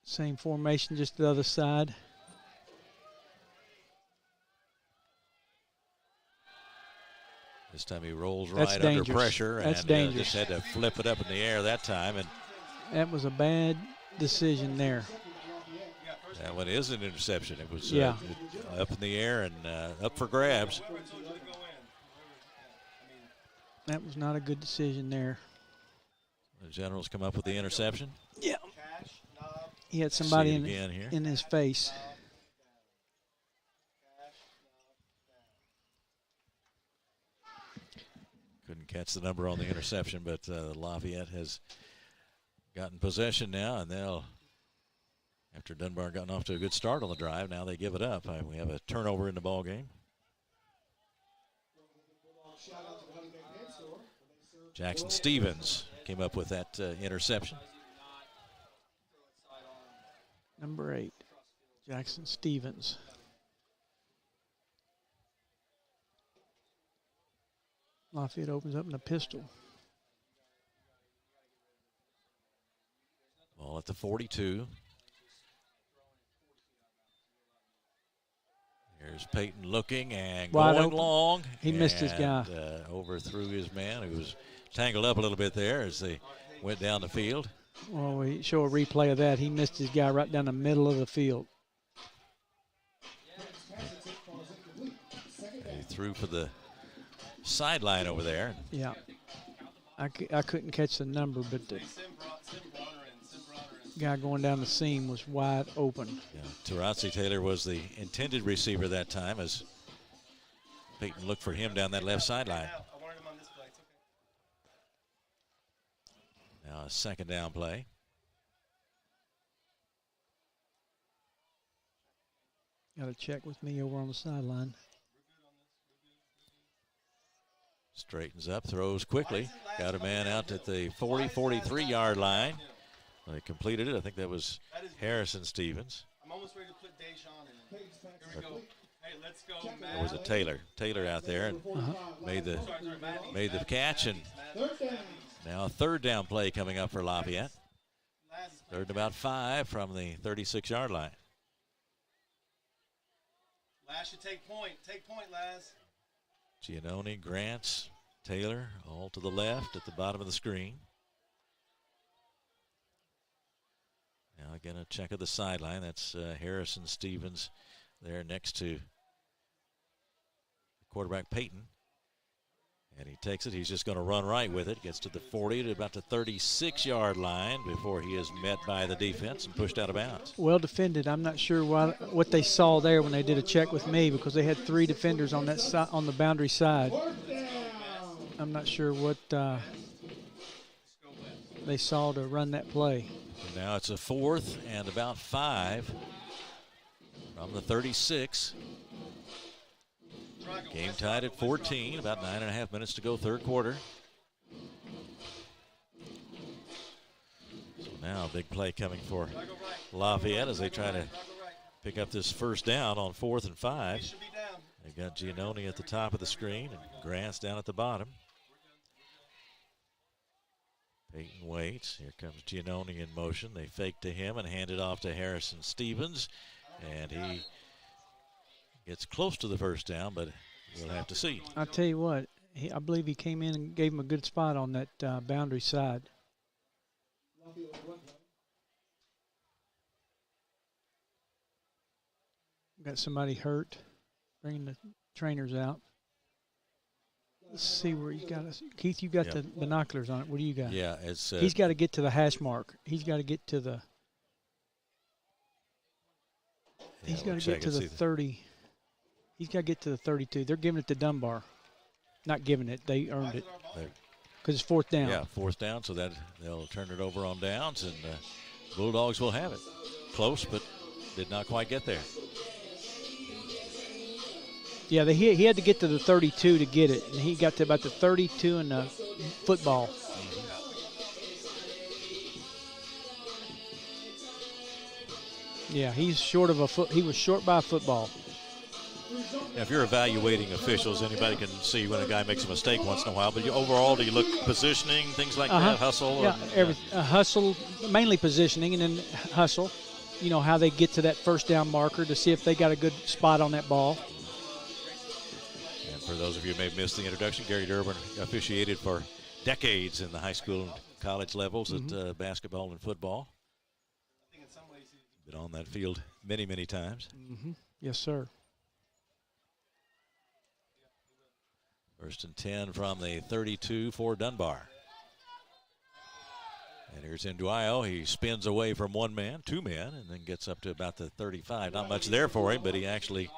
Same formation, just the other side. This time he rolls That's right dangerous. under pressure. That's and dangerous. just had to flip it up in the air that time. And that was a bad decision there. that one is an interception. It was Yeah. up in the air and up for grabs. That was not a good decision there. The Generals come up with the interception. Yeah. He had somebody See it again here. in his face. Couldn't catch the number on the interception, but Lafayette has gotten possession now, and they'll, after Dunbar gotten off to a good start on the drive, now they give it up. We have a turnover in the ball game. Jackson Stevens came up with that interception. Number 8, Jackson Stevens. Lafayette opens up in a pistol. Ball at the 42. Here's Peyton looking and Wide going open. long. He missed his guy. Overthrew his man, who was tangled up a little bit there as they went down the field. Well, we show a replay of that. He missed his guy right down the middle of the field. He threw for the sideline over there. Yeah. I couldn't catch the number, but the guy going down the seam was wide open. Yeah, Tarazzi Taylor was the intended receiver that time as Peyton looked for him down that left sideline. Now a second down play. Got to check with me over on the sideline. Straightens up, throws quickly. Got a man out at the 43-yard line. They completed it. I think that was Harrison Stevens. I'm almost ready to put Deshaun in. Here we go. Hey, let's go, Matt. There was a Taylor out there and made the catch. And now a third down play coming up for Lafayette. Third and about 5 from the 36-yard line. Laz should take point. Take point, Laz. Giannone, Grants, Taylor, all to the left at the bottom of the screen. Now again, a check of the sideline. That's Harrison Stevens there next to quarterback Peyton. And he takes it. He's just going to run right with it. Gets to the 40 to about the 36-yard line before he is met by the defense and pushed out of bounds. Well defended. I'm not sure what they saw there when they did a check with me because they had 3 defenders on that side, on the boundary side. I'm not sure what they saw to run that play. Now it's a 4th and about 5 from the 36. Game tied at 14, about 9.5 minutes to go, third quarter. So now a big play coming for Lafayette as they try to pick up this first down on 4th and 5. They've got Giannone at the top of the screen and Grants down at the bottom. Peyton waits. Here comes Giannone in motion. They fake to him and hand it off to Harrison Stevens. And he gets close to the first down, but we'll have to see. I'll tell you what, I believe he came in and gave him a good spot on that boundary side. Got somebody hurt. Bringing the trainers out. Let's see where he's got us. Keith, you got the binoculars on it. What do you got? Yeah, it's. He's got to get to the hash mark. He's got to get to the. He's got to get to the 30. He's got to get to the 32. They're giving it to Dunbar. Not giving it. They earned it. Because it's 4th down. Yeah, 4th down, so that they'll turn it over on downs, and Bulldogs will have it. Close, but did not quite get there. Yeah, he had to get to the 32 to get it, and he got to about the 32 in the football. Yeah, he's short of a foot. He was short by a football. Now, if you're evaluating officials, anybody can see when a guy makes a mistake once in a while. But overall, do you look positioning, things like that, hustle? Yeah, hustle, mainly positioning, and then hustle. You know, how they get to that first down marker to see if they got a good spot on that ball. And For those of you who may have missed the introduction, Gary Durbin officiated for decades in the high school and college levels at basketball and football. Been on that field many, many times. Yes, sir. 1st and 10 from the 32 for Dunbar. And here's Nduayo. He spins away from one man, two men, and then gets up to about the 35. Not much there for him, but he actually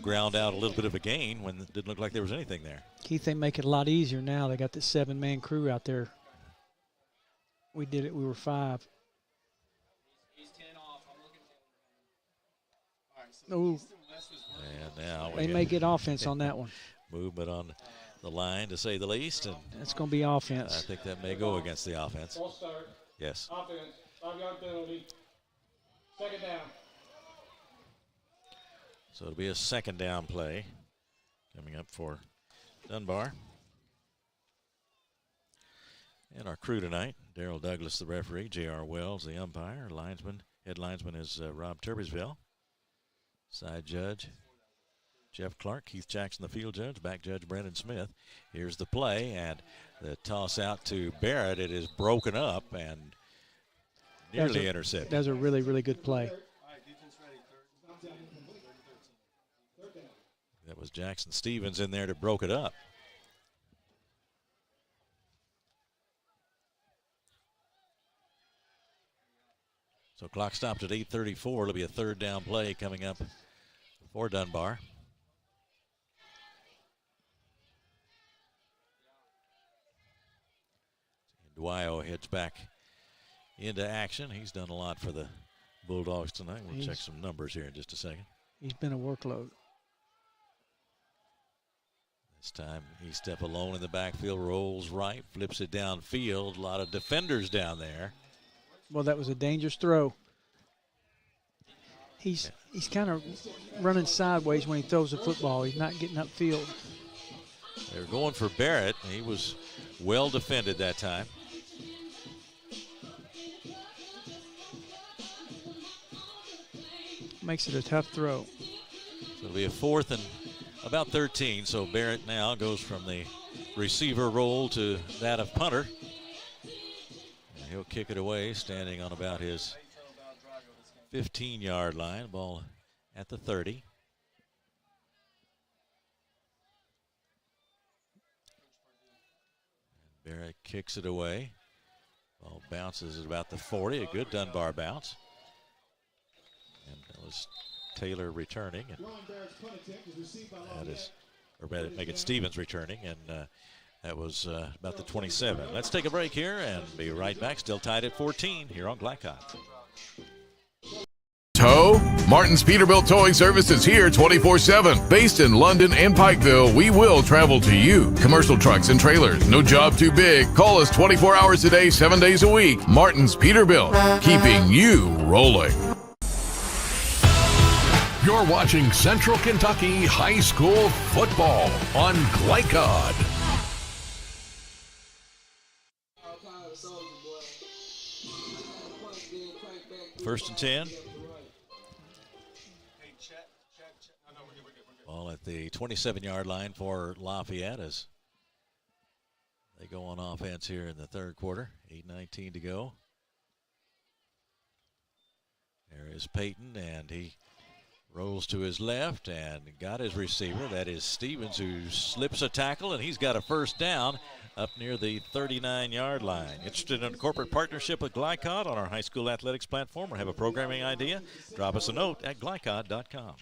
ground out a little bit of a gain when it didn't look like there was anything there. Keith, they make it a lot easier now. They got this 7-man crew out there. We did it. We were 5. Ooh. And now they may get offense on that one. Movement on the line, to say the least. And that's going to be offense. I think that may go against the offense. False start. Yes. Offense. 5-yard penalty. 2nd down. So it'll be a 2nd down play coming up for Dunbar. And our crew tonight, Darrell Douglas, the referee, J.R. Wells, the umpire, head linesman is Rob Turbisville. Side judge, Jeff Clark, Keith Jackson, the field judge, back judge Brendan Smith. Here's the play, and the toss out to Barrett. It is broken up and nearly intercepted. That was a really, really good play. That was Jackson Stevens in there that broke it up. So clock stopped at 8:34. It'll be a 3rd down play coming up for Dunbar. Dwyo heads back into action. He's done a lot for the Bulldogs tonight. We'll check some numbers here in just a second. He's been a workload. This time he step alone in the backfield, rolls right, flips it downfield. A lot of defenders down there. Well, that was a dangerous throw. He's kind of running sideways when he throws the football. He's not getting upfield. They're going for Barrett. He was well defended that time. Makes it a tough throw. So it'll be a 4th and about 13. So Barrett now goes from the receiver role to that of punter. And he'll kick it away, standing on about his 15-yard line. Ball at the 30. And Barrett kicks it away. Ball bounces at about the 40. A good Dunbar bounce. And that was Taylor returning. And that is, or Megan Stevens returning. And that was about the 27. Let's take a break here and be right back. Still tied at 14 here on Glycod. Tow? Martin's Peterbilt Towing Service is here 24/7. Based in London and Pikeville, we will travel to you. Commercial trucks and trailers, no job too big. Call us 24 hours a day, 7 days a week. Martin's Peterbilt, keeping you rolling. You're watching Central Kentucky High School Football on Glycod. First and 10. Ball at the 27-yard line for Lafayette as they go on offense here in the 3rd quarter. 8:19 to go. There is Peyton, and he rolls to his left and got his receiver. That is Stevens, who slips a tackle, and he's got a 1st down up near the 39-yard line. Interested in a corporate partnership with Glycod on our high school athletics platform or have a programming idea? Drop us a note at glycod.com.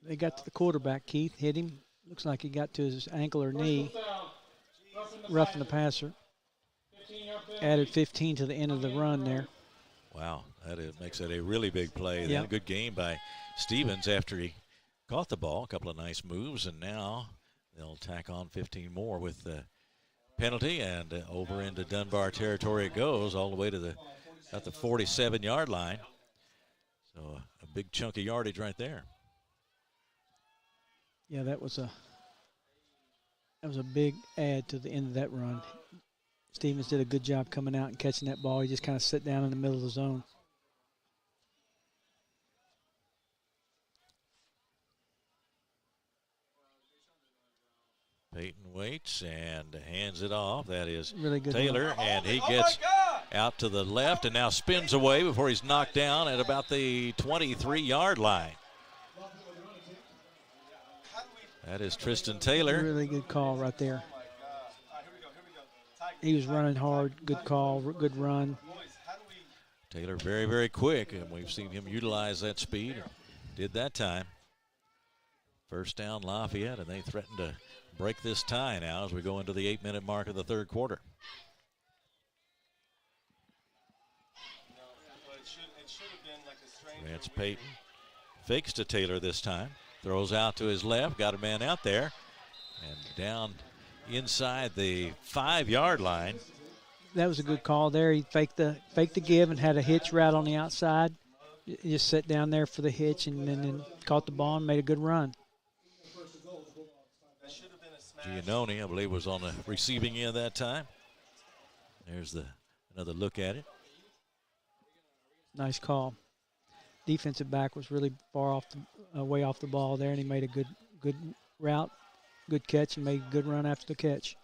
They got to the quarterback, Keith, hit him. Looks like he got to his ankle or knee. Roughing the passer. Added 15 to the end of the run there. Wow, makes it a really big play. Yep. A good game by Stevens after he caught the ball. A couple of nice moves, and now they'll tack on 15 more with the penalty, and over into Dunbar territory it goes, all the way to about the 47-yard line. So a big chunk of yardage right there. Yeah, that was a big add to the end of that run. Stevens did a good job coming out and catching that ball. He just kind of sat down in the middle of the zone. Peyton waits and hands it off. That is really good Taylor, run. and he gets out to the left and now spins away before he's knocked down at about the 23-yard line. That is Tristan Taylor. Really good call right there. He was running hard. Good call, good run. Taylor very, very quick, and we've seen him utilize that speed. Did that time. First down Lafayette, and they threaten to break this tie now as we go into the 8-minute mark of the third quarter. Vance Payton fakes to Taylor this time. Throws out to his left, got a man out there, and down inside the 5-yard line. That was a good call there. He faked the give and had a hitch route on the outside. He just sat down there for the hitch and then caught the ball and made a good run. Giannone, I believe, was on the receiving end that time. There's another look at it. Nice call. Defensive back was really far off way off the ball there, and he made a good route, good catch, and made a good run after the catch.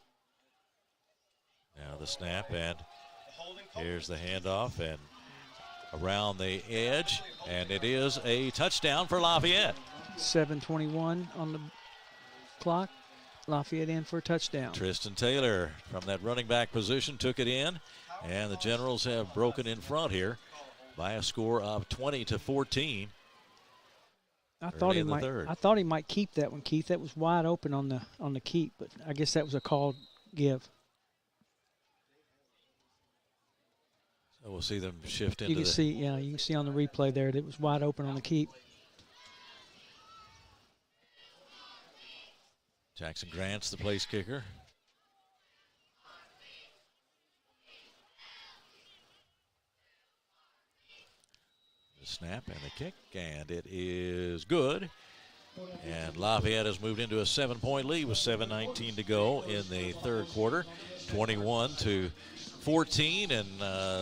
Now the snap, and here's the handoff, and around the edge, and it is a touchdown for Lafayette. 7:21 on the clock. Lafayette in for a touchdown. Tristan Taylor from that running back position took it in, and the Generals have broken in front here by a score of 20-14. I thought he might keep that one, Keith. That was wide open on the keep, but I guess that was a called give. So we'll see them shift into you can see on the replay there that it was wide open on the keep. Jackson Grant's the place kicker. The snap and the kick, and it is good. And Lafayette has moved into a 7-point lead with 7:19 to go in the third quarter, 21-14, and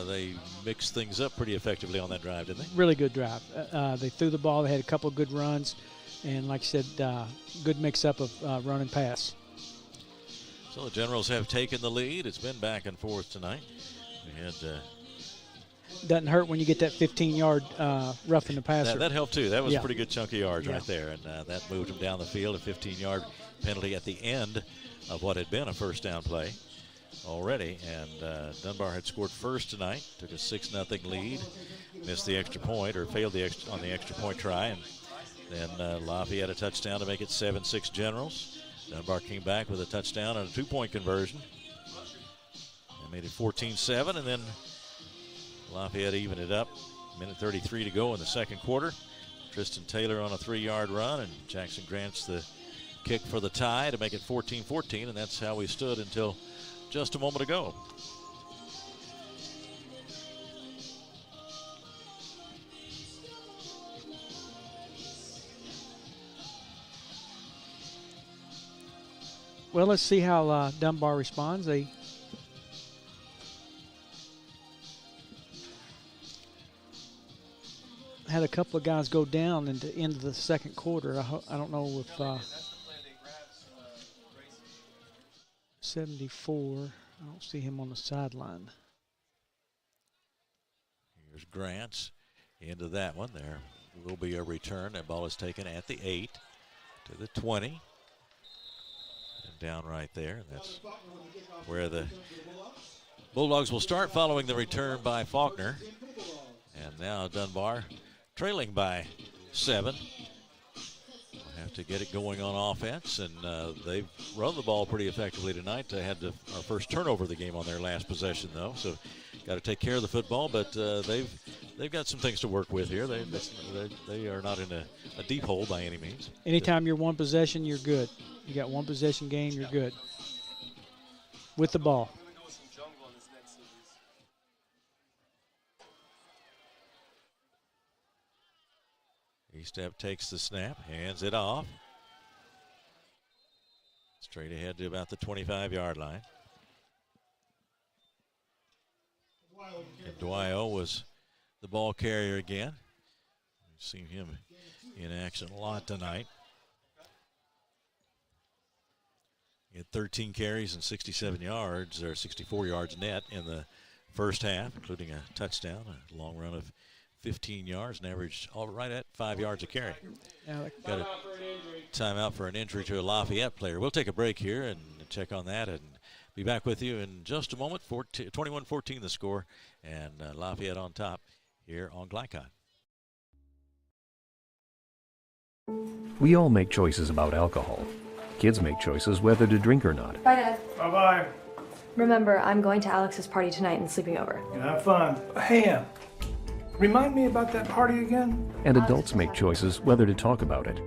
they mixed things up pretty effectively on that drive, didn't they? Really good drive. They threw the ball. They had a couple of good runs. And like I said, good mix-up of run and pass. So the Generals have taken the lead. It's been back and forth tonight. We had doesn't hurt when you get that 15-yard roughing the passer. That helped too. That was a pretty good chunk of yards right there, and that moved him down the field. A 15-yard penalty at the end of what had been a first down play already. And Dunbar had scored first tonight, took a 6-0 lead, missed the extra point or failed on the extra point try, and then Lafayette a touchdown to make it 7-6 Generals. Dunbar came back with a touchdown and a 2-point conversion. They made it 14-7, and then Lafayette evened it up. Minute 33 to go in the second quarter. Tristan Taylor on a 3-yard run, and Jackson Grant's the kick for the tie to make it 14-14, and that's how we stood until just a moment ago. Well, let's see how Dunbar responds. They had a couple of guys go down into the end of the second quarter. I don't know if 74. I don't see him on the sideline. Here's Grant's into that one. There will be a return. That ball is taken at the 8 to the 20. And down right there. That's where the Bulldogs will start following the return by Faulkner. And now Dunbar trailing by 7. We'll have to get it going on offense, and they've run the ball pretty effectively tonight. They had our first turnover of the game on their last possession, though, so got to take care of the football. But they've got some things to work with here. They are not in a deep hole by any means. Anytime you're one possession, you're good. You got one possession game, you're good with the ball. Estep takes the snap, hands it off. Straight ahead to about the 25-yard line. And Dwyo was the ball carrier again. We've seen him in action a lot tonight. 13 carries and 67 yards, or 64 yards net in the first half, including a touchdown, a long run of 15 yards, and averaged all right at 5 yards a carry. Got a timeout for an injury to a Lafayette player. We'll take a break here and check on that and be back with you in just a moment. 21-14 the score, and Lafayette on top here on Glycod. We all make choices about alcohol. Kids make choices whether to drink or not. Bye, Dad. Bye-bye. Remember, I'm going to Alex's party tonight and sleeping over. Have fun. Hey, remind me about that party again? And adults make choices whether to talk about it.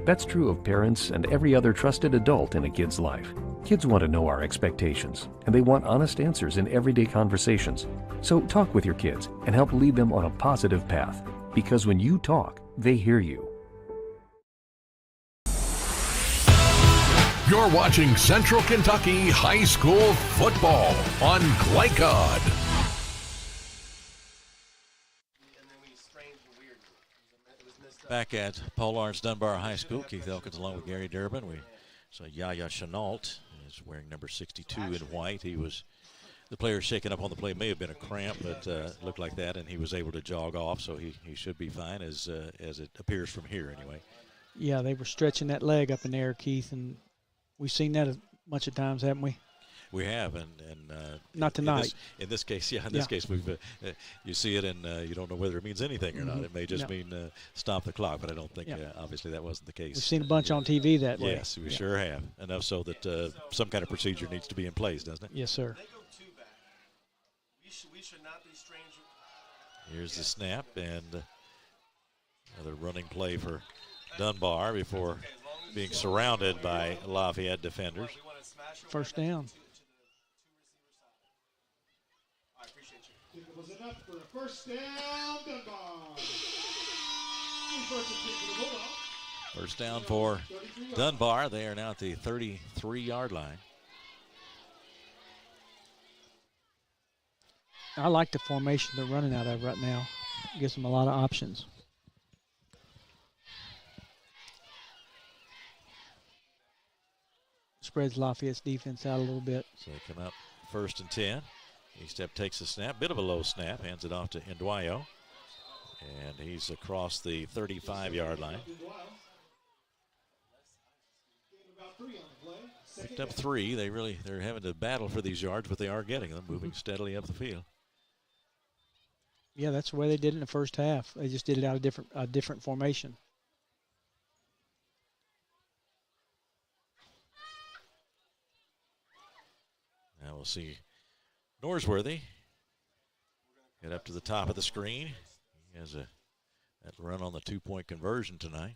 That's true of parents and every other trusted adult in a kid's life. Kids want to know our expectations, and they want honest answers in everyday conversations. So talk with your kids and help lead them on a positive path. Because when you talk, they hear you. You're watching Central Kentucky High School football on Glycod. Back at Paul Lawrence Dunbar High School, Keith Elkins along with Gary Durbin. We saw Yaya Chenault is wearing number 62 in white. He was the player shaken up on the play. May have been a cramp, but looked like that, and he was able to jog off, so he should be fine as it appears from here anyway. Yeah, they were stretching that leg up in the air, Keith, and we've seen that a bunch of times, haven't we? We have, and not tonight. In this case, yeah. In this case, we've you see it, and you don't know whether it means anything or not. It may just mean stop the clock, but I don't think obviously that wasn't the case. We've seen a bunch on TV that way. Yes, we sure have. Enough so that some kind of procedure needs to be in place, doesn't it? Yes, sir. We should not be strangers. Here's the snap, and another running play for Dunbar before being surrounded by Lafayette defenders. First down. It was enough for a first down, Dunbar. First down for Dunbar. They are now at the 33-yard line. I like the formation they're running out of right now. It gives them a lot of options. Spreads Lafayette's defense out a little bit. So they come out 1st and 10. E-Step takes the snap, bit of a low snap, hands it off to Nduayo. And he's across the 35-yard line. Picked up 3. They're having to battle for these yards, but they are getting them, moving steadily up the field. Yeah, that's the way they did it in the first half. They just did it out of a different formation. Now we'll see Norsworthy get up to the top of the screen. He has that run on the 2-point conversion tonight.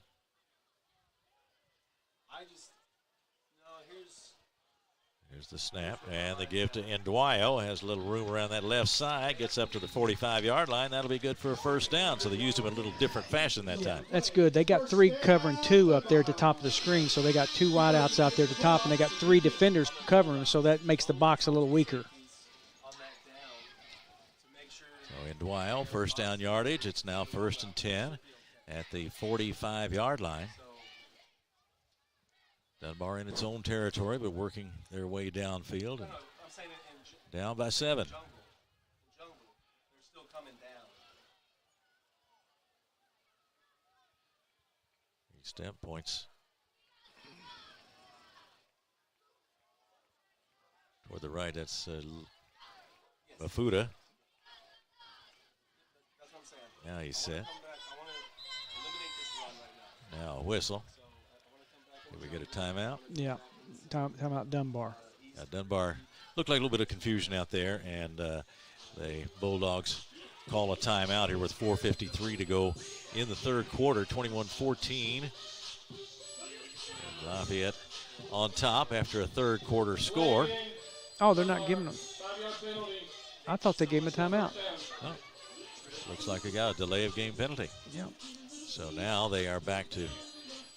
Here's the snap, and the give to Nduayo. Has a little room around that left side, gets up to the 45-yard line. That'll be good for a first down, so they used him in a little different fashion that time. That's good. They got 3 covering 2 up there at the top of the screen, so they got 2 wideouts out there at the top, and they got 3 defenders covering them, so that makes the box a little weaker. So Nduayo, first down yardage. It's now 1st and 10 at the 45-yard line. Dunbar in its own territory, but working their way downfield and down by 7. E-Step points toward the right. That's Mafuda. Now he's set. Now a whistle. Did we get a timeout? Yeah, timeout Dunbar. Yeah, Dunbar looked like a little bit of confusion out there, and the Bulldogs call a timeout here with 4:53 to go in the third quarter, 21-14. Lafayette on top after a third quarter score. Oh, they're not giving them. I thought they gave him a timeout. Oh, looks like they got a delay of game penalty. Yeah. So now they are back to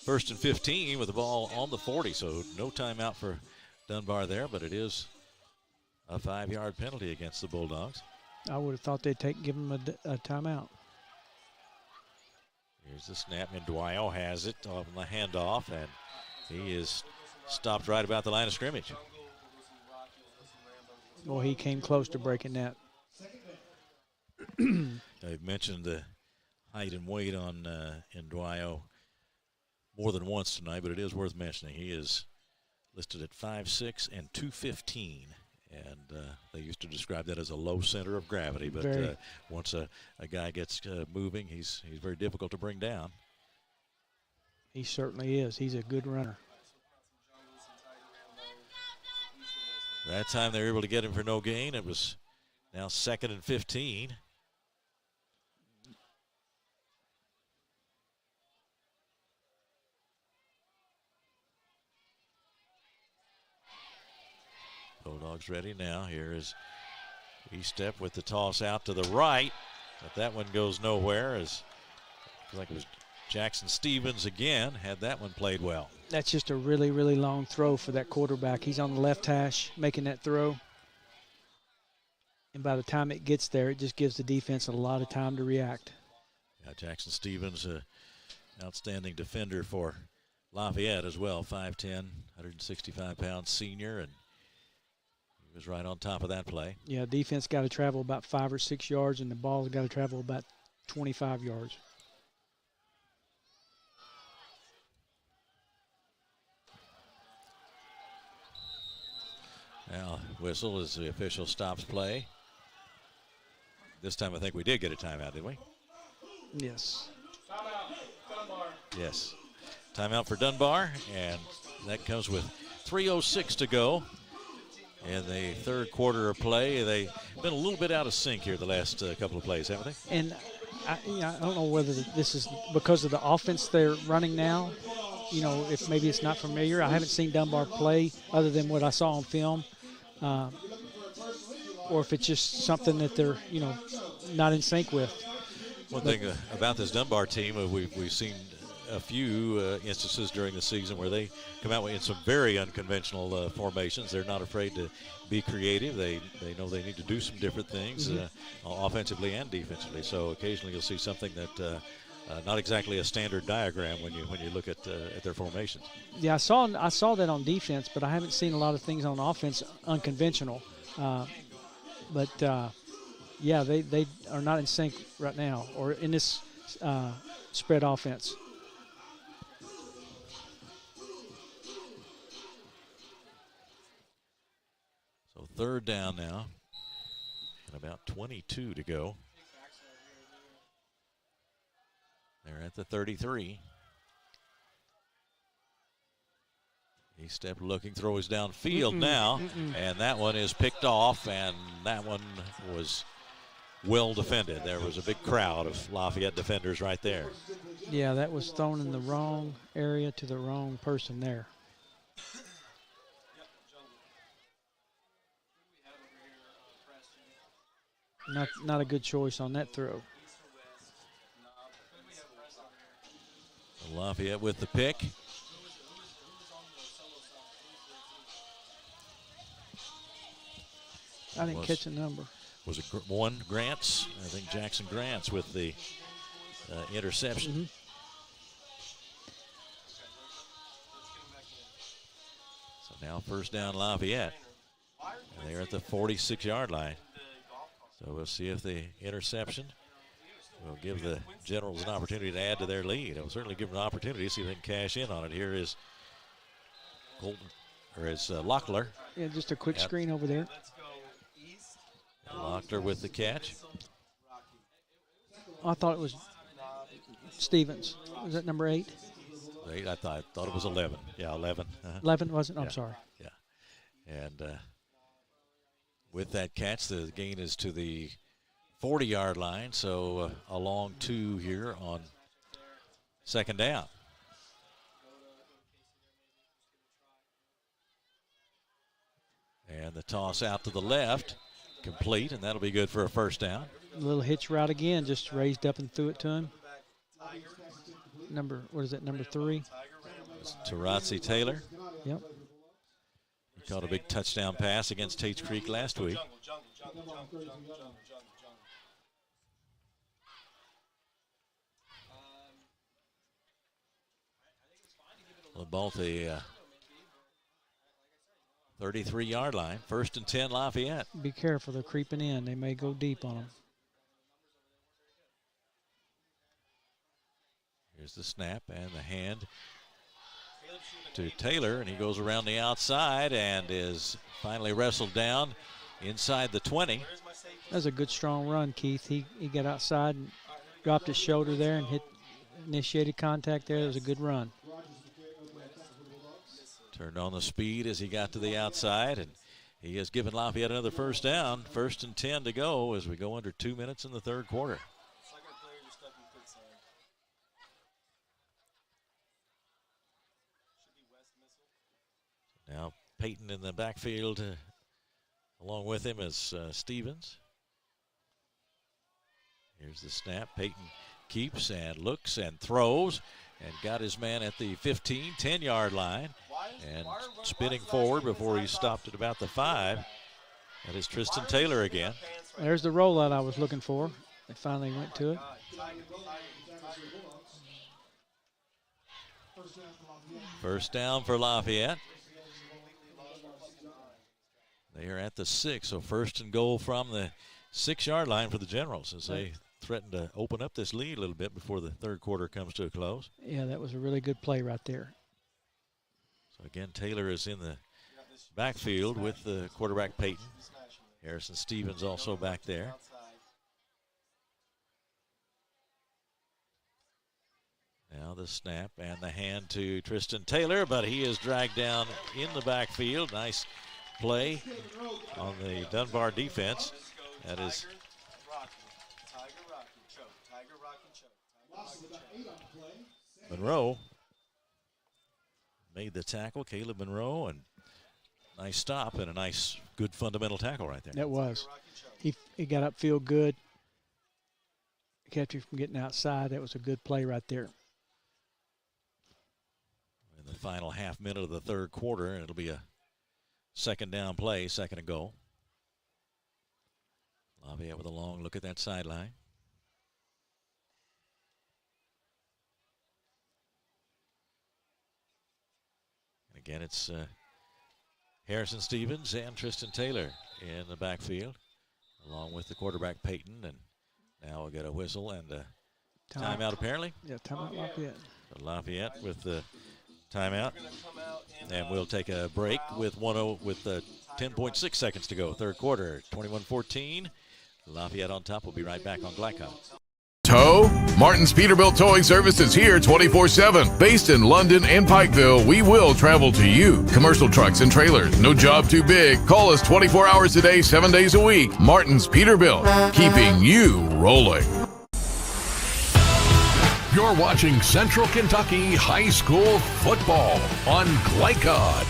1st and 15 with the ball on the 40, so no timeout for Dunbar there, but it is a 5-yard penalty against the Bulldogs. I would have thought they'd give him a timeout. Here's the snap, and Nduayo has it on the handoff, and he is stopped right about the line of scrimmage. Well, he came close to breaking that. I've mentioned the height and weight on Ndwayo more than once tonight, but it is worth mentioning. He is listed at 5'6" and 215, and they used to describe that as a low center of gravity. But once a guy gets moving, he's very difficult to bring down. He certainly is. He's a good runner. That time they were able to get him for no gain. It was now 2nd and 15. Bulldogs ready now. Here is Estep with the toss out to the right, but that one goes nowhere. As like it was Jackson Stevens again, had that one played well. That's just a really, really long throw for that quarterback. He's on the left hash making that throw. And by the time it gets there, it just gives the defense a lot of time to react. Yeah, Jackson Stevens, outstanding defender for Lafayette as well. 5'10", 165-pound senior, and he was right on top of that play. Yeah, defense got to travel about 5 or 6 yards, and the ball's got to travel about 25 yards. Now, whistle as the official stops play. This time I think we did get a timeout, didn't we? Yes. Timeout, Dunbar. Yes. Timeout for Dunbar, and that comes with 3:06 to go in the third quarter of play. They've been a little bit out of sync here the last couple of plays, haven't they? And I don't know whether this is because of the offense they're running now. You know, if maybe it's not familiar. I haven't seen Dunbar play other than what I saw on film. Or if it's just something that they're, not in sync with. One thing about this Dunbar team, we've seen a few instances during the season where they come out in some very unconventional formations. They're not afraid to be creative. They know they need to do some different things, offensively and defensively. So occasionally you'll see something that not exactly a standard diagram when you look at their formations. Yeah, I saw that on defense, but I haven't seen a lot of things on offense unconventional. Yeah, they are not in sync right now or in this spread offense. So third down now, and about 22 to go. They're at the 33. He stepped looking, throws downfield now, and that one is picked off, and that one was well defended. There was a big crowd of Lafayette defenders right there. Yeah, that was thrown in the wrong area to the wrong person there. Not a good choice on that throw. Lafayette with the pick. I didn't catch a number. Was it one Grants? I think Jackson Grants with the interception. So now first down Lafayette. And they're at the 46-yard line. So we'll see if the interception will give the Generals an opportunity to add to their lead. It will certainly give them an opportunity to see if they can cash in on it. Here is Lockler. Yeah, just a quick screen over there. Lockler with the catch. I thought it was Stevens. Was that number 8? 8, I thought it was 11. Yeah, 11. 11 wasn't? I'm sorry. Yeah. And with that catch, the gain is to the 40-yard line, so a long 2 here on second down. And the toss out to the left, complete, and that'll be good for a first down. A little hitch route again, just raised up and threw it to him. Number 3? It's Tarazzi Taylor. Yep. He caught a big touchdown pass against Tates Creek last week. Well, both a 33-yard line. 1st and 10, Lafayette. Be careful, they're creeping in. They may go deep on them. Here's the snap and the hand to Taylor, and he goes around the outside and is finally wrestled down inside the 20. That was a good, strong run, Keith. He got outside and dropped his shoulder there and initiated contact there. It was a good run. Turned on the speed as he got to the outside, and he has given Lafayette another first down. 1st and 10 to go as we go under 2 minutes in the third quarter. Now Peyton in the backfield. Along with him is Stevens. Here's the snap. Peyton keeps and looks and throws and got his man at the 15, 10-yard line and spinning forward before he stopped at about the 5. That is Tristan Taylor again. There's the rollout I was looking for. They finally went to it. First down for Lafayette. They are at the 6, so 1st and goal from the 6-yard line for the Generals as they threaten to open up this lead a little bit before the third quarter comes to a close. Yeah, that was a really good play right there. So again, Taylor is in the backfield with the quarterback Peyton. Harrison Stevens also back there. Now the snap and the hand to Tristan Taylor, but he is dragged down in the backfield. Nice play on the Dunbar defense. That is Monroe made the tackle, Caleb Monroe, and nice stop and a nice, good fundamental tackle right there. That was. He got upfield good. Kept you from getting outside. That was a good play right there. In the final half minute of the third quarter, and it'll be a second down play, 2nd and goal. Lafayette with a long look at that sideline. Again, it's Harrison Stevens and Tristan Taylor in the backfield, along with the quarterback Peyton. And now we'll get a whistle and a timeout apparently. Yeah, timeout Lafayette. So Lafayette with the timeout. And we'll take a break with 10.6 seconds to go. Third quarter, 21-14. Lafayette on top. We'll be right back on Glycon. Tow? Martin's Peterbilt Towing Service is here 24/7. Based in London and Pikeville, we will travel to you. Commercial trucks and trailers, no job too big. Call us 24 hours a day, 7 days a week. Martin's Peterbilt, keeping you rolling. You're watching Central Kentucky High School Football on Glycod.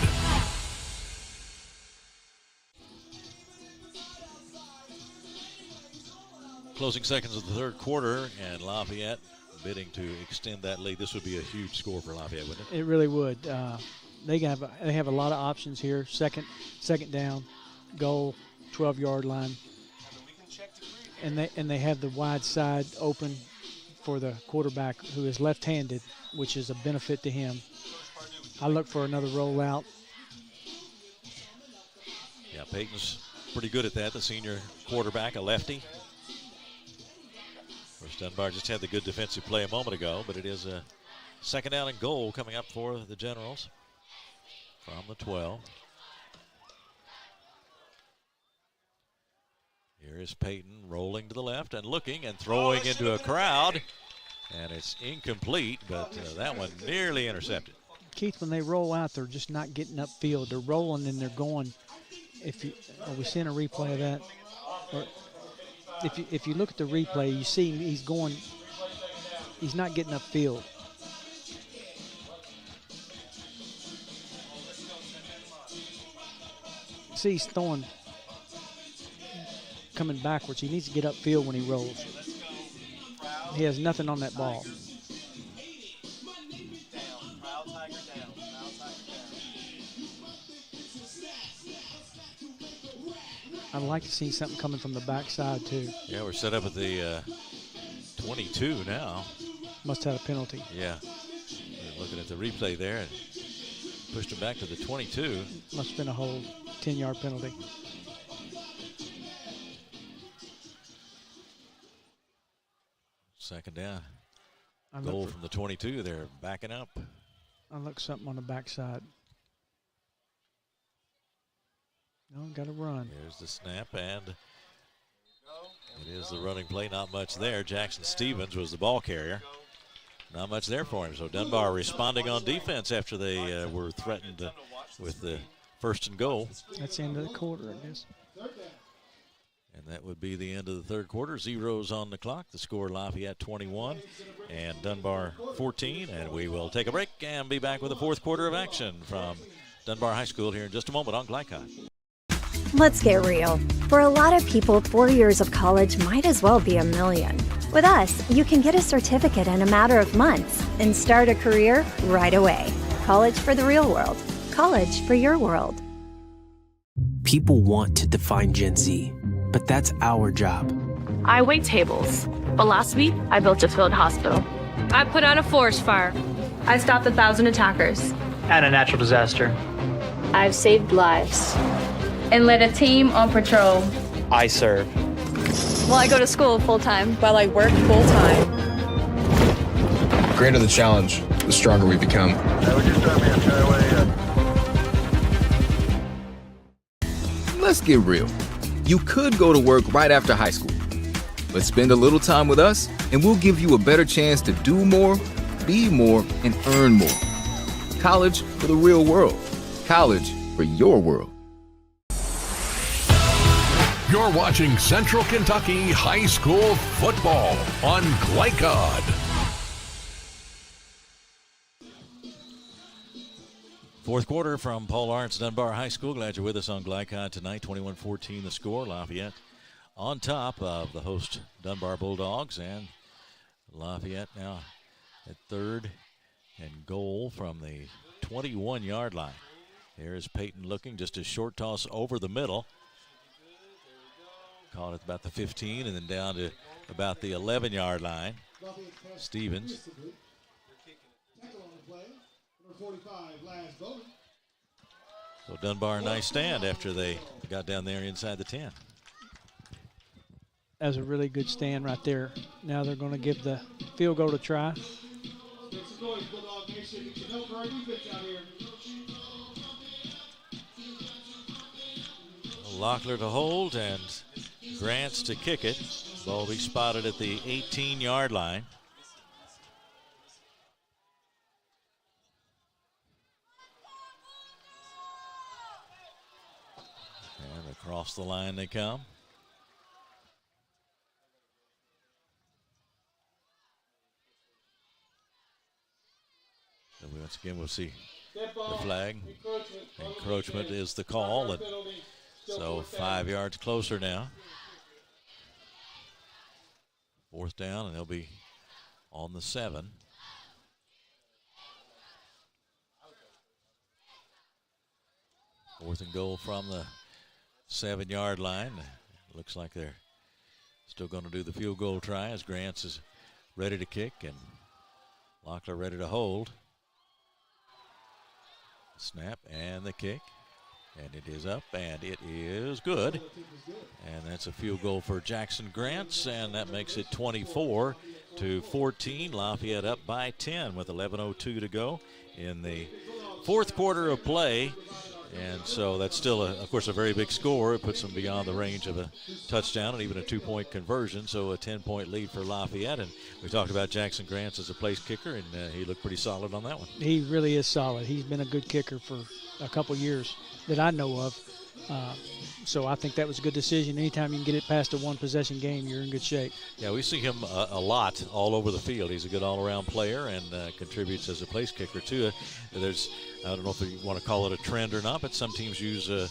Closing seconds of the third quarter, and Lafayette bidding to extend that lead. This would be a huge score for Lafayette, wouldn't it? It really would. They have a lot of options here. Second down, goal, 12-yard line, and they have the wide side open for the quarterback who is left-handed, which is a benefit to him. I look for another rollout. Yeah, Peyton's pretty good at that. The senior quarterback, a lefty. Of course, Dunbar just had the good defensive play a moment ago, but it is a 2nd down and goal coming up for the Generals from the 12. Here is Peyton rolling to the left and looking and throwing into a crowd, and it's incomplete, but that one nearly intercepted. Keith, when they roll out, they're just not getting upfield. They're rolling and they're going. Are we seeing a replay of that? Or if you look at the replay, you see he's going. He's not getting upfield. See, he's throwing, coming backwards. He needs to get upfield when he rolls. He has nothing on that ball. I'd like to see something coming from the backside too. Yeah, we're set up at the 22 now. Must have a penalty. Yeah, we're looking at the replay there. pushed him back to the 22. Must have been a whole 10-yard penalty. Second down. I Goal from the 22. They're backing up. I look something on the backside. No, got to run. Here's the snap, and it is the running play. Not much there. Jackson Stevens was the ball carrier. Not much there for him. So Dunbar responding on defense after they were threatened with the 1st and goal. That's the end of the quarter, I guess. And that would be the end of the third quarter. Zeros on the clock. The score, Lafayette 21 and Dunbar 14. And we will take a break and be back with the fourth quarter of action from Dunbar High School here in just a moment on Glycod. Let's get real. For a lot of people, 4 years of college might as well be a million. With us, you can get a certificate in a matter of months and start a career right away. College for the real world. College for your world. People want to define Gen Z, but that's our job. I wait tables, but last week I built a field hospital. I put out a forest fire. I stopped 1,000 attackers. And a natural disaster. I've saved lives. And led a team on patrol. I serve. Well, I go to school full-time. While I work full-time. The greater the challenge, the stronger we become. Let's get real. You could go to work right after high school, but spend a little time with us and we'll give you a better chance to do more, be more, and earn more. College for the real world. College for your world. You're watching Central Kentucky High School football on Glycod. Fourth quarter from Paul Lawrence Dunbar High School. Glad you're with us on Glycod tonight. 21-14 the score. Lafayette on top of the host Dunbar Bulldogs, and Lafayette now at 3rd and goal from the 21-yard line. Here's Peyton looking, just a short toss over the middle. Caught at about the 15 and then down to about the 11-yard line. Stevens. So Dunbar, a nice stand after they got down there inside the 10. That was a really good stand right there. Now they're going to give the field goal a try. Locklear to hold and Grants to kick it. Ball will be spotted at the 18-yard line. And across the line they come. So once again we'll see the flag. Encroachment is the call. And so 5 yards closer now. Fourth down, and they'll be on the 7. Fourth and goal from the 7-yard line. Looks like they're still going to do the field goal try as Grants is ready to kick and Locklear ready to hold. Snap and the kick. And it is up, and it is good. And that's a field goal for Jackson Grants, and that makes it 24-14. Lafayette up by 10 with 11:02 to go in the fourth quarter of play. And so that's still, of course, a very big score. It puts them beyond the range of a touchdown and even a 2-point conversion. So a 10-point lead for Lafayette. And we talked about Jackson Grants as a place kicker, and he looked pretty solid on that one. He really is solid. He's been a good kicker for a couple years that I know of. So I think that was a good decision. Anytime you can get it past a one-possession game, you're in good shape. Yeah, we see him a lot all over the field. He's a good all-around player and contributes as a place kicker, too. There's, I don't know if you want to call it a trend or not, but some teams use a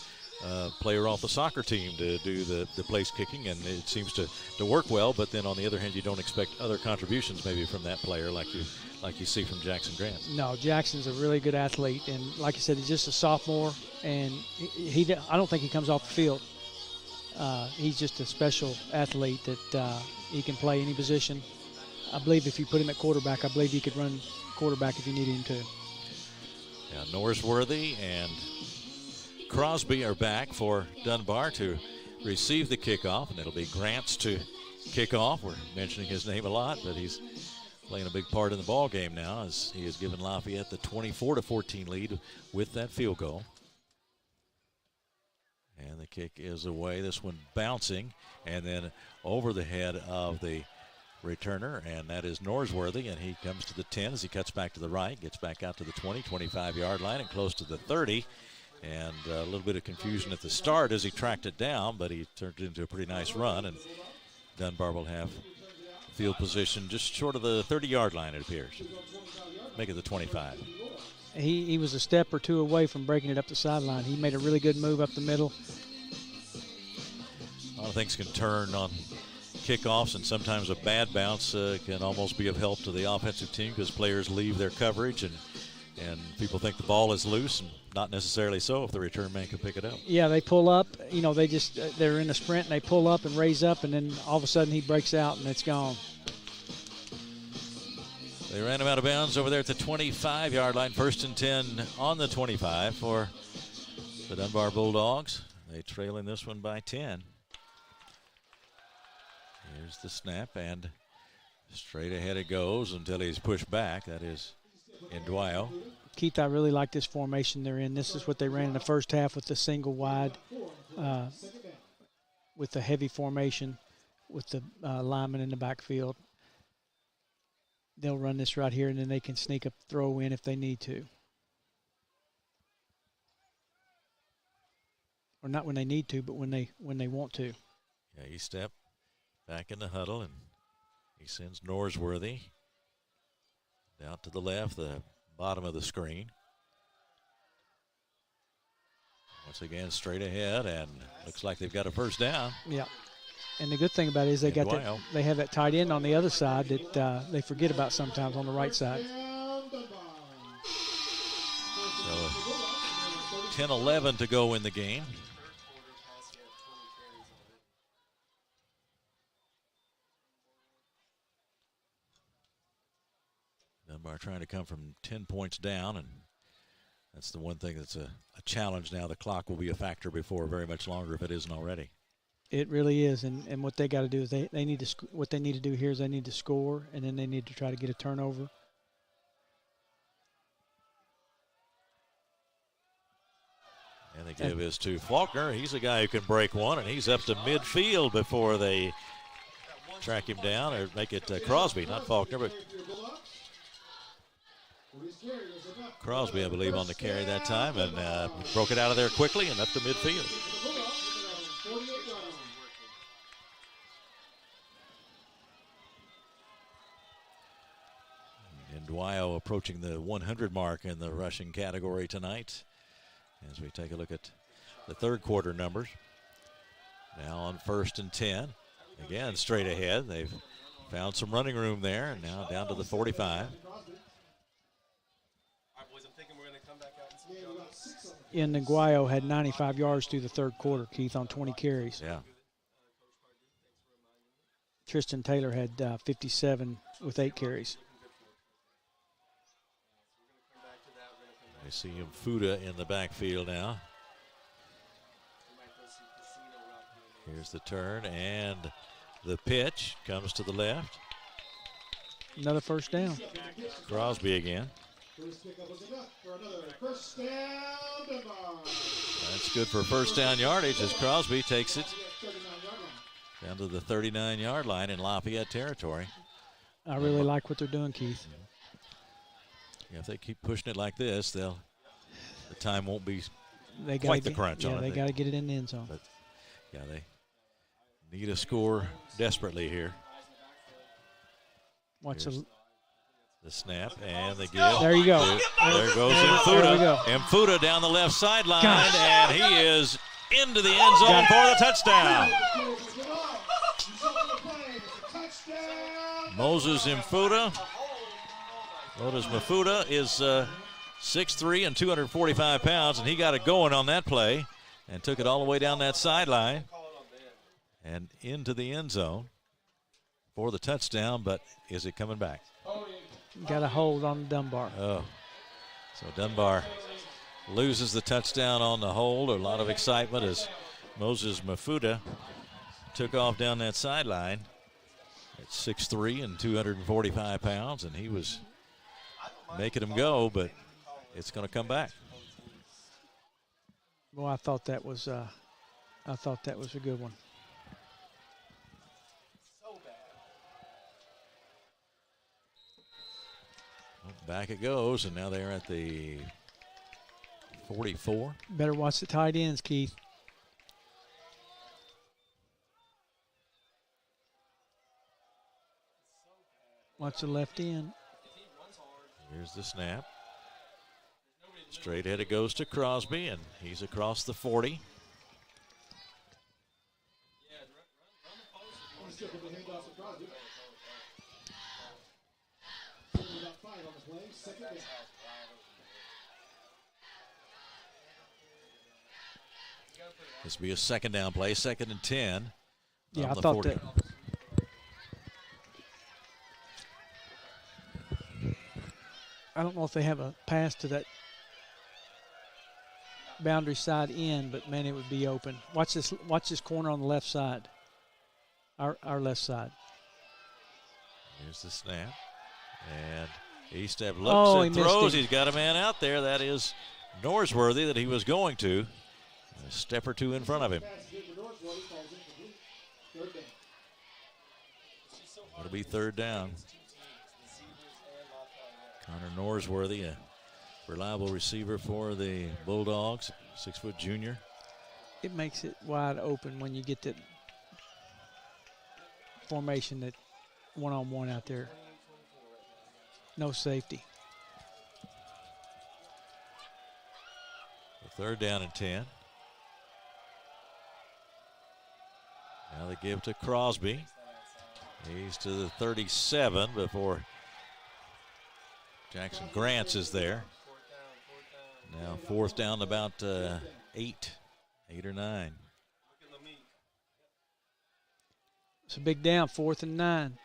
player off the soccer team to do the place kicking, and it seems to work well. But then on the other hand, you don't expect other contributions maybe from that player like you see from Jackson Grant. No, Jackson's a really good athlete, and like you said, he's just a sophomore, and I don't think he comes off the field. He's just a special athlete that he can play any position. I believe if you put him at quarterback, I believe he could run quarterback if you needed him to. Now Norsworthy and Crosby are back for Dunbar to receive the kickoff, and it'll be Grants to kick off. We're mentioning his name a lot, but he's playing a big part in the ball game now as he has given Lafayette the 24-14 lead with that field goal. And the kick is away. This one bouncing and then over the head of the returner, and that is Norsworthy, and he comes to the 10 as he cuts back to the right, gets back out to the 20, 25-yard line and close to the 30. And a little bit of confusion at the start as he tracked it down, but he turned it into a pretty nice run, and Dunbar will have field position just short of the 30-yard line, it appears. Make it the 25. He was a step or two away from breaking it up the sideline. He made a really good move up the middle. A lot of things can turn on kickoffs, and sometimes a bad bounce can almost be of help to the offensive team because players leave their coverage and people think the ball is loose, and not necessarily so if the return man can pick it up. Yeah, they pull up. You know, they're in a sprint, and they pull up and raise up, and then all of a sudden he breaks out, and it's gone. They ran him out of bounds over there at the 25-yard line. 1st and 10 on the 25 for the Dunbar Bulldogs. They trail in this one by 10. Here's the snap, and straight ahead it goes until he's pushed back. That is Ndwayo. Keith, I really like this formation they're in. This is what they ran in the first half with the single wide, with the heavy formation, with the lineman in the backfield. They'll run this right here, and then they can sneak a throw in if they need to. Or not when they need to, but when they want to. Yeah, he stepped back in the huddle, and he sends Norsworthy down to the left, the bottom of the screen. Once again, straight ahead, and looks like they've got a first down. Yeah. And the good thing about it is they have that tight end on the other side that they forget about sometimes on the right side. So 10-11 to go in the game. Dunbar trying to come from 10 points down, and that's the one thing that's a challenge now. The clock will be a factor before very much longer if it isn't already. It really is, and what they got to do is they need to what they need to do here is they need to score, and then they need to try to get a turnover. And the give is to Faulkner. He's a guy who can break one, and he's up to midfield before they track him down or make it Crosby, not Faulkner, but Crosby, I believe, on the carry that time, and broke it out of there quickly and up to midfield. Ndwayo approaching the 100 mark in the rushing category tonight as we take a look at the third quarter numbers. Now on 1st and 10. Again, straight ahead. They've found some running room there, and now down to the 45. And Ndwayo had 95 yards through the third quarter, Keith, on 20 carries. Yeah. Tristan Taylor had 57 with 8 carries. I see Mfuda in the backfield now. Here's the turn, and the pitch comes to the left. Another first down. Crosby again. That's good for first down yardage as Crosby takes it down to the 39-yard line in Lafayette territory. I really like what they're doing, Keith. Yeah, if they keep pushing it like this, the time won't be the crunch on it. They got to get it in the end zone. But yeah, they need a score desperately here. Watch the snap and the give. There you go. There goes Mfuda. Mfuda down the left sideline, and he is into the end zone for the touchdown. Moses Mfuda. Moses Mfuda is 6'3" and 245 pounds, and he got it going on that play and took it all the way down that sideline and into the end zone for the touchdown, but is it coming back? Got a hold on Dunbar. Oh. So Dunbar loses the touchdown on the hold. A lot of excitement as Moses Mafuta took off down that sideline at 6'3" and 245 pounds, and he was making him go, but it's going to come back. Well, I thought that was a good one. Well, back it goes, and now they're at the 44. Better watch the tight ends, Keith. Watch the left end. Here's the snap. Straight ahead it goes to Crosby, and he's across the 40. This will be a second down play, 2nd and 10. Yeah, I thought 40. that. I don't know if they have a pass to that boundary side end, but man, it would be open. Watch this corner on the left side. Our left side. Here's the snap. And Estep looks and throws. He's got a man out there. That is Norsworthy that he was going to. A step or two in front of him. It'll be 3rd down. Connor Norsworthy, a reliable receiver for the Bulldogs, 6-foot junior. It makes it wide open when you get that formation, that one-on-one out there. No safety. 3rd down and 10. Now they give to Crosby. He's to the 37 before Jackson Grants is there. Now 4th down, about 8 or 9. It's a big down, 4th and 9.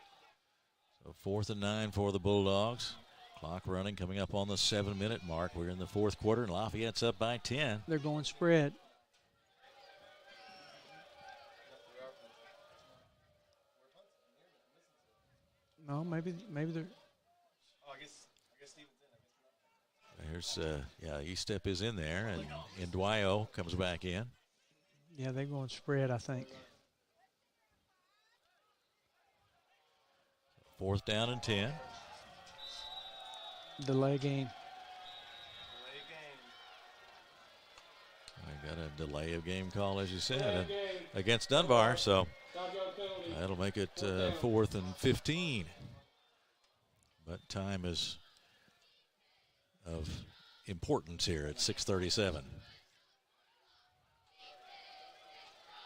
So 4th and 9 for the Bulldogs. Clock running, coming up on the 7-minute mark. We're in the 4th quarter, and Lafayette's up by 10. They're going spread. No, maybe they're. Oh, I guess Steven's in. There's, Estep is in there, and Ndwayo comes back in. Yeah, they're going spread, I think. 4th down and 10. Delay game. I got a delay of game call, as you said, against Dunbar, so that'll make it 4th and 15. But time is of importance here at 6:37.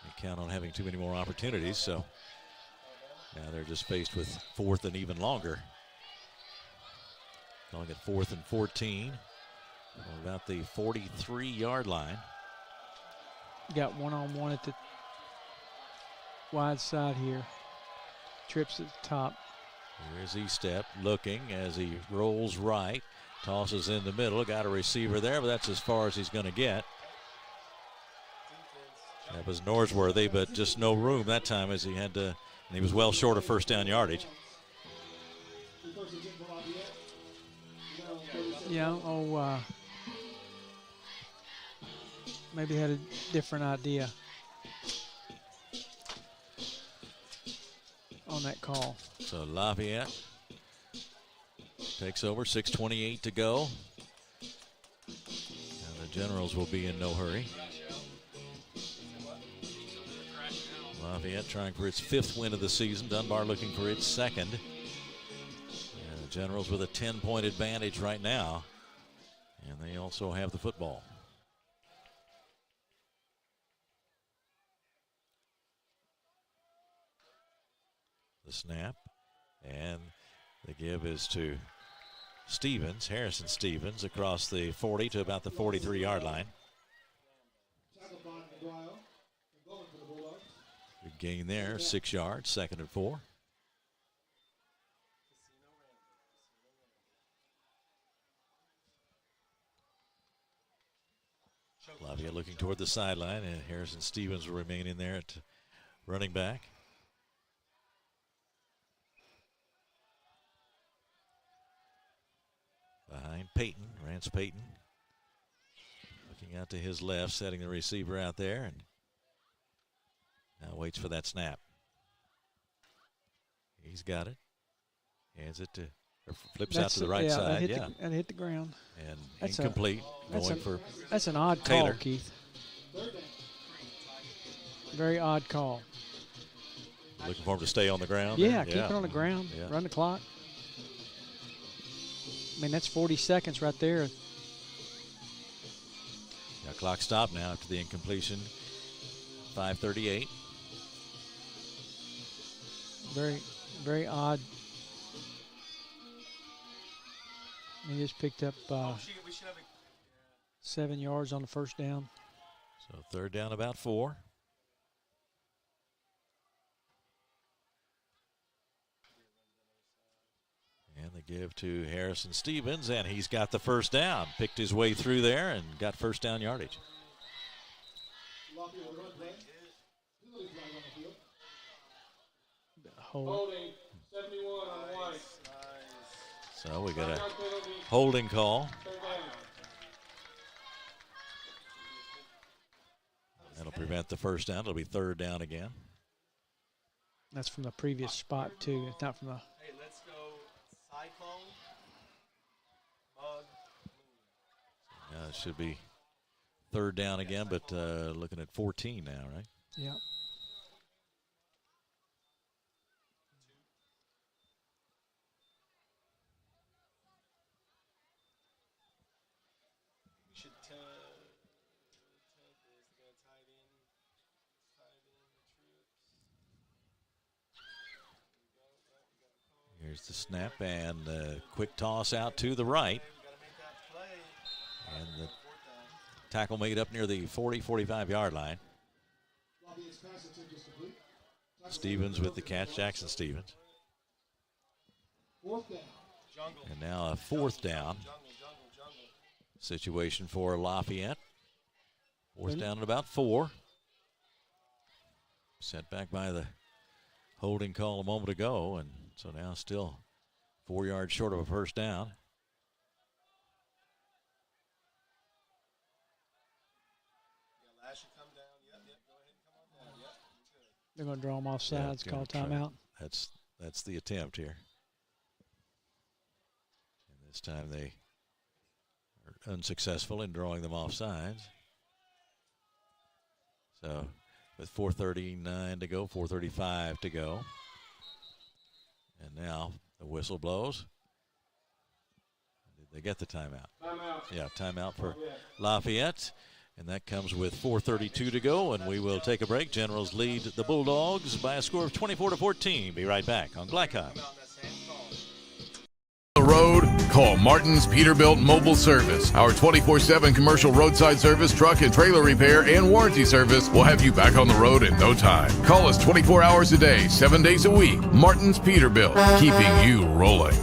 They count on having too many more opportunities, so now they're just faced with 4th and even longer. Calling it 4th and 14. About the 43-yard line. Got one-on-one at the wide side here. Trips at the top. Here's Estep looking as he rolls right. Tosses in the middle. Got a receiver there, but that's as far as he's going to get. That was Norsworthy, but just no room that time as he had to, and he was well short of 1st down yardage. Yeah, maybe had a different idea on that call. So Lafayette takes over, 6:28 to go. And the Generals will be in no hurry. Lafayette trying for its 5th win of the season. Dunbar looking for its 2nd. And the Generals with a 10-point advantage right now. And they also have the football. The snap, and the give is to Stevens, Harrison Stevens, across the 40 to about the 43-yard line. Good gain there, 6 yards, 2nd and 4. Lafayette looking toward the sideline, and Harrison Stevens will remain in there at running back. Behind Peyton, Rance Peyton. Looking out to his left, setting the receiver out there, and now waits for that snap. He's got it. Hands it to, or flips out to the right side. And hit the ground. And that's incomplete. That's an odd Taylor. call, Keith. Very odd call. Looking for him to stay on the ground. Yeah, keep it on the ground. Yeah. Run the clock. I mean, that's 40 seconds right there. Yeah, clock stopped now after the incompletion. 5:38. Very, very odd. He just picked up 7 yards on the first down. So third down, about 4. And they give to Harrison Stevens, and he's got the first down. Picked his way through there and got first down yardage. Holding 71 on White. So we got a holding call. That'll prevent the first down. It'll be third down again. That's from the previous spot, too. It's not from the. Hey, let's go Cyclone, Mug, It should be third down again, but looking at 14 now, right? Yeah. Here's the snap and quick toss out to the right. And the tackle made up near the 45-yard line. Stevens with the catch, Jackson Stevens. And now a fourth down situation for Lafayette. Fourth down at about 4. Set back by the holding call a moment ago, and so now still 4 yards short of a first down. They're going to draw him off sides, call timeout. That's the attempt here. And this time they are unsuccessful in drawing them off sides. So with 4:39 to go, 4:35 to go. And now the whistle blows. Did they get the timeout? Timeout. Yeah, timeout for Lafayette. And that comes with 4:32 to go, and we will take a break. Generals lead the Bulldogs by a score of 24-14. Be right back on Glycon. The road, call Martin's Peterbilt Mobile Service. Our 24/7 commercial roadside service, truck and trailer repair, and warranty service will have you back on the road in no time. Call us 24 hours a day, 7 days a week. Martin's Peterbilt, keeping you rolling.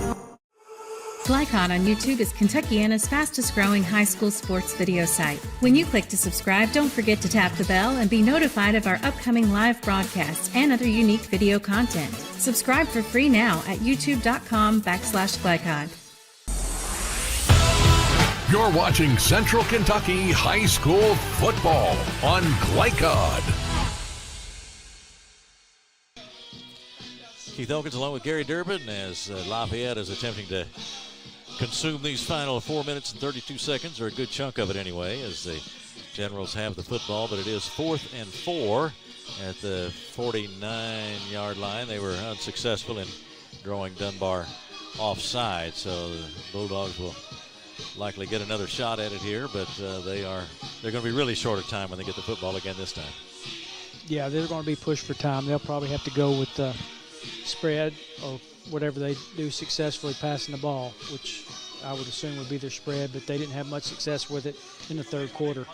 Glycon on YouTube is Kentuckiana's fastest growing high school sports video site. When you click to subscribe, don't forget to tap the bell and be notified of our upcoming live broadcasts and other unique video content. Subscribe for free now at youtube.com/Glycon. You're watching Central Kentucky High School football on Glycon. Keith Elkins along with Gary Durbin as Lafayette is attempting to consume these final 4 minutes and 32 seconds, or a good chunk of it anyway, as the Generals have the football, but it is 4th and 4 at the 49-yard line. They were unsuccessful in drawing Dunbar offside, so the Bulldogs will likely get another shot at it here, but they're going to be really short of time when they get the football again this time. Yeah, they're going to be pushed for time. They'll probably have to go with spread or whatever they do successfully passing the ball, which I would assume would be their spread, but they didn't have much success with it in the third quarter.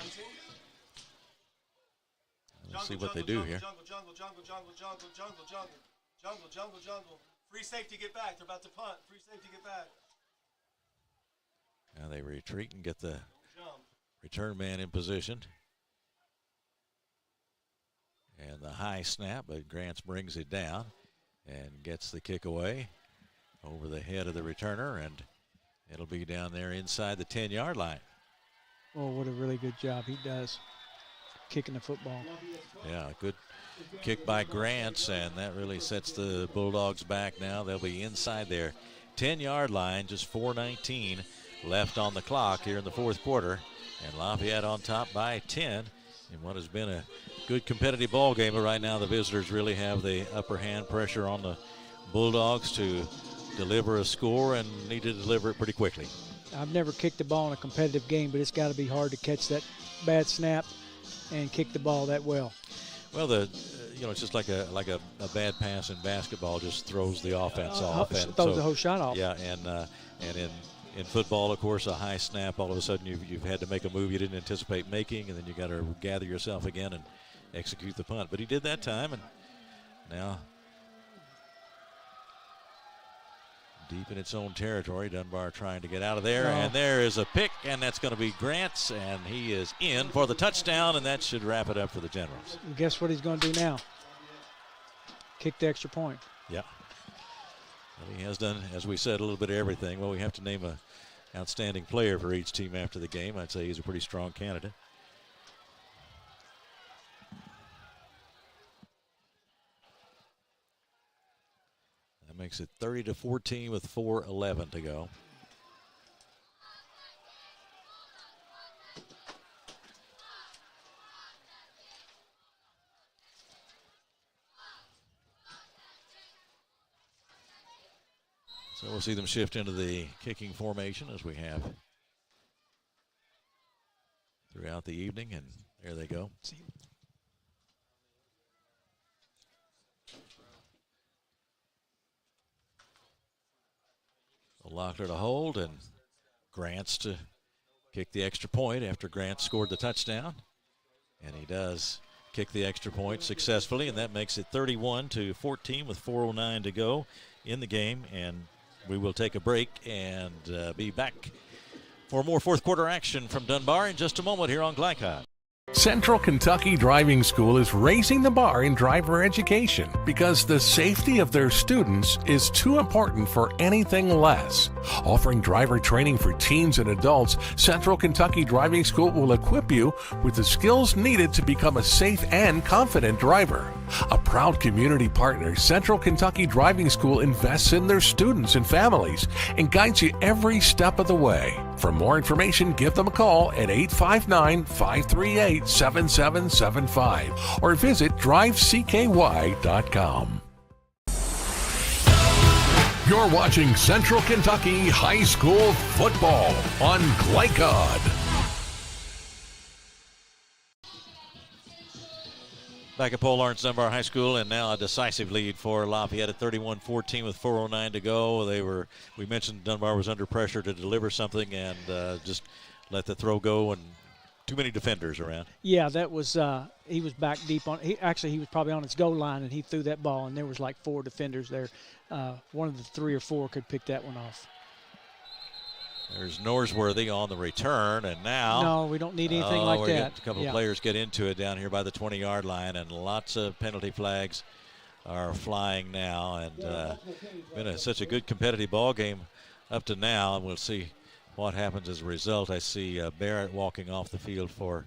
Let's see what they do here. Jungle. Free safety, get back. They're about to punt. Free safety, get back. Now they retreat and get the return man in position. the high snap, but Grants brings it down and gets the kick away over the head of the returner, and it'll be down there inside the 10-yard line. Oh, what a really good job he does kicking the football. Yeah, good kick by Grants, and that really sets the Bulldogs back now. They'll be inside their 10-yard line, just 4:19 left on the clock here in the fourth quarter, and Lafayette on top by 10 in what has been a good competitive ball game. But right now the visitors really have the upper hand, pressure on the Bulldogs to deliver a score and need to deliver it pretty quickly. I've never kicked the ball in a competitive game, but it's got to be hard to catch that bad snap and kick the ball that well. Well, it's just like a bad pass in basketball just throws the offense off. And throws the whole shot off. Yeah, and in football, of course, a high snap, all of a sudden you've had to make a move you didn't anticipate making, and then you got to gather yourself again and execute the punt. But he did that time, and now deep in its own territory, Dunbar trying to get out of there, and there is a pick, and that's going to be Grant's, and he is in for the touchdown, and that should wrap it up for the Generals. And guess what he's going to do now? Kick the extra point. Yeah. Well, he has done, as we said, a little bit of everything. Well, we have to name an outstanding player for each team after the game. I'd say he's a pretty strong candidate. That makes it 30-14 with 4:11 to go. So we'll see them shift into the kicking formation as we have throughout the evening, and there they go. Locklear to hold, and Grants to kick the extra point after Grant scored the touchdown. And he does kick the extra point successfully, and that makes it 31-14 with 4:09 to go in the game. And we will take a break and be back for more fourth quarter action from Dunbar in just a moment here on Glycod. Central Kentucky Driving School is raising the bar in driver education because the safety of their students is too important for anything less. Offering driver training for teens and adults, Central Kentucky Driving School will equip you with the skills needed to become a safe and confident driver. A proud community partner, Central Kentucky Driving School invests in their students and families and guides you every step of the way. For more information, give them a call at 859-538-7775 or visit drivecky.com. You're watching Central Kentucky High School football on Glycod. Back at Paul Lawrence Dunbar High School, and now a decisive lead for Lafayette at 31-14 with 4:09 to go. We mentioned Dunbar was under pressure to deliver something and just let the throw go, and too many defenders around. Yeah, that was he was back deep on. He was probably on his goal line, and he threw that ball, and there was like 4 defenders there. One of the 3 or 4 could pick that one off. There's Norsworthy on the return, and now... No, we don't need anything like that. A couple of players get into it down here by the 20-yard line, and lots of penalty flags are flying now. And been such a good competitive ball game up to now, and we'll see what happens as a result. I see Barrett walking off the field for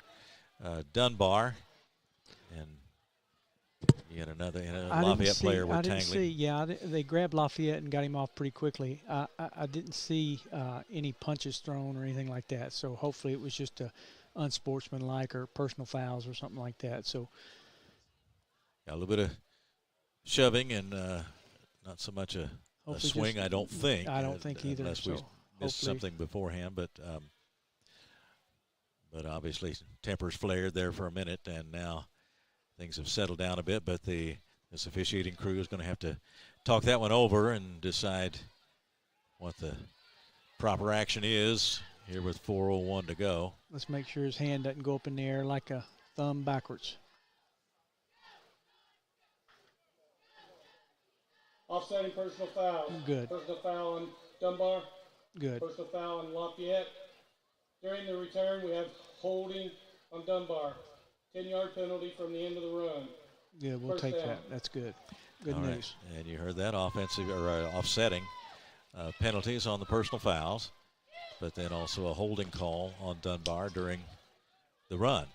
Dunbar, and yet another Lafayette player we're tangling. They grabbed Lafayette and got him off pretty quickly. I didn't see any punches thrown or anything like that, so hopefully it was just a unsportsmanlike or personal fouls or something like that. So a little bit of shoving and not so much a swing, I don't think. I don't think either. Unless we missed something beforehand, but obviously tempers flared there for a minute, and now things have settled down a bit, but this officiating crew is going to have to talk that one over and decide what the proper action is here with 4:01 to go. Let's make sure his hand doesn't go up in the air like a thumb backwards. Offsetting personal foul. Good. Personal foul on Dunbar. Good. Personal foul on Lafayette. During the return, we have holding on Dunbar. 10-yard penalty from the end of the run. Yeah, we'll take that. That's good. Good news. Right. And you heard that offensive or offsetting penalties on the personal fouls, but then also a holding call on Dunbar during the run.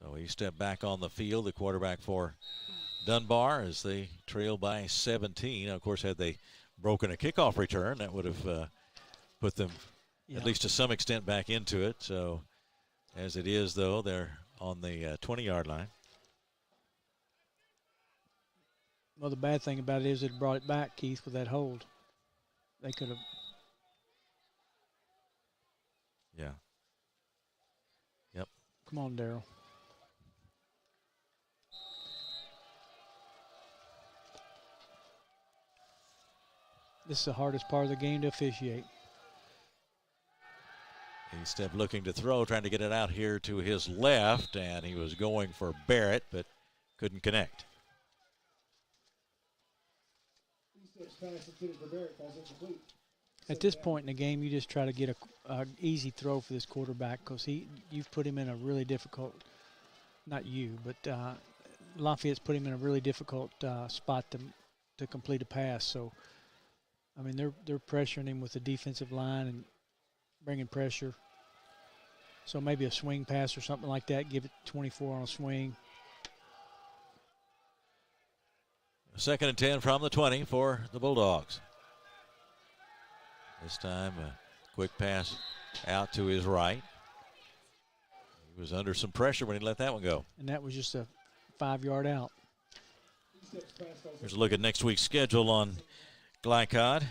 So he stepped back on the field, the quarterback for Dunbar, as they trail by 17. Of course, had they broken a kickoff return, that would have put them at least to some extent back into it. So as it is, though, they're on the 20-yard line. Well, the bad thing about it is it brought it back, Keith, with that hold. They could have. Yeah. Yep. Come on, Darryl. This is the hardest part of the game to officiate. He stepped looking to throw, trying to get it out here to his left, and he was going for Barrett, but couldn't connect. At this point in the game, you just try to get an easy throw for this quarterback because you've put him in a really difficult, not you, but Lafayette's put him in a really difficult spot to complete a pass. So, I mean, they're pressuring him with the defensive line and bringing pressure. So maybe a swing pass or something like that, give it 24 on a swing. 2nd and 10 from the 20 for the Bulldogs. This time a quick pass out to his right. He was under some pressure when he let that one go. And that was just a 5-yard out. Here's a look at next week's schedule on Glycod.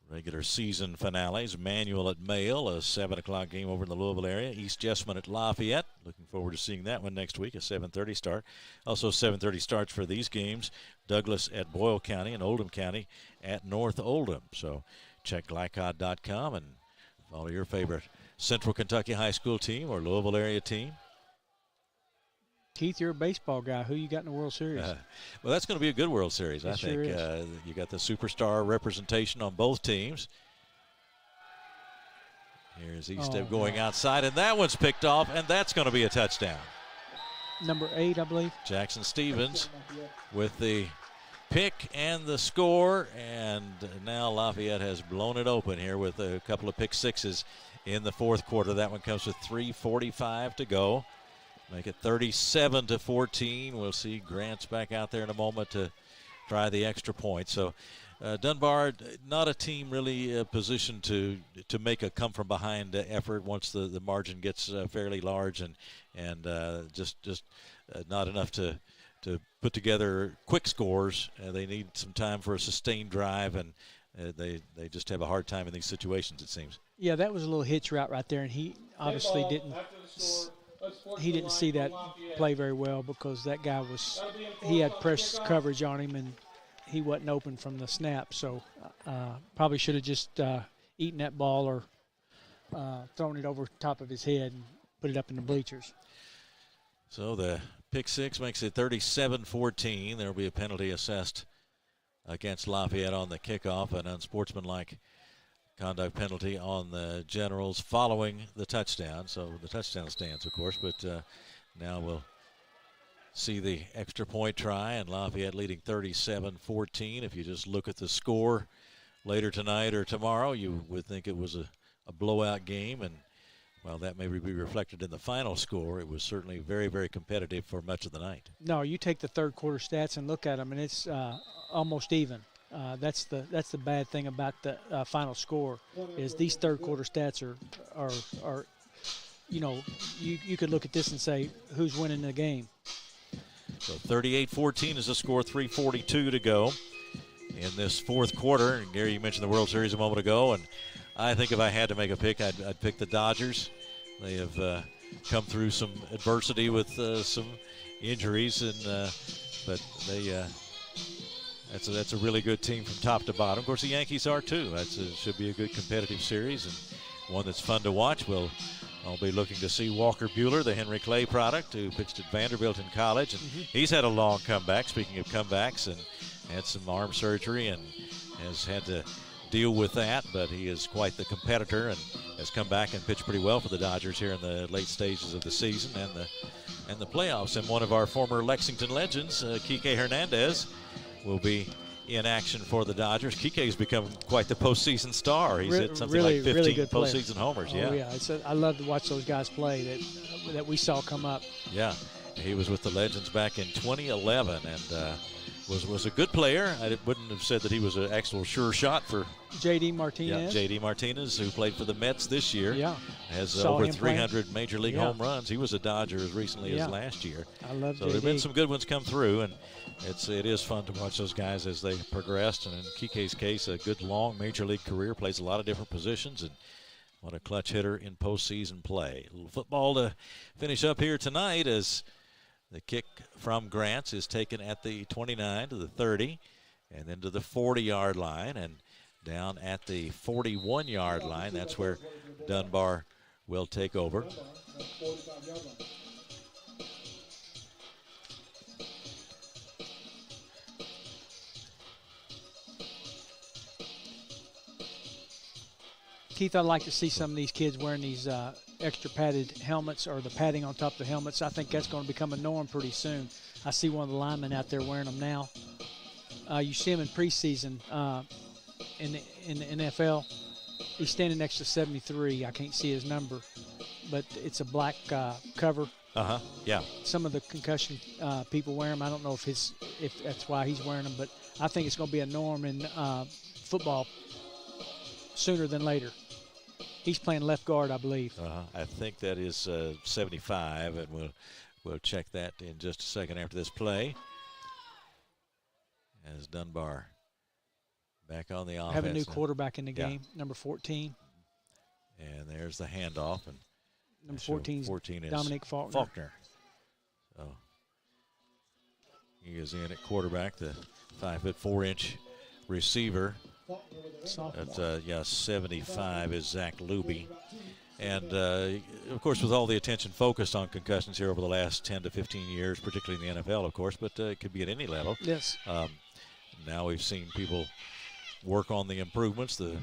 Regular season finales. Manual at Mail, a 7 o'clock game over in the Louisville area. East Jessamine at Lafayette. Looking forward to seeing that one next week, a 7:30 start. Also 7:30 starts for these games. Douglas at Boyle County and Oldham County at North Oldham. So check glycod.com and follow your favorite Central Kentucky high school team or Louisville area team. Keith, you're a baseball guy. Who you got in the World Series? Well, that's going to be a good World Series, I think. Sure you got the superstar representation on both teams. Here's Eastep going outside, and that one's picked off, and that's going to be a touchdown. Number 8, I believe. Jackson Stevens with the pick and the score, and now Lafayette has blown it open here with a couple of pick sixes in the fourth quarter. That one comes with 3:45 to go. Make it 37-14. We'll see Grant's back out there in a moment to try the extra point. So Dunbar, not a team really positioned to make a come-from-behind effort once the margin gets fairly large, and just not enough to put together quick scores. They need some time for a sustained drive, and they just have a hard time in these situations, it seems. Yeah, that was a little hitch route right there, and he obviously didn't see that play very well because that guy he had press coverage on him and he wasn't open from the snap. So probably should have just eaten that ball or thrown it over top of his head and put it up in the bleachers. So the pick six makes it 37-14. There will be a penalty assessed against Lafayette on the kickoff, an unsportsmanlike conduct penalty on the Generals following the touchdown. So the touchdown stands, of course, but now we'll see the extra point try, and Lafayette leading 37-14. If you just look at the score later tonight or tomorrow, you would think it was a blowout game, and while that may be reflected in the final score, it was certainly very, very competitive for much of the night. No, you take the third quarter stats and look at them, and it's almost even. That's the bad thing about the final score is these third quarter stats are you could look at this and say who's winning the game. So 38-14 is the score, 3:42 to go in this fourth quarter. And Gary, you mentioned the World Series a moment ago, and I think if I had to make a pick, I'd pick the Dodgers. They have come through some adversity with some injuries, and but they. That's a really good team from top to bottom. Of course, the Yankees are too. Should be a good competitive series and one that's fun to watch. I'll be looking to see Walker Buehler, the Henry Clay product, who pitched at Vanderbilt in college, and he's had a long comeback. Speaking of comebacks, and had some arm surgery and has had to deal with that, but he is quite the competitor and has come back and pitched pretty well for the Dodgers here in the late stages of the season. And the and the playoffs. And one of our former Lexington legends, Kike Hernandez, will be in action for the Dodgers. Kike's become quite the postseason star. He's hit something like 15 postseason homers. Oh, yeah. I love to watch those guys play that we saw come up. Yeah, he was with the Legends back in 2011 and was a good player. I wouldn't have said that he was an actual sure shot for J.D. Martinez. Yeah, J.D. Martinez, who played for the Mets this year. Yeah. Has over 300 Major League home runs. He was a Dodger as recently as last year. I love So J.D. there have been some good ones come through, and it is fun to watch those guys as they progressed. And in Kike's case, a good long Major League career, plays a lot of different positions, and what a clutch hitter in postseason play. A little football to finish up here tonight as the kick from Grants is taken at the 29 to the 30 and then to the 40-yard line and down at the 41-yard line. That's where Dunbar will take over. Keith, I'd like to see some of these kids wearing these extra padded helmets or the padding on top of the helmets. I think that's going to become a norm pretty soon. I see one of the linemen out there wearing them now. You see him in preseason in the NFL. He's standing next to 73. I can't see his number, but it's a black cover. Yeah. Some of the concussion people wear them. I don't know if that's why he's wearing them, but I think it's going to be a norm in football sooner than later. He's playing left guard, I believe. I think that is 75, and we'll check that in just a second after this play. As Dunbar back on the offense. Have a new quarterback in the game, number 14. And there's the handoff. And number 14 is Dominic Faulkner. So he is in at quarterback, the 5'4" receiver. At 75 is Zach Luby. And, of course, with all the attention focused on concussions here over the last 10 to 15 years, particularly in the NFL, of course, but it could be at any level. Yes. Now we've seen people work on the improvements, the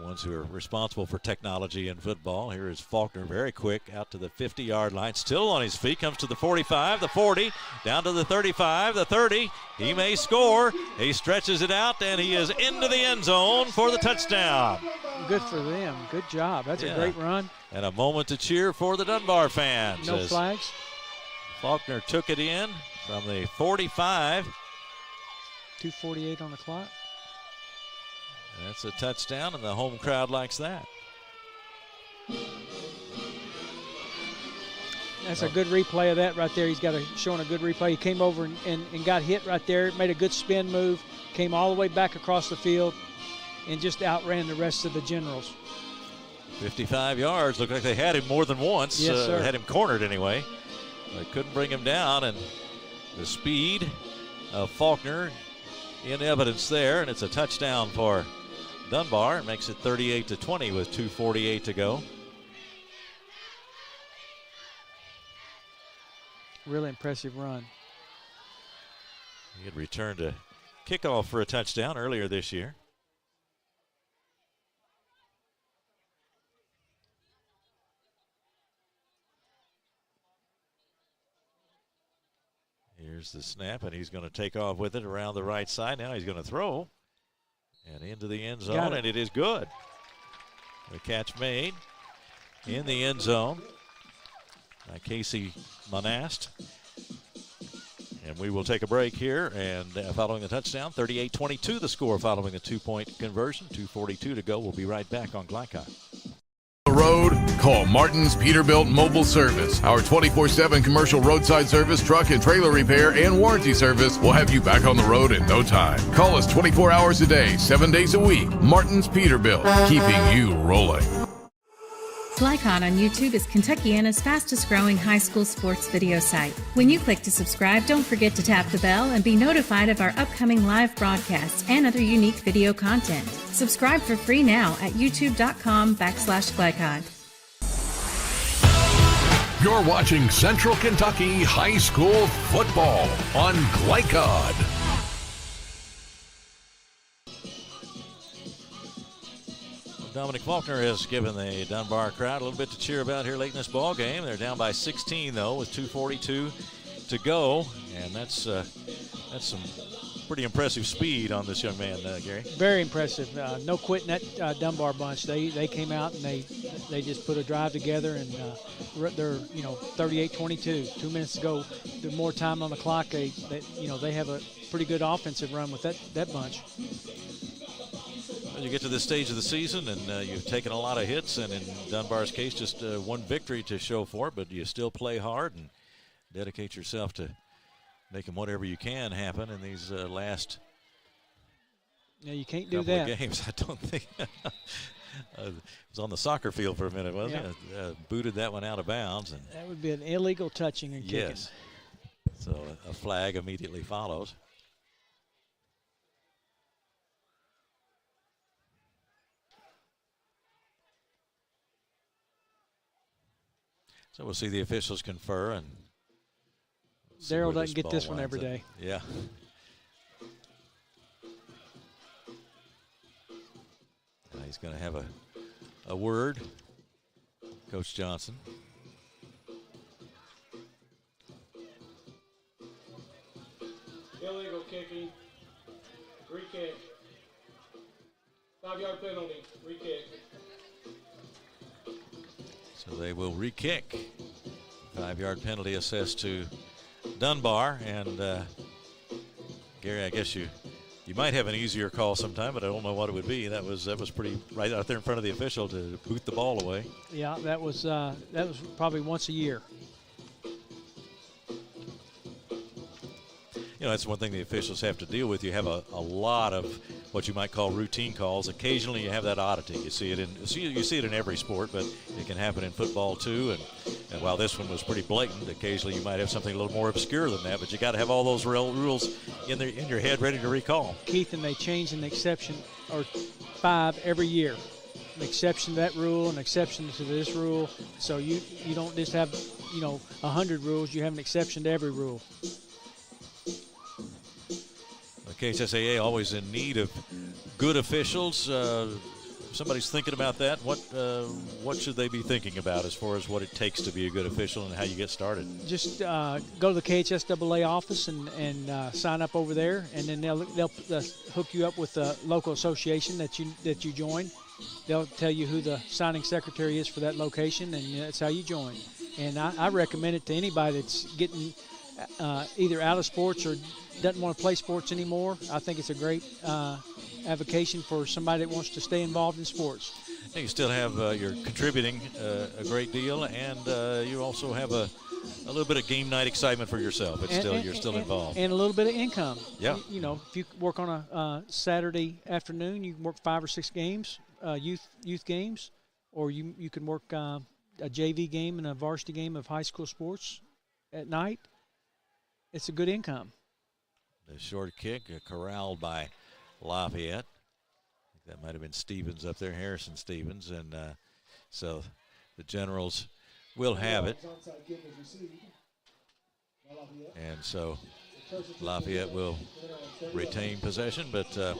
ones who are responsible for technology in football. Here is Faulkner, very quick, out to the 50-yard line, still on his feet, comes to the 45, the 40, down to the 35, the 30. He may score. He stretches it out, and he is into the end zone for the touchdown. Good for them. Good job. That's a great run. And a moment to cheer for the Dunbar fans. No flags. Faulkner took it in from the 45. 2:48 on the clock. That's a touchdown, and the home crowd likes that. That's a good replay of that right there. He's showing a good replay. He came over and got hit right there, made a good spin move, came all the way back across the field, and just outran the rest of the Generals. 55 yards. Looked like they had him more than once. Yes, sir. Had him cornered anyway. They couldn't bring him down, and the speed of Faulkner in evidence there, and it's a touchdown for Dunbar. It makes it 38-20 with 2:48 to go. Really impressive run. He had returned a kickoff for a touchdown earlier this year. Here's the snap, and he's going to take off with it around the right side. Now he's going to throw and into the end zone, and it is good. The catch made in the end zone by Casey Monast. And we will take a break here, and following the touchdown, 38-22 the score following the two-point conversion. 2:42 to go. We'll be right back on Glycon. The road, call Martin's Peterbilt Mobile Service. Our 24/7 commercial roadside service, truck and trailer repair, and warranty service will have you back on the road in no time. Call us 24 hours a day, 7 days a week. Martin's Peterbilt, keeping you rolling. Glycon on YouTube is Kentuckiana's fastest growing high school sports video site. When you click to subscribe, don't forget to tap the bell and be notified of our upcoming live broadcasts and other unique video content. Subscribe for free now at youtube.com/Glycon. You're watching Central Kentucky High School Football on Glycon. Dominic Faulkner has given the Dunbar crowd a little bit to cheer about here late in this ball game. They're down by 16, though, with 2:42 to go, and that's some pretty impressive speed on this young man, Gary. Very impressive. No quitting that Dunbar bunch. They came out and they just put a drive together, and they're 38-22. 2 minutes to go. There's more time on the clock. They have a pretty good offensive run with that bunch. You get to this stage of the season, and you've taken a lot of hits, and in Dunbar's case, just one victory to show for it, but you still play hard and dedicate yourself to making whatever you can happen in these last you can't do couple that. of games. I don't think it was on the soccer field for a minute, wasn't it? Booted that one out of bounds. And that would be an illegal touching and kicking. Yes. So a flag immediately follows. So we'll see the officials confer, and Daryl doesn't get this one every day. Yeah. He's going to have a word, Coach Johnson. Illegal kicking, re-kick. 5-yard penalty, re-kick. So they will re-kick. 5-yard penalty assessed to Dunbar. And Gary, I guess you might have an easier call sometime, but I don't know what it would be. That was pretty right out there in front of the official to boot the ball away. Yeah, that was probably once a year. You know, that's one thing the officials have to deal with. You have a lot of what you might call routine calls. Occasionally you have that oddity. You see it in every sport, but it can happen in football too. And while this one was pretty blatant, occasionally you might have something a little more obscure than that. But you got to have all those rules in your head ready to recall. Keith, and they change an exception or 5 every year. An exception to that rule, an exception to this rule. So you don't just have 100 rules. You have an exception to every rule. KHSAA always in need of good officials. If somebody's thinking about that, what should they be thinking about as far as what it takes to be a good official and how you get started? Just go to the KHSAA office and sign up over there, and then they'll hook you up with the local association that you join. They'll tell you who the signing secretary is for that location, and that's how you join. And I recommend it to anybody that's getting either out of sports or doesn't want to play sports anymore. I think it's a great avocation for somebody that wants to stay involved in sports. You still have you're contributing a great deal, and you also have a little bit of game night excitement for yourself. You're still involved, and a little bit of income. Yeah, if you work on a Saturday afternoon, you can work 5 or 6 games, youth games, or you can work a JV game and a varsity game of high school sports at night. It's a good income. The short kick corralled by Lafayette. I think that might have been Stevens up there, Harrison Stevens. And so the Generals will have it. And so Lafayette will retain possession. But, the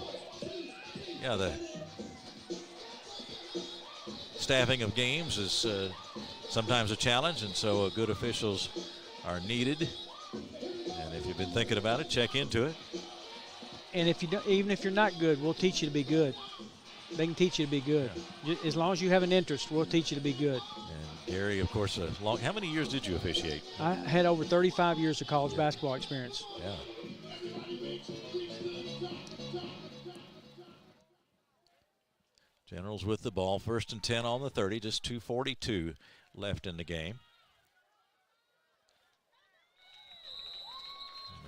staffing of games is sometimes a challenge, and so good officials are needed. And if you've been thinking about it, check into it. And even if you're not good, we'll teach you to be good. They can teach you to be good. Yeah. As long as you have an interest, we'll teach you to be good. And Gary, of course, how many years did you officiate? I had over 35 years of college basketball experience. Yeah. Generals with the ball, 1st and 10 on the 30, just 2:42 left in the game.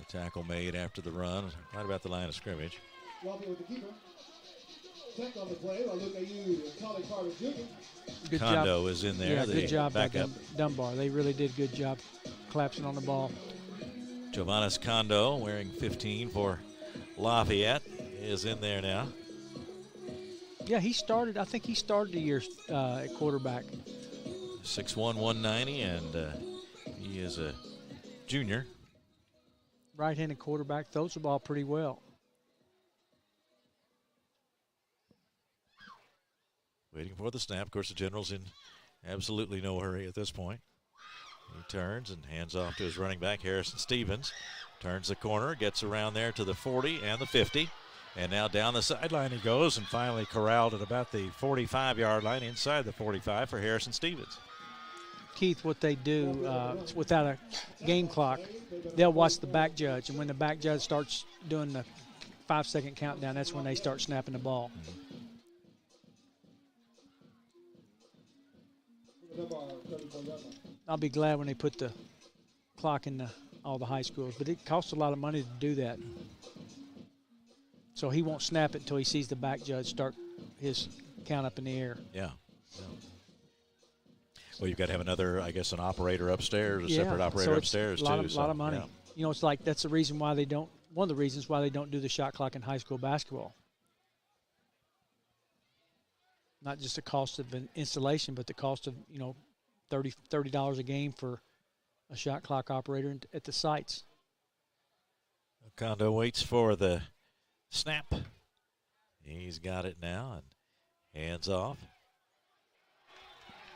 Tackle made after the run, right about the line of scrimmage. Good Kondo job. is in there. Yeah, good job by backup. Dunbar. They really did a good job collapsing on the ball. Giovannis Kondo, wearing 15 for Lafayette, is in there now. Yeah, I think he started the year at quarterback. 6'1", 190, and he is a junior. Right-handed quarterback, throws the ball pretty well. Waiting for the snap. Of course, the General's in absolutely no hurry at this point. He turns and hands off to his running back, Harrison Stevens. Turns the corner, gets around there to the 40 and the 50. And now down the sideline he goes and finally corralled at about the 45-yard line inside the 45 for Harrison Stevens. Keith, what they do without a game clock, they'll watch the back judge. And when the back judge starts doing the 5-second countdown, that's when they start snapping the ball. I'll be glad when they put the clock in all the high schools, but it costs a lot of money to do that. So he won't snap it until he sees the back judge start his count up in the air. Yeah. Well, you've got to have another, I guess, an operator upstairs, a separate operator upstairs, too. A lot of money. Yeah. You know, it's like that's the reason why they don't, one of the reasons why they don't do the shot clock in high school basketball. Not just the cost of an installation, but the cost of, you know, $30 a game for a shot clock operator at the sites. Kondo waits for the snap. He's got it now and hands off.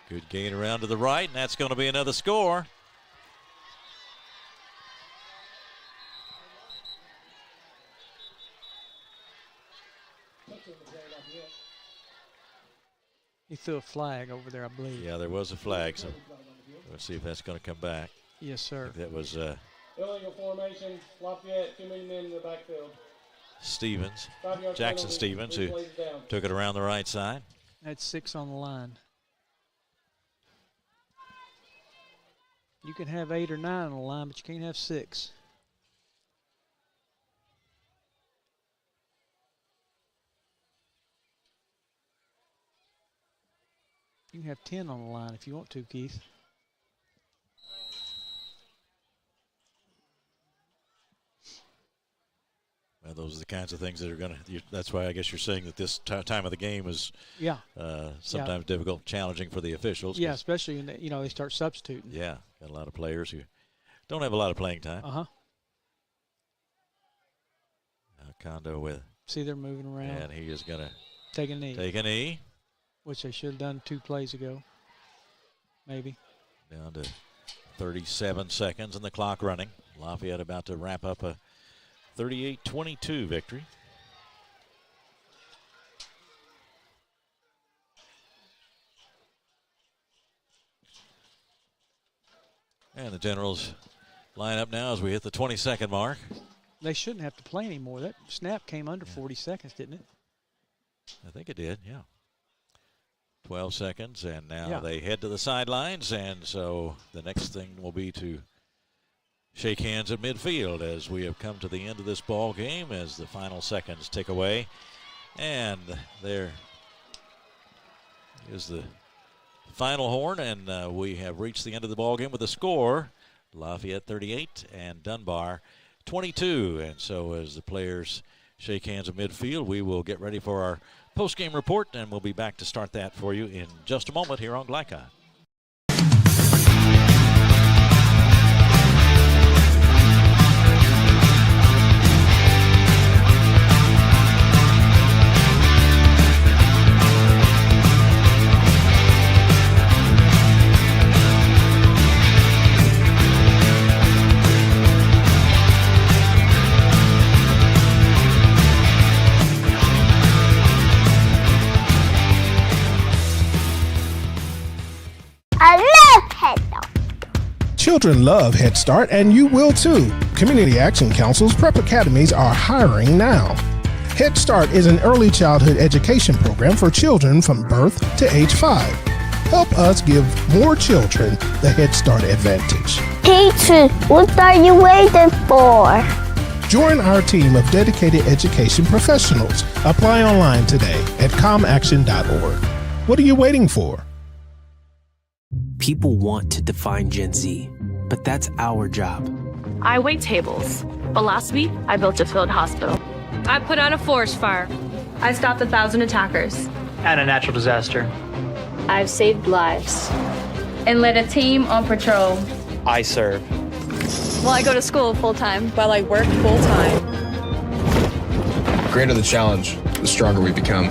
Good gain around to the right, and that's going to be another score. He threw a flag over there, I believe. Yeah, there was a flag, so we'll see if that's going to come back. Yes, sir. That was illegal formation, Lafayette, too many men in the backfield. Stevens, Jackson Stevens, who took it around the right side. That's 6 on the line. You can have 8 or 9 on the line, but you can't have 6. You can have 10 on the line if you want to, Keith. Well, those are the kinds of things that are going to, that's why I guess you're saying that this time of the game is sometimes difficult, challenging for the officials. Yeah, especially when they start substituting. Yeah, got a lot of players who don't have a lot of playing time. Uh-huh. Kondo with. See, they're moving around. And he is going to take a knee. Take a knee. Which they should have done 2 plays ago, maybe. Down to 37 seconds and the clock running. Lafayette about to wrap up a 38-22 victory. And the Generals line up now as we hit the 20-second mark. They shouldn't have to play anymore. That snap came under 40 seconds, didn't it? I think it did, yeah. 12 seconds, and now they head to the sidelines, and so the next thing will be to shake hands at midfield as we have come to the end of this ball game as the final seconds tick away. And there is the final horn, and we have reached the end of the ball game with a score, Lafayette 38 and Dunbar 22. And so as the players shake hands at midfield, we will get ready for our post-game report, and we'll be back to start that for you in just a moment here on Glycon. Children love Head Start, and you will too. Community Action Council's prep academies are hiring now. Head Start is an early childhood education program for children from birth to age 5. Help us give more children the Head Start advantage. Teacher, what are you waiting for? Join our team of dedicated education professionals. Apply online today at comaction.org. What are you waiting for? People want to define Gen Z, but that's our job. I wait tables, but last week I built a field hospital. I put out a forest fire. I stopped 1,000 attackers. And a natural disaster. I've saved lives. And led a team on patrol. I serve. Well, I go to school full-time. While I work full-time. The greater the challenge, the stronger we become.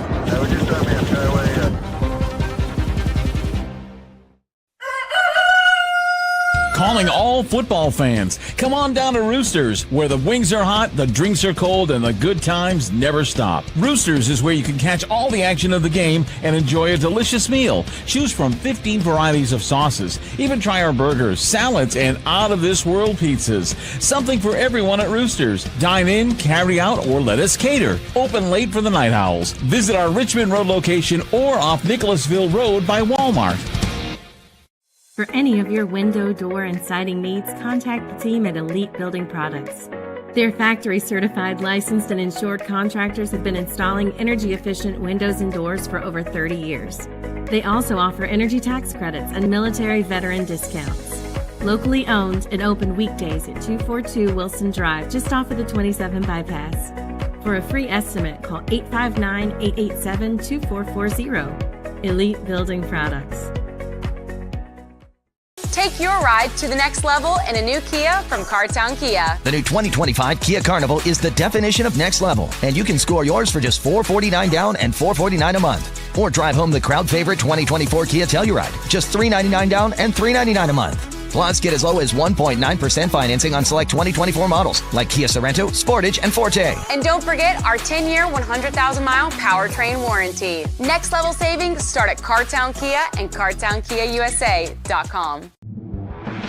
calling all football fans. Come on down to Roosters, where the wings are hot, the drinks are cold, and the good times never stop. Roosters is where you can catch all the action of the game and enjoy a delicious meal. Choose from 15 varieties of sauces. Even try our burgers, salads, and out-of-this-world pizzas. Something for everyone at Roosters. Dine in, carry out, or let us cater. Open late for the night owls. Visit our Richmond Road location or off Nicholasville Road by Walmart. For any of your window, door, and siding needs, contact the team at Elite Building Products. Their factory-certified, licensed, and insured contractors have been installing energy-efficient windows and doors for over 30 years. They also offer energy tax credits and military veteran discounts. Locally owned and open weekdays at 242 Wilson Drive, just off of the 27 bypass. For a free estimate, call 859-887-2440. Elite Building Products. Take your ride to the next level in a new Kia from Cartown Kia. The new 2025 Kia Carnival is the definition of next level, and you can score yours for just $449 down and $449 a month. Or drive home the crowd favorite 2024 Kia Telluride, just $399 down and $399 a month. Plus, get as low as 1.9% financing on select 2024 models like Kia Sorento, Sportage, and Forte. And don't forget our 10-year, 100,000-mile powertrain warranty. Next level savings start at Cartown Kia and CartownKiaUSA.com.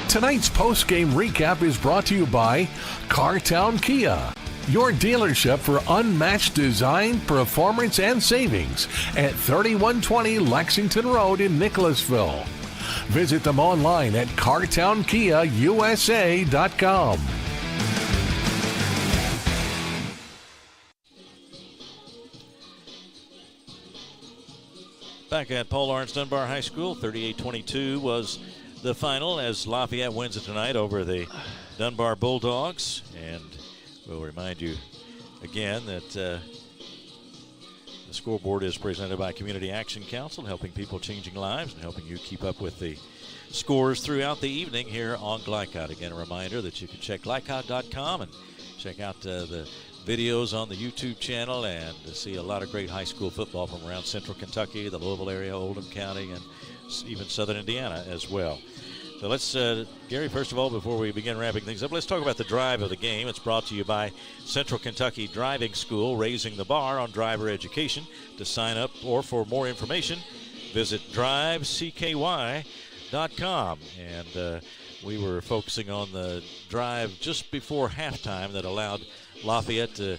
Tonight's post-game recap is brought to you by Cartown Kia, your dealership for unmatched design, performance, and savings at 3120 Lexington Road in Nicholasville. Visit them online at CartownKiaUSA.com. Back at Paul Lawrence Dunbar High School, 38-22 was the final as Lafayette wins it tonight over the Dunbar Bulldogs. And we'll remind you again that the scoreboard is presented by Community Action Council, helping people, changing lives, and helping you keep up with the scores throughout the evening here on Glycod. Again, a reminder that you can check glycod.com and check out the videos on the YouTube channel and see a lot of great high school football from around central Kentucky, the Louisville area, Oldham County, and even southern Indiana as well. So let's, Gary, first of all, before we begin wrapping things up, let's talk about the drive of the game. It's brought to you by Central Kentucky Driving School, raising the bar on driver education. To sign up or for more information, visit drivecky.com. And we were focusing on the drive just before halftime that allowed Lafayette to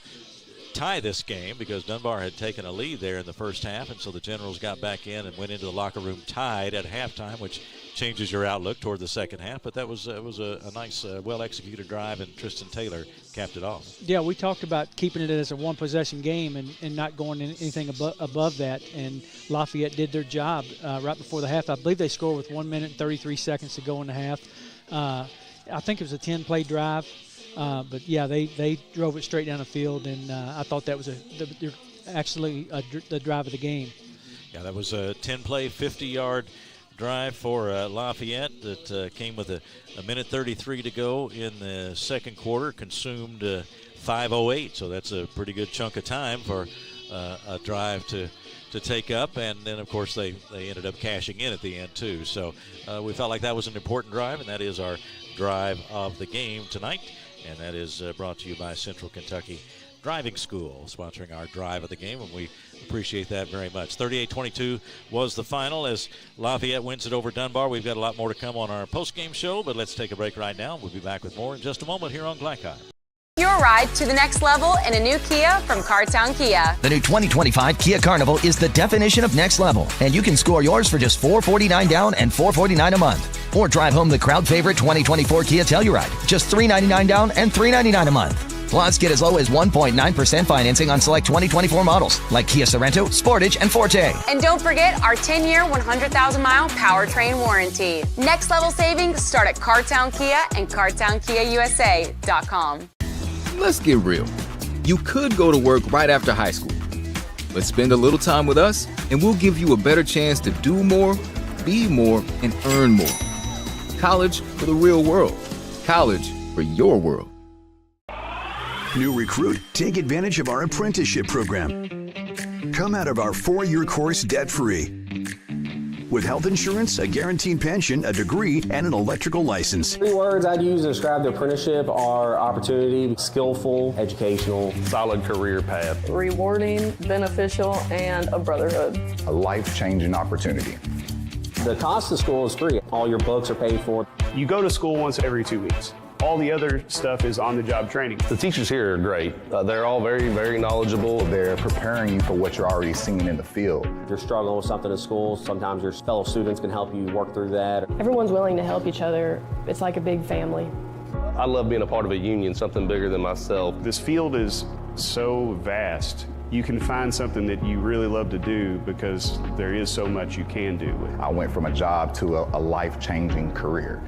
tie this game because Dunbar had taken a lead there in the first half, and so the Generals got back in and went into the locker room tied at halftime, which changes your outlook toward the second half. But that was a nice, well-executed drive, and Tristan Taylor capped it off. Yeah, we talked about keeping it as a one-possession game and not going anything above that, and Lafayette did their job right before the half. I believe they scored with 1 minute and 33 seconds to go in the half. I think it was a 10-play drive. But, yeah, they drove it straight down the field, and I thought that was actually the drive of the game. Yeah, that was a 10-play, 50-yard drive for Lafayette that came with a minute 33 to go in the second quarter, consumed 5:08. So that's a pretty good chunk of time for a drive to take up. And then, of course, they ended up cashing in at the end, too. So we felt like that was an important drive, and that is our drive of the game tonight. And that is brought to you by Central Kentucky Driving School, sponsoring our drive of the game, and we appreciate that very much. 38-22 was the final as Lafayette wins it over Dunbar. We've got a lot more to come on our post-game show, but let's take a break right now. We'll be back with more in just a moment here on Glycod. Your ride to the next level in a new Kia from Cartown Kia. The new 2025 Kia Carnival is the definition of next level, and you can score yours for just $449 down and $449 a month. Or drive home the crowd favorite 2024 Kia Telluride, just $399 down and $399 a month. Plus, get as low as 1.9% financing on select 2024 models like Kia Sorento, Sportage, and Forte. And don't forget our 10-year, 100,000-mile powertrain warranty. Next level savings start at Cartown Kia and CartownKiaUSA.com. Let's get real. You could go to work right after high school, but spend a little time with us and we'll give you a better chance to do more, be more, and earn more. College for the real world. College for your world. New recruit, take advantage of our apprenticeship program. Come out of our 4-year course debt-free. with health insurance, a guaranteed pension, a degree, and an electrical license. 3 words I'd use to describe the apprenticeship are opportunity, skillful, educational, solid career path, rewarding, beneficial, and a brotherhood. A life-changing opportunity. The cost of school is free. All your books are paid for. You go to school once every 2 weeks. All the other stuff is on-the-job training. The teachers here are great. They're all very, very knowledgeable. They're preparing you for what you're already seeing in the field. If you're struggling with something in school, sometimes your fellow students can help you work through that. Everyone's willing to help each other. It's like a big family. I love being a part of a union, something bigger than myself. This field is so vast. You can find something that you really love to do because there is so much you can do. I went from a job to a life-changing career.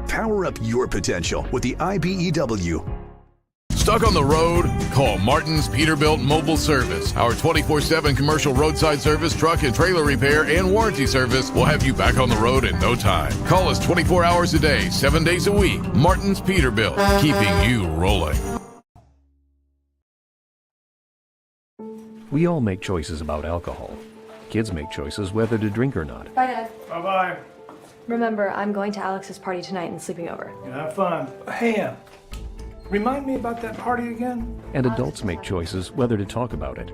Power up your potential with the IBEW. Stuck on the road? Call Martin's Peterbilt Mobile Service. Our 24/7 commercial roadside service, truck and trailer repair, and warranty service will have you back on the road in no time. Call us 24 hours a day, 7 days a week. Martin's Peterbilt, keeping you rolling. We all make choices about alcohol. Kids make choices whether to drink or not. Bye, Dad. Bye-bye. Remember, I'm going to Alex's party tonight and sleeping over. You have fun. Hey, remind me about that party again? And adults make choices whether to talk about it.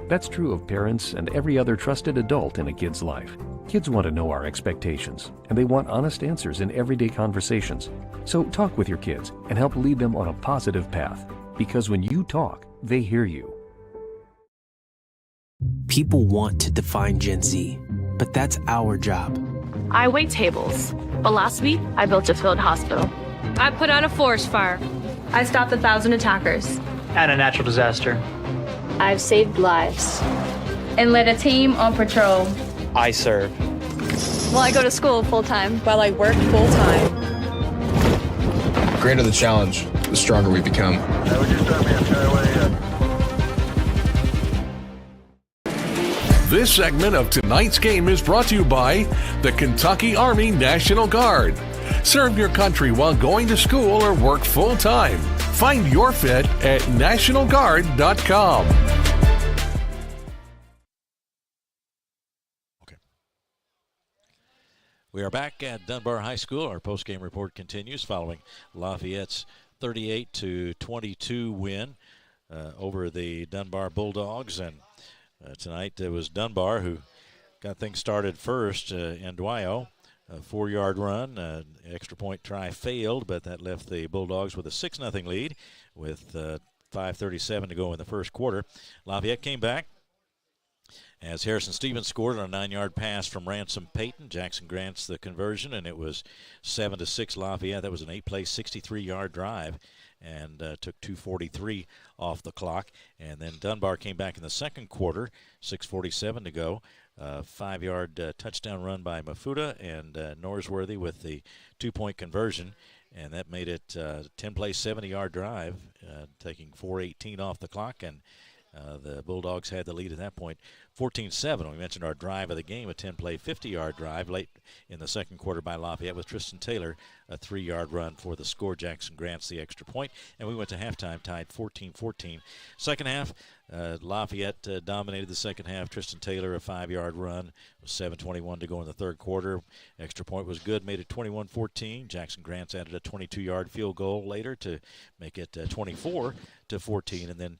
That's true of parents and every other trusted adult in a kid's life. Kids want to know our expectations, and they want honest answers in everyday conversations. So talk with your kids and help lead them on a positive path. Because when you talk, they hear you. People want to define Gen Z, but that's our job. I wait tables, but last week I built a field hospital. I put out a forest fire. I stopped 1,000 attackers. And a natural disaster. I've saved lives. And led a team on patrol. I serve. Well, I go to school full-time. While I work full-time. The greater the challenge, the stronger we become. This segment of tonight's game is brought to you by the Kentucky Army National Guard. Serve your country while going to school or work full-time. Find your fit at nationalguard.com. Okay. We are back at Dunbar High School. Our postgame report continues following Lafayette's 38-22 win over the Dunbar Bulldogs. And tonight it was Dunbar who got things started first in Dwyo. A 4-yard run, extra point try failed, but that left the Bulldogs with a 6-0 lead with 5:37 to go in the first quarter. Lafayette came back as Harrison Stevens scored on a 9-yard pass from Ransom Payton. Jackson grants the conversion, and it was 7-6 Lafayette. That was an 8-play, 63-yard drive and took 2:43 off the clock. And then Dunbar came back in the second quarter, 6:47 to go. 5-yard touchdown run by Mafuta and Norsworthy with the 2-point conversion, and that made it a 10-play, 70-yard drive, taking 4:18 off the clock, and the Bulldogs had the lead at that point, 14-7. We mentioned our drive of the game, a 10-play, 50-yard drive late in the second quarter by Lafayette with Tristan Taylor, a 3-yard run for the score. Jackson grants the extra point, and we went to halftime tied 14-14. Second half, Lafayette dominated the second half. Tristan Taylor, a 5-yard run, with 7:21 to go in the third quarter. Extra point was good, made it 21-14. Jackson Grants added a 22-yard field goal later to make it 24-14, and then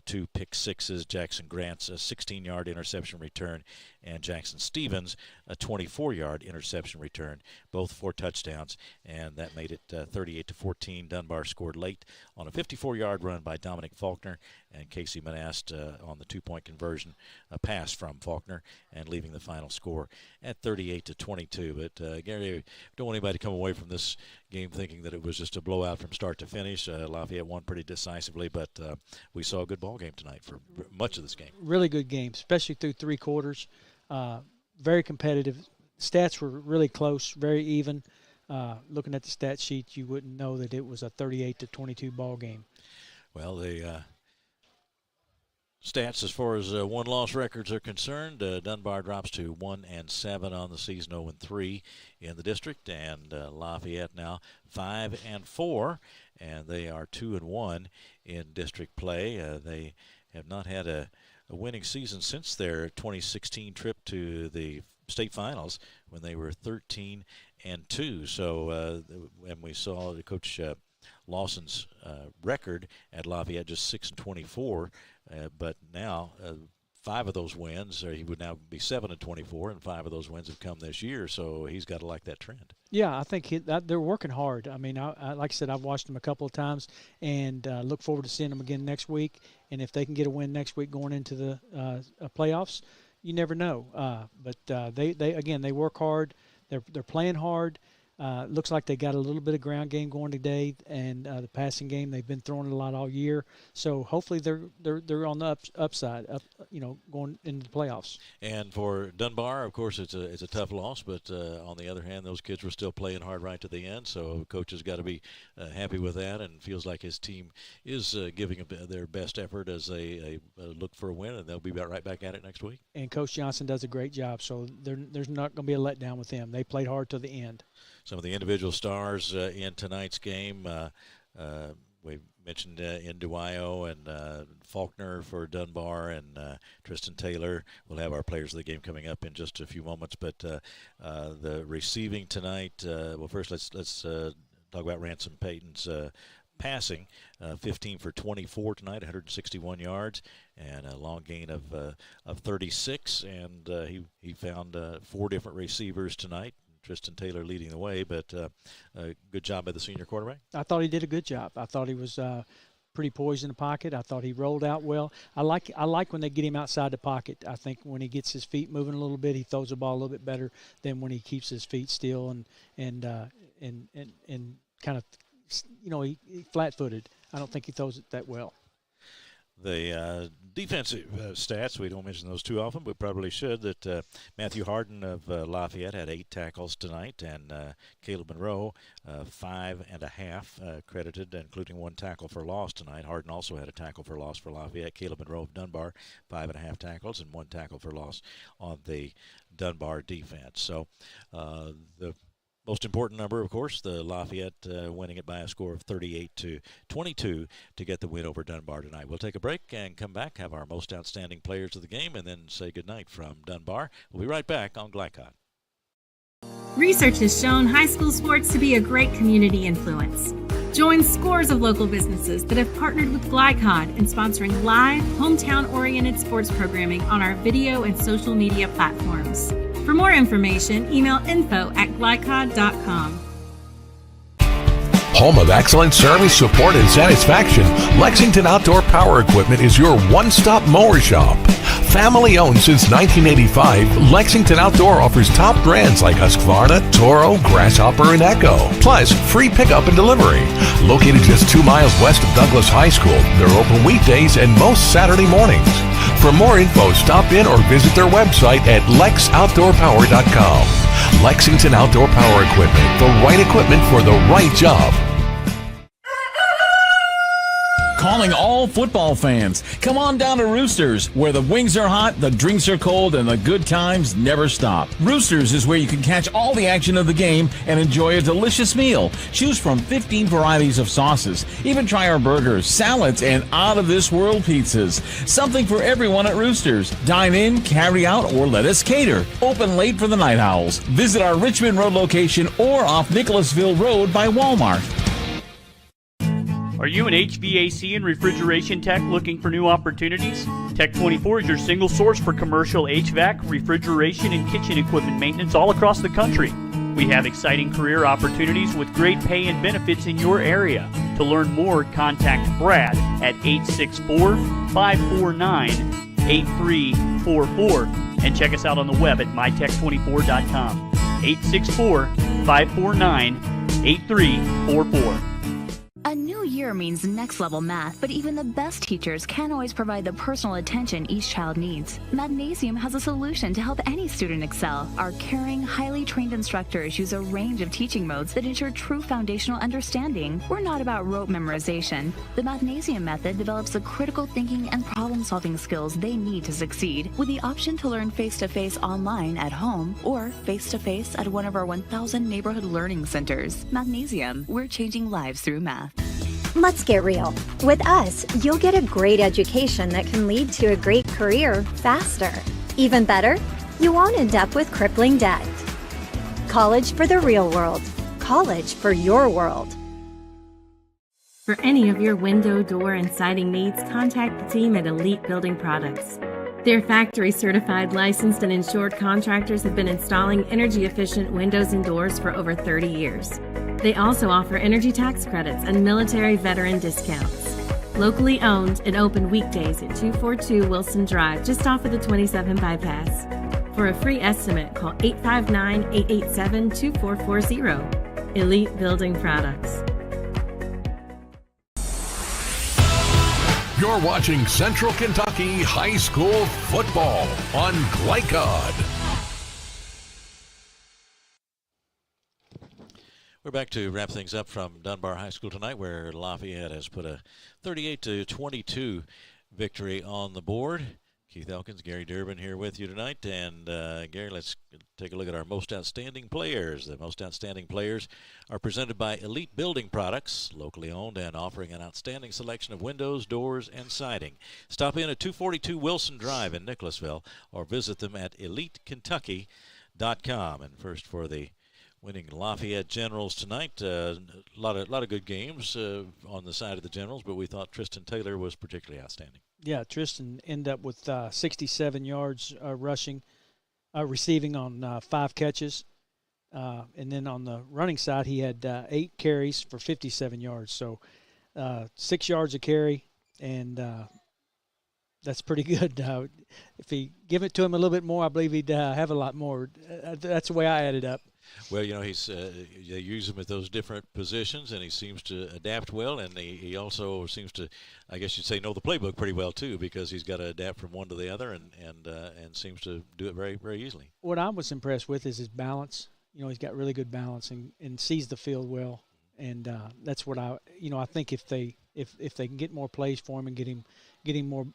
2 pick sixes. Jackson Grants a 16-yard interception return, and Jackson Stevens a 24-yard interception return, both 4 touchdowns, and that made it 38-14. Dunbar scored late on a 54-yard run by Dominic Faulkner, and Casey Manast on the 2-point conversion, a pass from Faulkner, and leaving the final score at 38-22. But Gary, don't want anybody to come away from this game thinking that it was just a blowout from start to finish. Lafayette won pretty decisively, but we saw a good ball game tonight for much of this game. Really good game, especially through 3 quarters. Very competitive. Stats were really close, very even. Looking at the stat sheet, you wouldn't know that it was a 38-22 ball game. Well, the stats as far as won-loss records are concerned, Dunbar drops to 1-7 on the season, 0-3 in the district, and Lafayette now 5-4, and they are 2-1 in district play. They have not had a winning season since their 2016 trip to the state finals when they were 13-2. So, and we saw Coach Lawson's record at Lafayette just 6-24, but now 5 of those wins, or he would now be 7-24, and 5 of those wins have come this year. So he's got to like that trend. Yeah, I think they're working hard. I mean, I like I said, I've watched them a couple of times, and look forward to seeing them again next week. And if they can get a win next week going into the playoffs, you never know. But they work hard. They're playing hard. Looks like they got a little bit of ground game going today, and the passing game, they've been throwing it a lot all year. So hopefully they're on the upside, going into the playoffs. And for Dunbar, of course, it's a tough loss, but on the other hand, those kids were still playing hard right to the end. So coach has got to be happy with that, and feels like his team is giving their best effort as they look for a win, and they'll be right back at it next week. And Coach Johnson does a great job, so there's not going to be a letdown with them. They played hard to the end. Some of the individual stars in tonight's game, we mentioned Nduwayo and Faulkner for Dunbar, and Tristan Taylor. We'll have our players of the game coming up in just a few moments. But the receiving tonight, well, first let's talk about Ransom Payton's passing, 15 for 24 tonight, 161 yards, and a long gain of 36. And he found 4 different receivers tonight. Tristan Taylor leading the way, but good job by the senior quarterback. I thought he did a good job. I thought he was pretty poised in the pocket. I thought he rolled out well. I like when they get him outside the pocket. I think when he gets his feet moving a little bit, he throws the ball a little bit better than when he keeps his feet still and kind of, he flat-footed. I don't think he throws it that well. The defensive stats, we don't mention those too often, but probably should, that Matthew Harden of Lafayette had 8 tackles tonight, and Caleb Monroe, 5.5 credited, including 1 tackle for loss tonight. Harden also had a tackle for loss for Lafayette. Caleb Monroe of Dunbar, 5.5 tackles and 1 tackle for loss on the Dunbar defense. So the most important number, of course, the Lafayette winning it by a score of 38-22 to get the win over Dunbar tonight. We'll take a break and come back, have our most outstanding players of the game, and then say goodnight from Dunbar. We'll be right back on Glycod. Research has shown high school sports to be a great community influence. Join scores of local businesses that have partnered with Glycod in sponsoring live, hometown-oriented sports programming on our video and social media platforms. For more information, email info@glycod.com. Home of excellent service, support, and satisfaction, Lexington Outdoor Power Equipment is your one-stop mower shop. Family owned since 1985, Lexington Outdoor offers top brands like Husqvarna, Toro, Grasshopper, and Echo. Plus, free pickup and delivery. Located just 2 miles west of Douglas High School, they're open weekdays and most Saturday mornings. For more info, stop in or visit their website at lexoutdoorpower.com. Lexington Outdoor Power Equipment, the right equipment for the right job. Calling all football fans. Come on down to Roosters, where the wings are hot, the drinks are cold, and the good times never stop. Roosters is where you can catch all the action of the game and enjoy a delicious meal. Choose from 15 varieties of sauces. Even try our burgers, salads, and out-of-this-world pizzas. Something for everyone at Roosters. Dine in, carry out, or let us cater. Open late for the Night Owls. Visit our Richmond Road location or off Nicholasville Road by Walmart. Are you an HVAC and refrigeration tech looking for new opportunities? Tech 24 is your single source for commercial HVAC, refrigeration, and kitchen equipment maintenance all across the country. We have exciting career opportunities with great pay and benefits in your area. To learn more, contact Brad at 864-549-8344 and check us out on the web at mytech24.com. 864-549-8344. A new year means next level math, but even the best teachers can't always provide the personal attention each child needs. Magnesium has a solution to help any student excel. Our caring, highly trained instructors use a range of teaching modes that ensure true foundational understanding. We're not about rote memorization. The Magnesium method develops the critical thinking and problem-solving skills they need to succeed, with the option to learn face-to-face online at home or face-to-face at one of our 1,000 neighborhood learning centers. Magnesium, we're changing lives through math. Let's get real. With us, you'll get a great education that can lead to a great career faster. Even better, you won't end up with crippling debt. College for the real world. College for your world. For any of your window, door, and siding needs, contact the team at Elite Building Products. Their factory-certified, licensed, and insured contractors have been installing energy-efficient windows and doors for over 30 years. They also offer energy tax credits and military veteran discounts. Locally owned and open weekdays at 242 Wilson Drive, just off of the 27 bypass. For a free estimate, call 859-887-2440. Elite Building Products. You're watching Central Kentucky High School Football on Glycod. We're back to wrap things up from Dunbar High School tonight, where Lafayette has put a 38-22 victory on the board. Keith Elkins, Gary Durbin here with you tonight. And Gary, let's take a look at our most outstanding players. The most outstanding players are presented by Elite Building Products, locally owned and offering an outstanding selection of windows, doors, and siding. Stop in at 242 Wilson Drive in Nicholasville or visit them at elitekentucky.com. And first for the winning Lafayette Generals tonight. A lot of good games on the side of the Generals, but we thought Tristan Taylor was particularly outstanding. Yeah, Tristan ended up with 67 yards receiving on 5 catches. And then on the running side, he had 8 carries for 57 yards. So 6 yards a carry, and that's pretty good. If he give it to him a little bit more, I believe he'd have a lot more. That's the way I added up. Well, you know, they use him at those different positions, and he seems to adapt well, and he also seems to, I guess you'd say, know the playbook pretty well too, because he's got to adapt from one to the other, and seems to do it very, very easily. What I was impressed with is his balance. You know, he's got really good balance and sees the field well, and that's what I think if they can get more plays for him and get him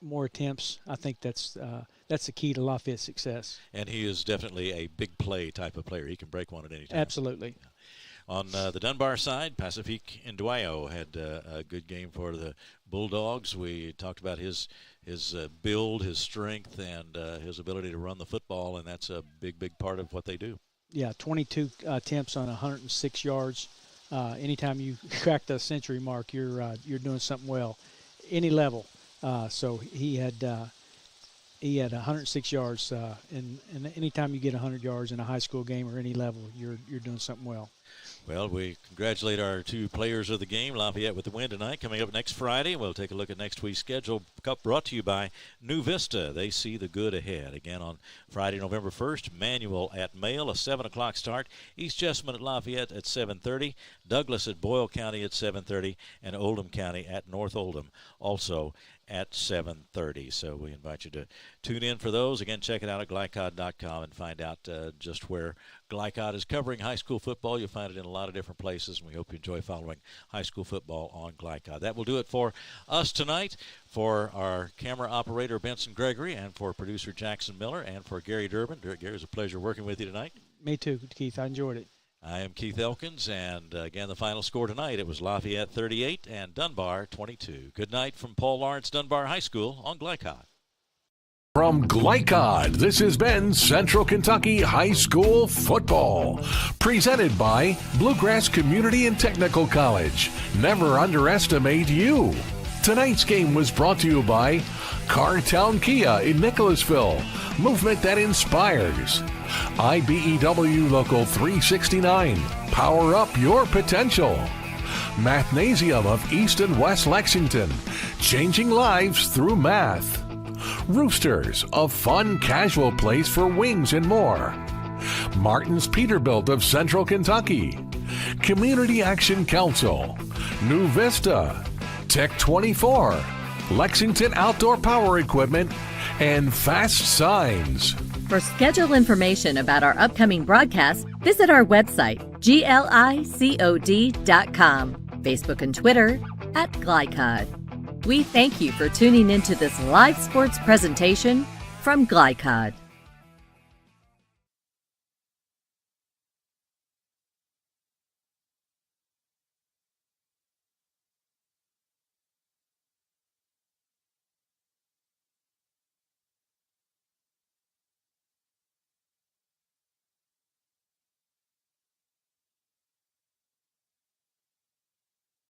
more attempts, I think that's the key to Lafayette's success. And he is definitely a big play type of player. He can break one at any time. Absolutely. Yeah. On the Dunbar side, Pacifique Nduayo had a good game for the Bulldogs. We talked about his build, his strength, and his ability to run the football, and that's a big part of what they do. Yeah, 22 attempts on 106 yards. Anytime you crack the century mark, you're doing something well, any level. So he had 106 yards, and anytime you get 100 yards in a high school game or any level, you're doing something well. Well, we congratulate our 2 players of the game. Lafayette with the win tonight. Coming up next Friday, we'll take a look at next week's schedule. Cup brought to you by New Vista. They see the good ahead. Again on Friday, November 1st, Manual at Mail, a 7 o'clock start. East Jessamine at Lafayette at 7:30. Douglas at Boyle County at 7:30. And Oldham County at North Oldham also at 7:30. So we invite you to tune in for those. Again, check it out at glycod.com and find out just where Glycod is covering high school football. You'll find it in a lot of different places, and we hope you enjoy following high school football on Glycod. That will do it for us tonight. For our camera operator, Benson Gregory, and for producer Jackson Miller, and for Gary Durbin. Gary, it was a pleasure working with you tonight. Me too, Keith. I enjoyed it. I am Keith Elkins, and again, the final score tonight, it was Lafayette 38 and Dunbar 22. Good night from Paul Lawrence Dunbar High School on Glycod. From Glycod, this has been Central Kentucky High School Football, presented by Bluegrass Community and Technical College. Never underestimate you. Tonight's game was brought to you by Cartown Kia in Nicholasville, movement that inspires. IBEW Local 369, power up your potential. Mathnasium of East and West Lexington, changing lives through math. Roosters, a fun, casual place for wings and more. Martin's Peterbilt of Central Kentucky. Community Action Council. New Vista. Tech 24. Lexington Outdoor Power Equipment. And Fast Signs. For schedule information about our upcoming broadcasts, visit our website, glicod.com, Facebook and Twitter @Glycod. We thank you for tuning into this live sports presentation from Glycod.